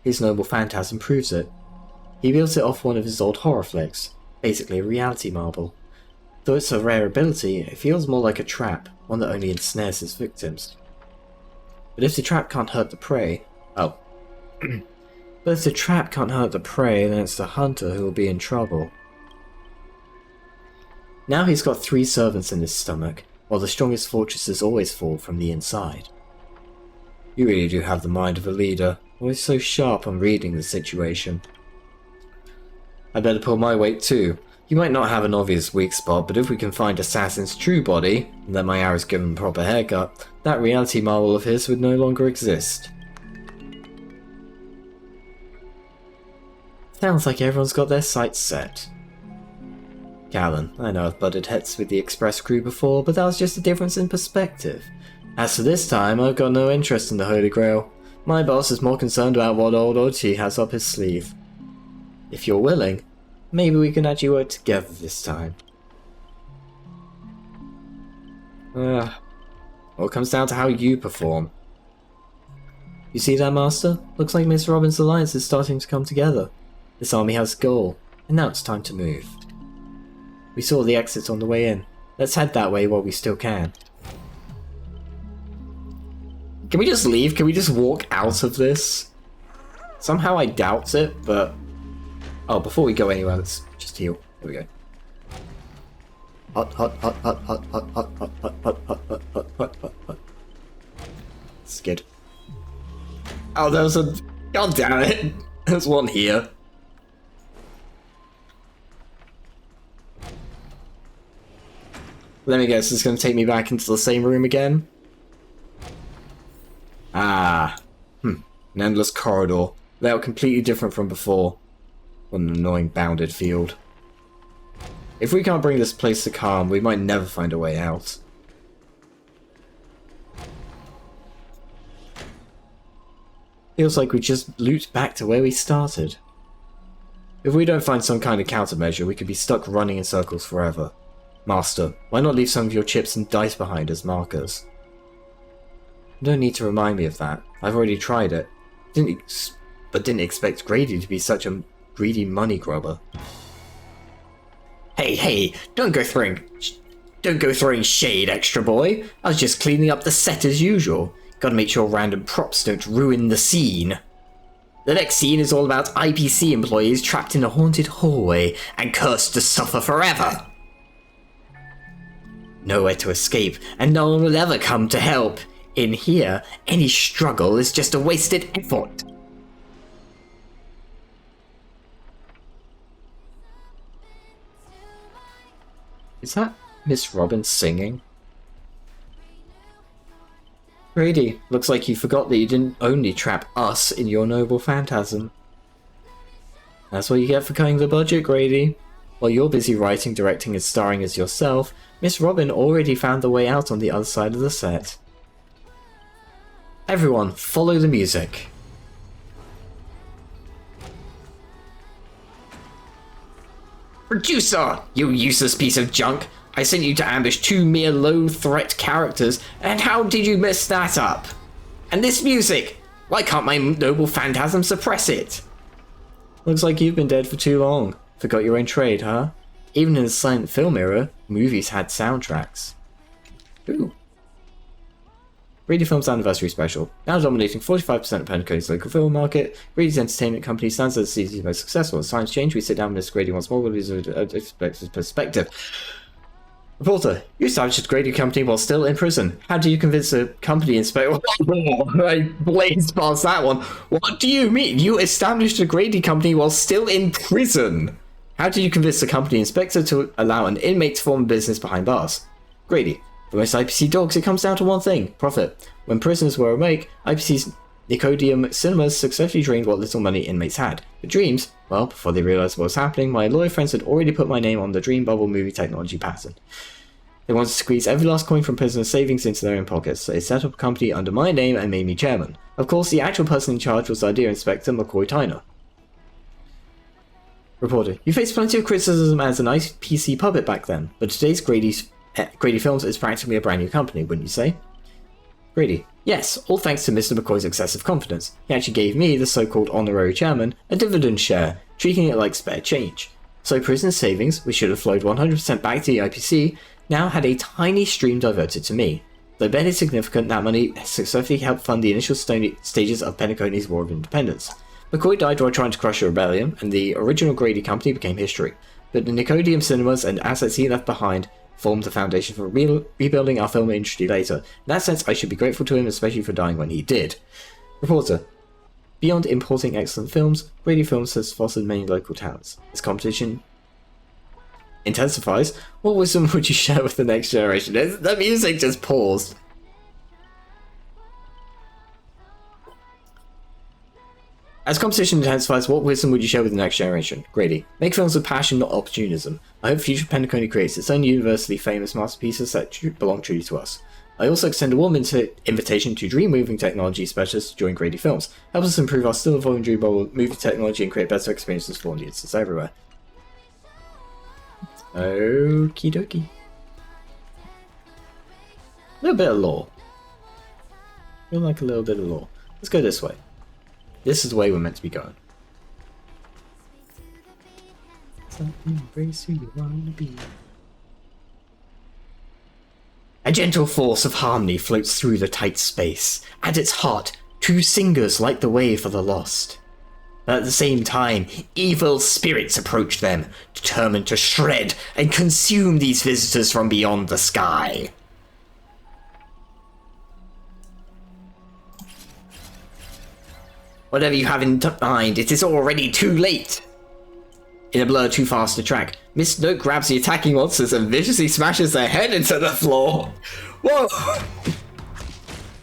His noble phantasm proves it. He built it off one of his old horror flicks, basically a reality marble. Though it's a rare ability, it feels more like a trap, one that only ensnares his victims. But if the trap can't hurt the prey... Oh. But if the trap can't hurt the prey, then it's the hunter who will be in trouble. Now he's got 3 servants in his stomach, while the strongest fortresses always fall from the inside. You really do have the mind of a leader, always so sharp on reading the situation. I better pull my weight too. You might not have an obvious weak spot, but if we can find Assassin's true body, and let my arrows give him a proper haircut, that reality marvel of his would no longer exist. Sounds like everyone's got their sights set. Callan, I know I've butted heads with the Express crew before, but that was just a difference in perspective. As for this time, I've got no interest in the Holy Grail. My boss is more concerned about what old Ochi has up his sleeve. If you're willing, maybe we can actually work together this time. Well, it comes down to how you perform. You see that, Master? Looks like Miss Robin's alliance is starting to come together. This army has a goal, and now it's time to move. We saw the exits on the way in. Let's head that way while we still can. Can we just leave? Can we just walk out of this? Somehow I doubt it, but... Oh, before we go anywhere, let's just heal. There we go. Hot, hot, hot, hot, hot, hot, hot, hot, hot, hot, hot, hot, hot, hot, hot, hot. Skid. Oh, there was a... God damn it. There's one here. Let me guess, it's going to take me back into the same room again? Ah. An endless corridor. Layout completely different from before. What an annoying bounded field. If we can't bring this place to calm, we might never find a way out. Feels like we just looped back to where we started. If we don't find some kind of countermeasure, we could be stuck running in circles forever. Master, why not leave some of your chips and dice behind as markers? You don't need to remind me of that. I've already tried it. But didn't expect Grady to be such a greedy money grubber. Hey, don't go throwing shade, extra boy. I was just cleaning up the set as usual. Gotta make sure random props don't ruin the scene. The next scene is all about IPC employees trapped in a haunted hallway and cursed to suffer forever. Nowhere to escape, and no one will ever come to help. In here, any struggle is just a wasted effort. Is that Miss Robin singing? Grady, looks like you forgot that you didn't only trap us in your noble phantasm. That's what you get for cutting the budget, Grady. While you're busy writing, directing, and starring as yourself, Miss Robin already found the way out on the other side of the set. Everyone, follow the music. Producer, you useless piece of junk! I sent you to ambush 2 mere low-threat characters, and how did you mess that up? And this music! Why can't my noble phantasm suppress it? Looks like you've been dead for too long. Forgot your own trade, huh? Even in the silent film era, movies had soundtracks. Ooh. Grady Films Anniversary Special. Now dominating 45% of Pentecode's local film market, Grady's entertainment company stands as the city's most successful. As times change, we sit down with Miss Grady once more with his perspective. Reporter, you established a Grady company while still in prison. How do you convince a company inspector? I blazed past that one. What do you mean? You established a Grady company while still in prison? How do you convince the company inspector to allow an inmate to form a business behind bars? Grady, for most IPC dogs, it comes down to one thing: profit. When prisoners were awake, IPC's Nicodium cinemas successfully drained what little money inmates had. The dreams, well, before they realized what was happening, my lawyer friends had already put my name on the Dream Bubble movie technology patent. They wanted to squeeze every last coin from prisoners' savings into their own pockets, so they set up a company under my name and made me chairman. Of course, the actual person in charge was our dear Inspector McCoy Tyner. Reporter, you faced plenty of criticism as an IPC puppet back then, but today's Grady Films is practically a brand new company, wouldn't you say? Grady, yes, all thanks to Mr. McCoy's excessive confidence. He actually gave me, the so-called honorary chairman, a dividend share, treating it like spare change. So prisoner savings, which should have flowed 100% back to the IPC, now had a tiny stream diverted to me. Though barely significant, that money successfully helped fund the initial stages of Pentecode's War of Independence. McCoy died while trying to crush a rebellion, and the original Grady company became history. But the Nicodium cinemas and assets he left behind formed the foundation for rebuilding our film industry later. In that sense, I should be grateful to him, especially for dying when he did. Reporter, beyond importing excellent films, Grady Films has fostered many local talents. As competition intensifies, what wisdom would you share with the next generation? The music just paused. As competition intensifies, what wisdom would you share with the next generation? Grady, make films with passion, not opportunism. I hope future Pentacone creates its own universally famous masterpieces that belong truly to us. I also extend a warm invitation to dream moving technology specialists to join Grady Films. Help us improve our still evolving dream bubble movie technology and create better experiences for audiences everywhere. Okie dokie. A little bit of lore. Feel like a little bit of lore. Let's go this way. This is the way we're meant to be going. Embrace who you want to be. A gentle force of harmony floats through the tight space. At its heart, 2 singers light the way for the lost. But at the same time, evil spirits approach them, determined to shred and consume these visitors from beyond the sky. Whatever you have in mind, it is already too late. In a blur too fast to track, Miss Note grabs the attacking monsters and viciously smashes their head into the floor. Whoa!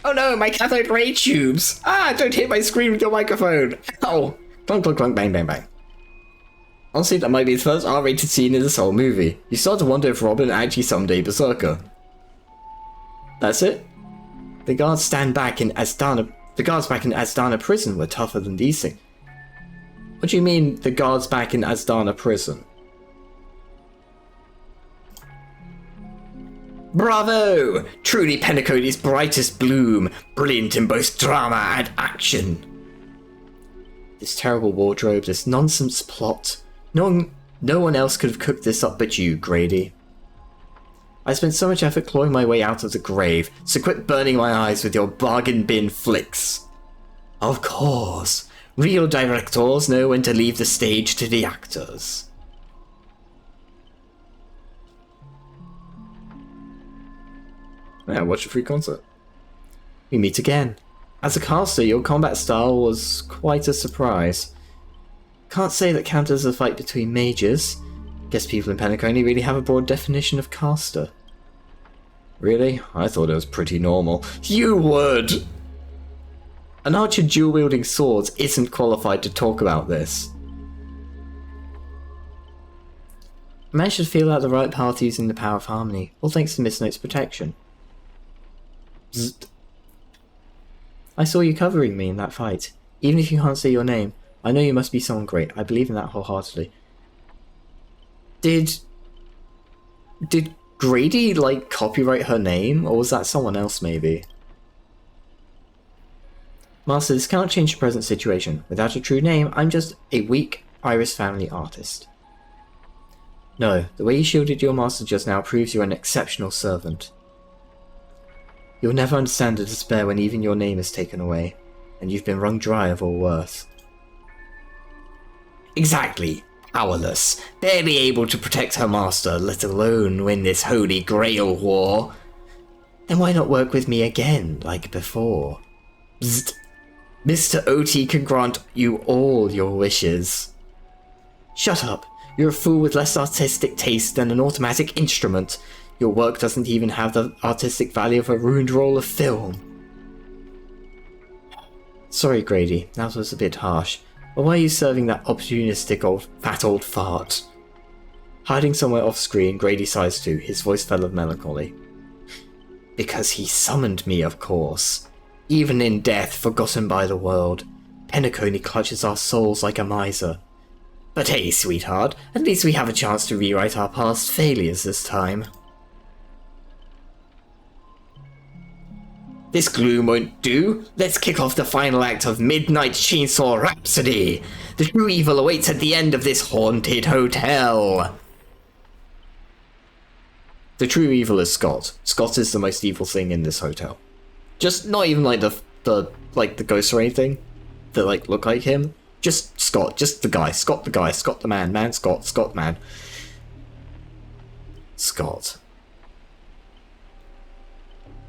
Oh no, my cathode ray tubes! Ah, don't hit my screen with your microphone! Ow! Clunk, clunk, clunk, bang, bang, bang. Honestly, that might be the first R-rated scene in this whole movie. You start to wonder if Robin actually someday berserker. That's it? The guards back in Asdana prison were tougher than these things. What do you mean, the guards back in Asdana prison? Bravo! Truly Penacony's brightest bloom, brilliant in both drama and action. This terrible wardrobe, this nonsense plot. No one else could have cooked this up but you, Grady. I spent so much effort clawing my way out of the grave, so quit burning my eyes with your bargain bin flicks. Of course. Real directors know when to leave the stage to the actors. Yeah, watch a free concert. We meet again. As a caster, your combat style was quite a surprise. Can't say that counts as a fight between mages. Guess people in Penacony really have a broad definition of caster. Really? I thought it was pretty normal. You would! An archer dual-wielding swords isn't qualified to talk about this. I managed to feel out the right path using the power of harmony, all thanks to Miss Note's protection. Zzzt. I saw you covering me in that fight. Even if you can't say your name, I know you must be someone great. I believe in that wholeheartedly. Did Grady, like, copyright her name? Or was that someone else, maybe? Master, this cannot change the present situation. Without a true name, I'm just a weak Iris family artist. No, the way you shielded your master just now proves you're an exceptional servant. You'll never understand the despair when even your name is taken away, and you've been wrung dry of all worth. Exactly. Powerless. Barely able to protect her master, let alone win this Holy Grail war. Then why not work with me again, like before? Bzzzt. Mr. OT can grant you all your wishes. Shut up. You're a fool with less artistic taste than an automatic instrument. Your work doesn't even have the artistic value of a ruined roll of film. Sorry, Grady, that was a bit harsh. But why are you serving that opportunistic fat old fart? Hiding somewhere off screen, Grady sighs too, his voice full of melancholy. Because he summoned me, of course. Even in death, forgotten by the world, Penacony clutches our souls like a miser. But hey, sweetheart, at least we have a chance to rewrite our past failures this time. This gloom won't do. Let's kick off the final act of Midnight Chainsaw Rhapsody. The true evil awaits at the end of this haunted hotel. The true evil is Scott. Scott is the most evil thing in this hotel. Just not even like the ghosts or anything that like look like him. Just Scott, just the guy. Scott the guy. Scott the man. Man Scott. Scott man. Scott.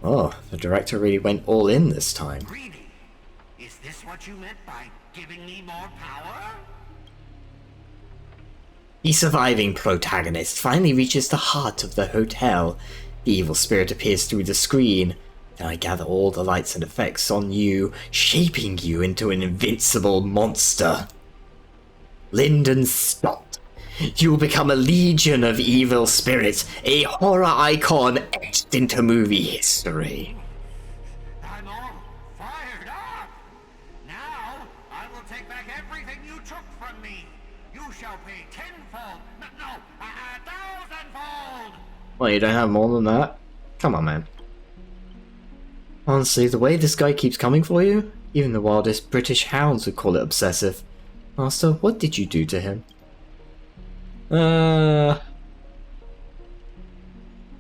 Oh, the director really went all in this time. Greedy, is this what you meant by giving me more power? The surviving protagonist finally reaches the heart of the hotel. The evil spirit appears through the screen. Then I gather all the lights and effects on you, shaping you into an invincible monster. Lyndon Scott. You will become a legion of evil spirits, a horror icon etched into movie history. I'm all fired up! Now, I will take back everything you took from me. You shall pay tenfold, no, 1,000-fold! Well, you don't have more than that? Come on, man. Honestly, the way this guy keeps coming for you, even the wildest British hounds would call it obsessive. Master, what did you do to him?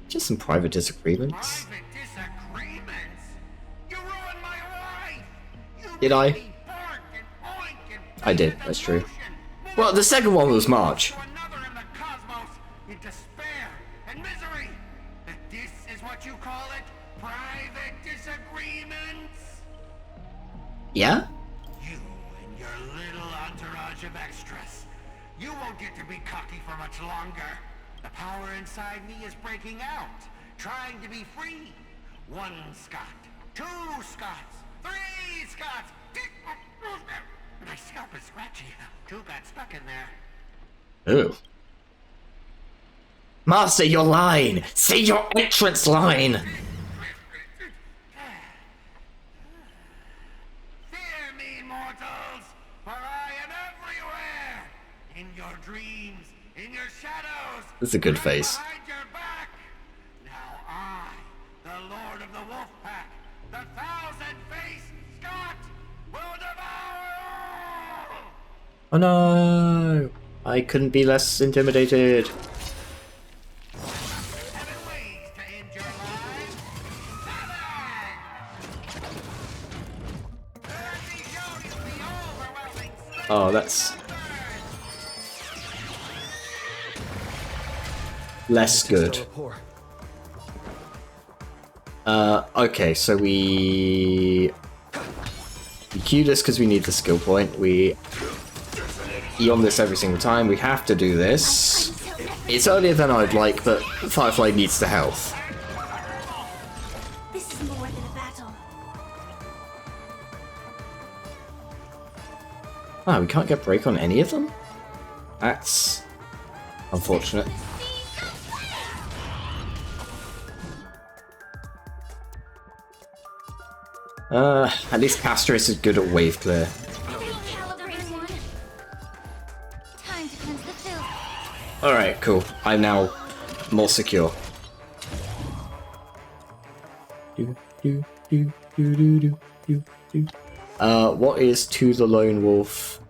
Just some private disagreements. Did I? I did, that's true. Well, the second one was March. Yeah? You and your little entourage of extras. You won't get to be cocky for much longer. The power inside me is breaking out, trying to be free. 1 Scot, 2 Scots, 3 Scots. My scalp is scratchy. 2 got stuck in there. Ooh. Master, your line! Say your entrance line! Fear me, mortals, for I am everywhere! In your dreams, in your shadows, That's a good face. behind your back. Now I, the Lord of the Wolf Pack, the 1,000-faced Scot, will devour all! Oh no! I couldn't be less intimidated. Oh, that's less good. Okay, so we queue this because we need the skill point. We on this every single time. We have to do this. It's earlier than I'd like, but Firefly needs the health. This is more than a battle. Ah, we can't get break on any of them? That's unfortunate. At least Castris is good at wave clear. Alright, cool. I'm now more secure. What is to the lone wolf?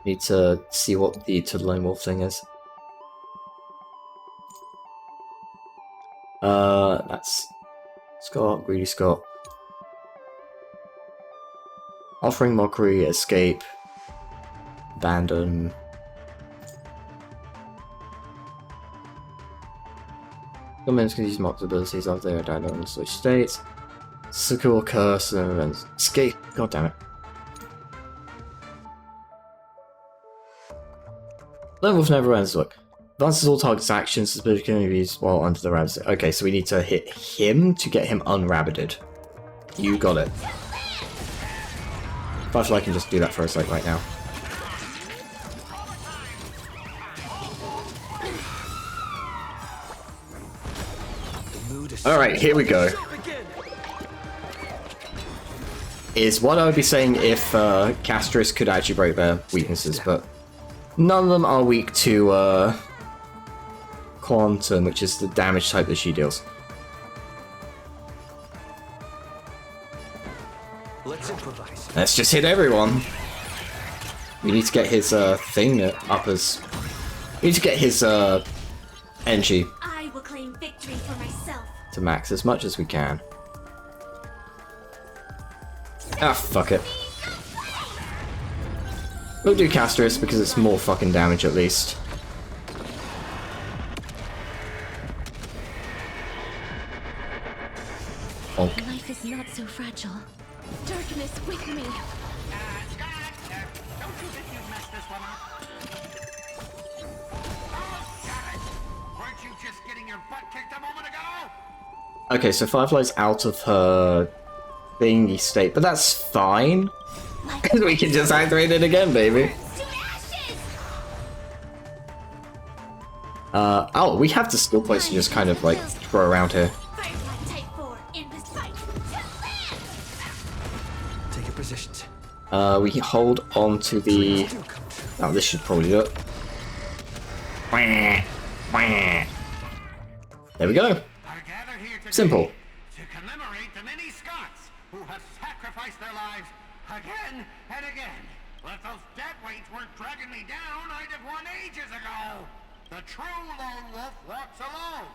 Need to see what the to the lone wolf thing is. That's Scott, Greedy Scott. Offering mockery, escape, abandon. Some men can use mocked abilities after they are died in such states. Secure curse and events. Escape. God damn it. Lone wolf never ends. Look. Advances all targets' actions, suspicious can be used while under the rabbit. Okay, so we need to hit him to get him unrabbited. You got it. Firefly can just do that for us like right now. Alright, here we go. Is what I would be saying if Castris could actually break their weaknesses, but none of them are weak to Quantum, which is the damage type that she deals. Let's improvise. Let's just hit everyone. We need to get his thing up as. We need to get his energy I will claim victory for myself. to max as much as we can. Ah, fuck it. We'll do Castris because it's more fucking damage at least. Bonk. Life is not so fragile. Darkness with me. Don't you think you've messed this one up? Oh, damn it! Weren't you just getting your butt kicked a moment ago? Okay, so Firefly's out of her thingy state, but that's fine. Because we can just activate it again, baby. Oh, we have the skill points to just kind of like throw around here. Take your positions. We hold on to the. Oh, this should probably do it. There we go. Simple. To commemorate the many Scots who have sacrificed their lives again and again. Well, if those dead weights weren't dragging me down, I'd have won ages ago. The true lone wolf walks alone.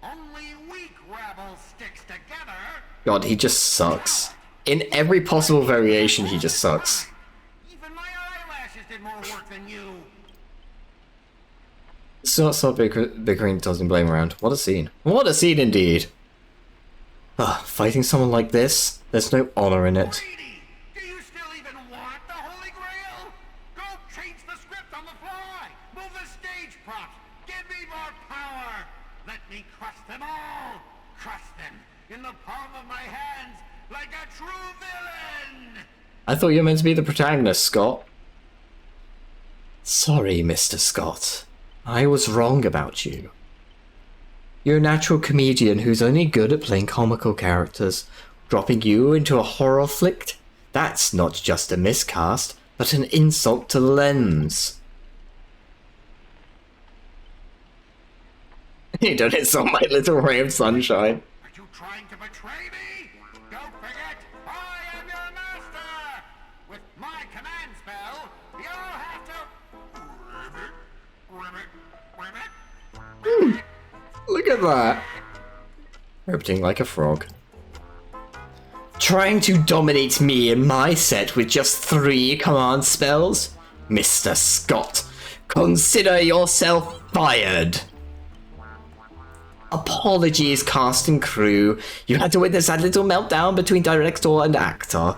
Only weak rabble sticks together. God, he just sucks. In every possible variation, he just sucks. Even my eyelashes did more work than you. So bickering doesn't blame around. What a scene. What a scene indeed. Fighting someone like this, there's no honor in it. on the fly! Move the stage props! Give me more power! Let me crush them all! Crush them in the palm of my hands like a true villain! I thought you were meant to be the protagonist, Scott. Sorry, Mr. Scott. I was wrong about you. You're a natural comedian who's only good at playing comical characters. Dropping you into a horror flick? That's not just a miscast, but an insult to the lens. You don't insult my little ray of sunshine. Are you trying to betray me? Don't forget, I am your master! With my command spell, you'll have to... Look at that. Ripping like a frog. Trying to dominate me in my set with just 3 command spells? Mr. Scott, consider yourself fired. Apologies, cast and crew. You had to witness that little meltdown between director and actor.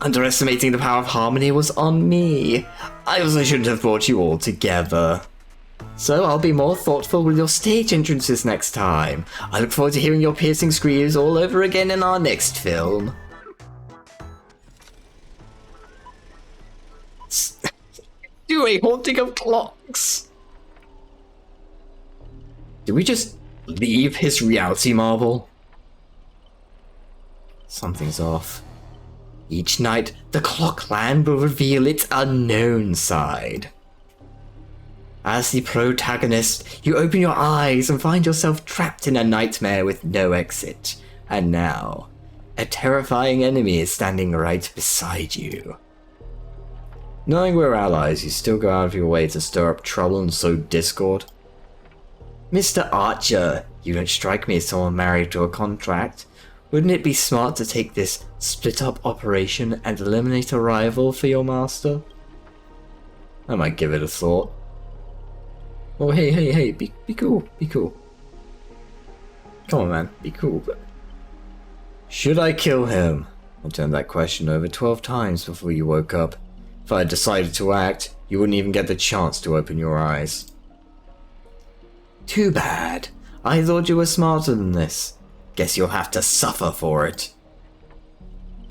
Underestimating the power of harmony was on me. I also shouldn't have brought you all together. So I'll be more thoughtful with your stage entrances next time. I look forward to hearing your piercing screams all over again in our next film. Do a haunting of clocks. Did we just leave his reality marble? Something's off. Each night, the Clockland will reveal its unknown side. As the protagonist, you open your eyes and find yourself trapped in a nightmare with no exit. And now, a terrifying enemy is standing right beside you. Knowing we're allies, you still go out of your way to stir up trouble and sow discord? Mr. Archer, you don't strike me as someone married to a contract. Wouldn't it be smart to take this split-up operation and eliminate a rival for your master? I might give it a thought. Oh, hey, be cool, be cool. Come on, man, be cool. Should I kill him? I turned that question over 12 times before you woke up. If I had decided to act, you wouldn't even get the chance to open your eyes. Too bad. I thought you were smarter than this. Guess you'll have to suffer for it.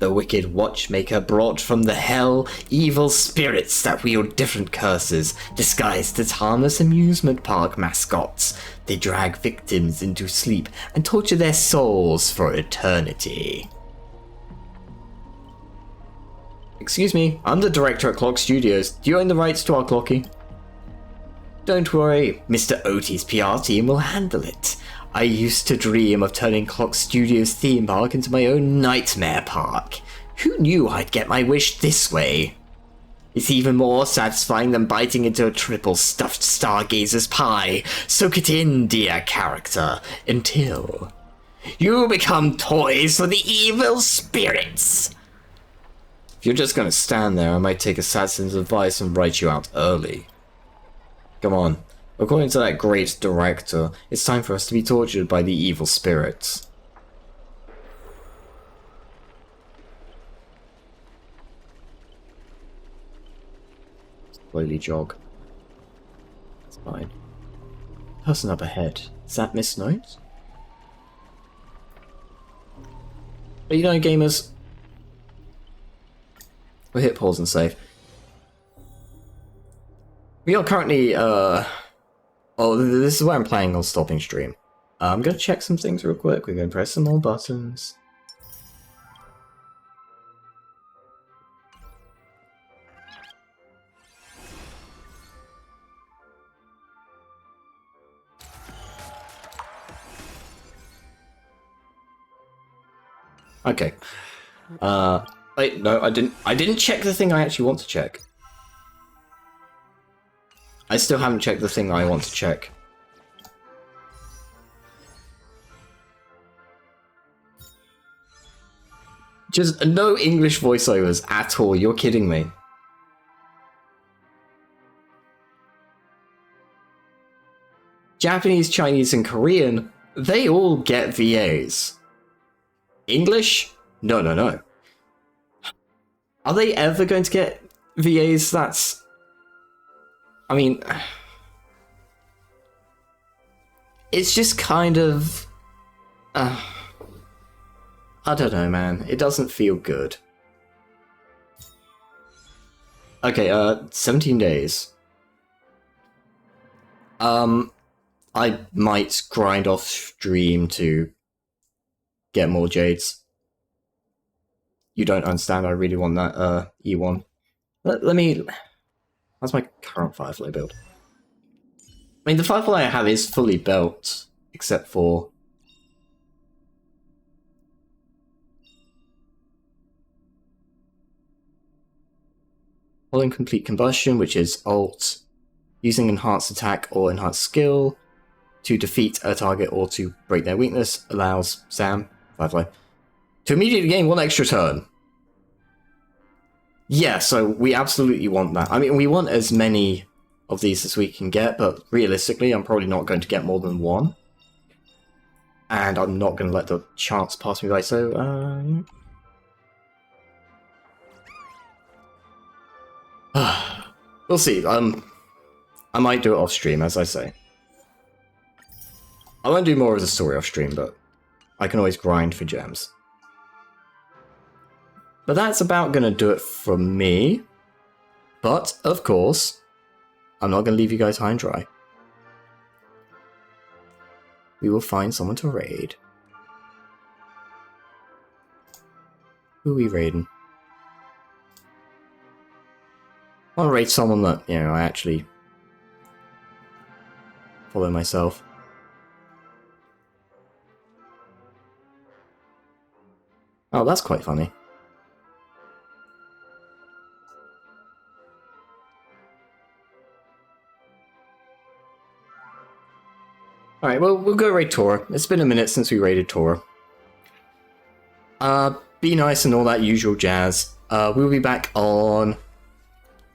The wicked watchmaker brought from the hell evil spirits that wield different curses, disguised as harmless amusement park mascots. They drag victims into sleep and torture their souls for eternity. Excuse me, I'm the director at Clock Studios. Do you own the rights to our clocky? Don't worry, Mr. Oti's PR team will handle it. I used to dream of turning Clock Studios theme park into my own nightmare park. Who knew I'd get my wish this way? It's even more satisfying than biting into a triple stuffed Stargazer's pie. Soak it in, dear character, until you become toys for the evil spirits. If you're just gonna stand there, I might take Assassin's advice and write you out early. Come on. According to that great director, it's time for us to be tortured by the evil spirits. Slowly jog. It's fine. Person up ahead. Is that Miss Note? But you know, gamers, we'll hit pause and save. We are currently, oh, this is where I'm planning on stopping stream. I'm gonna check some things real quick. We're gonna press some more buttons. Okay. Wait, no, I didn't check the thing I actually want to check. I still haven't checked the thing I want to check. Just no English voiceovers at all, you're kidding me. Japanese, Chinese, and Korean, they all get VAs. English? No, no, no. Are they ever going to get VAs? I mean, it's just kind of... I don't know, man. It doesn't feel good. Okay, 17 days. I might grind off stream to get more jades. You don't understand, I really want that E1. Let me... How's my current Firefly build? I mean, the Firefly I have is fully built, except for... Following complete combustion, which is ult, using enhanced attack or enhanced skill to defeat a target or to break their weakness, allows Sam, Firefly, to immediately gain 1 extra turn. Yeah, so we absolutely want that. I mean, we want as many of these as we can get, but realistically, I'm probably not going to get more than 1. And I'm not going to let the chance pass me by, so, we'll see. I might do it off stream, as I say. I won't do more of the story off stream, but I can always grind for gems. But that's about gonna do it from me. But, of course, I'm not gonna leave you guys high and dry. We will find someone to raid. Who are we raiding? I want to raid someone that, you know, I actually follow myself. Oh, that's quite funny. Alright, well, we'll go raid Tora. It's been a minute since we raided Tora. Be nice and all that usual jazz. We'll be back on...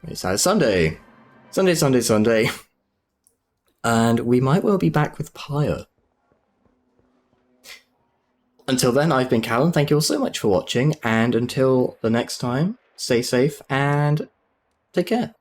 It's Sunday. Sunday. And we might well be back with Pyre. Until then, I've been Callum. Thank you all so much for watching. And until the next time, stay safe and take care.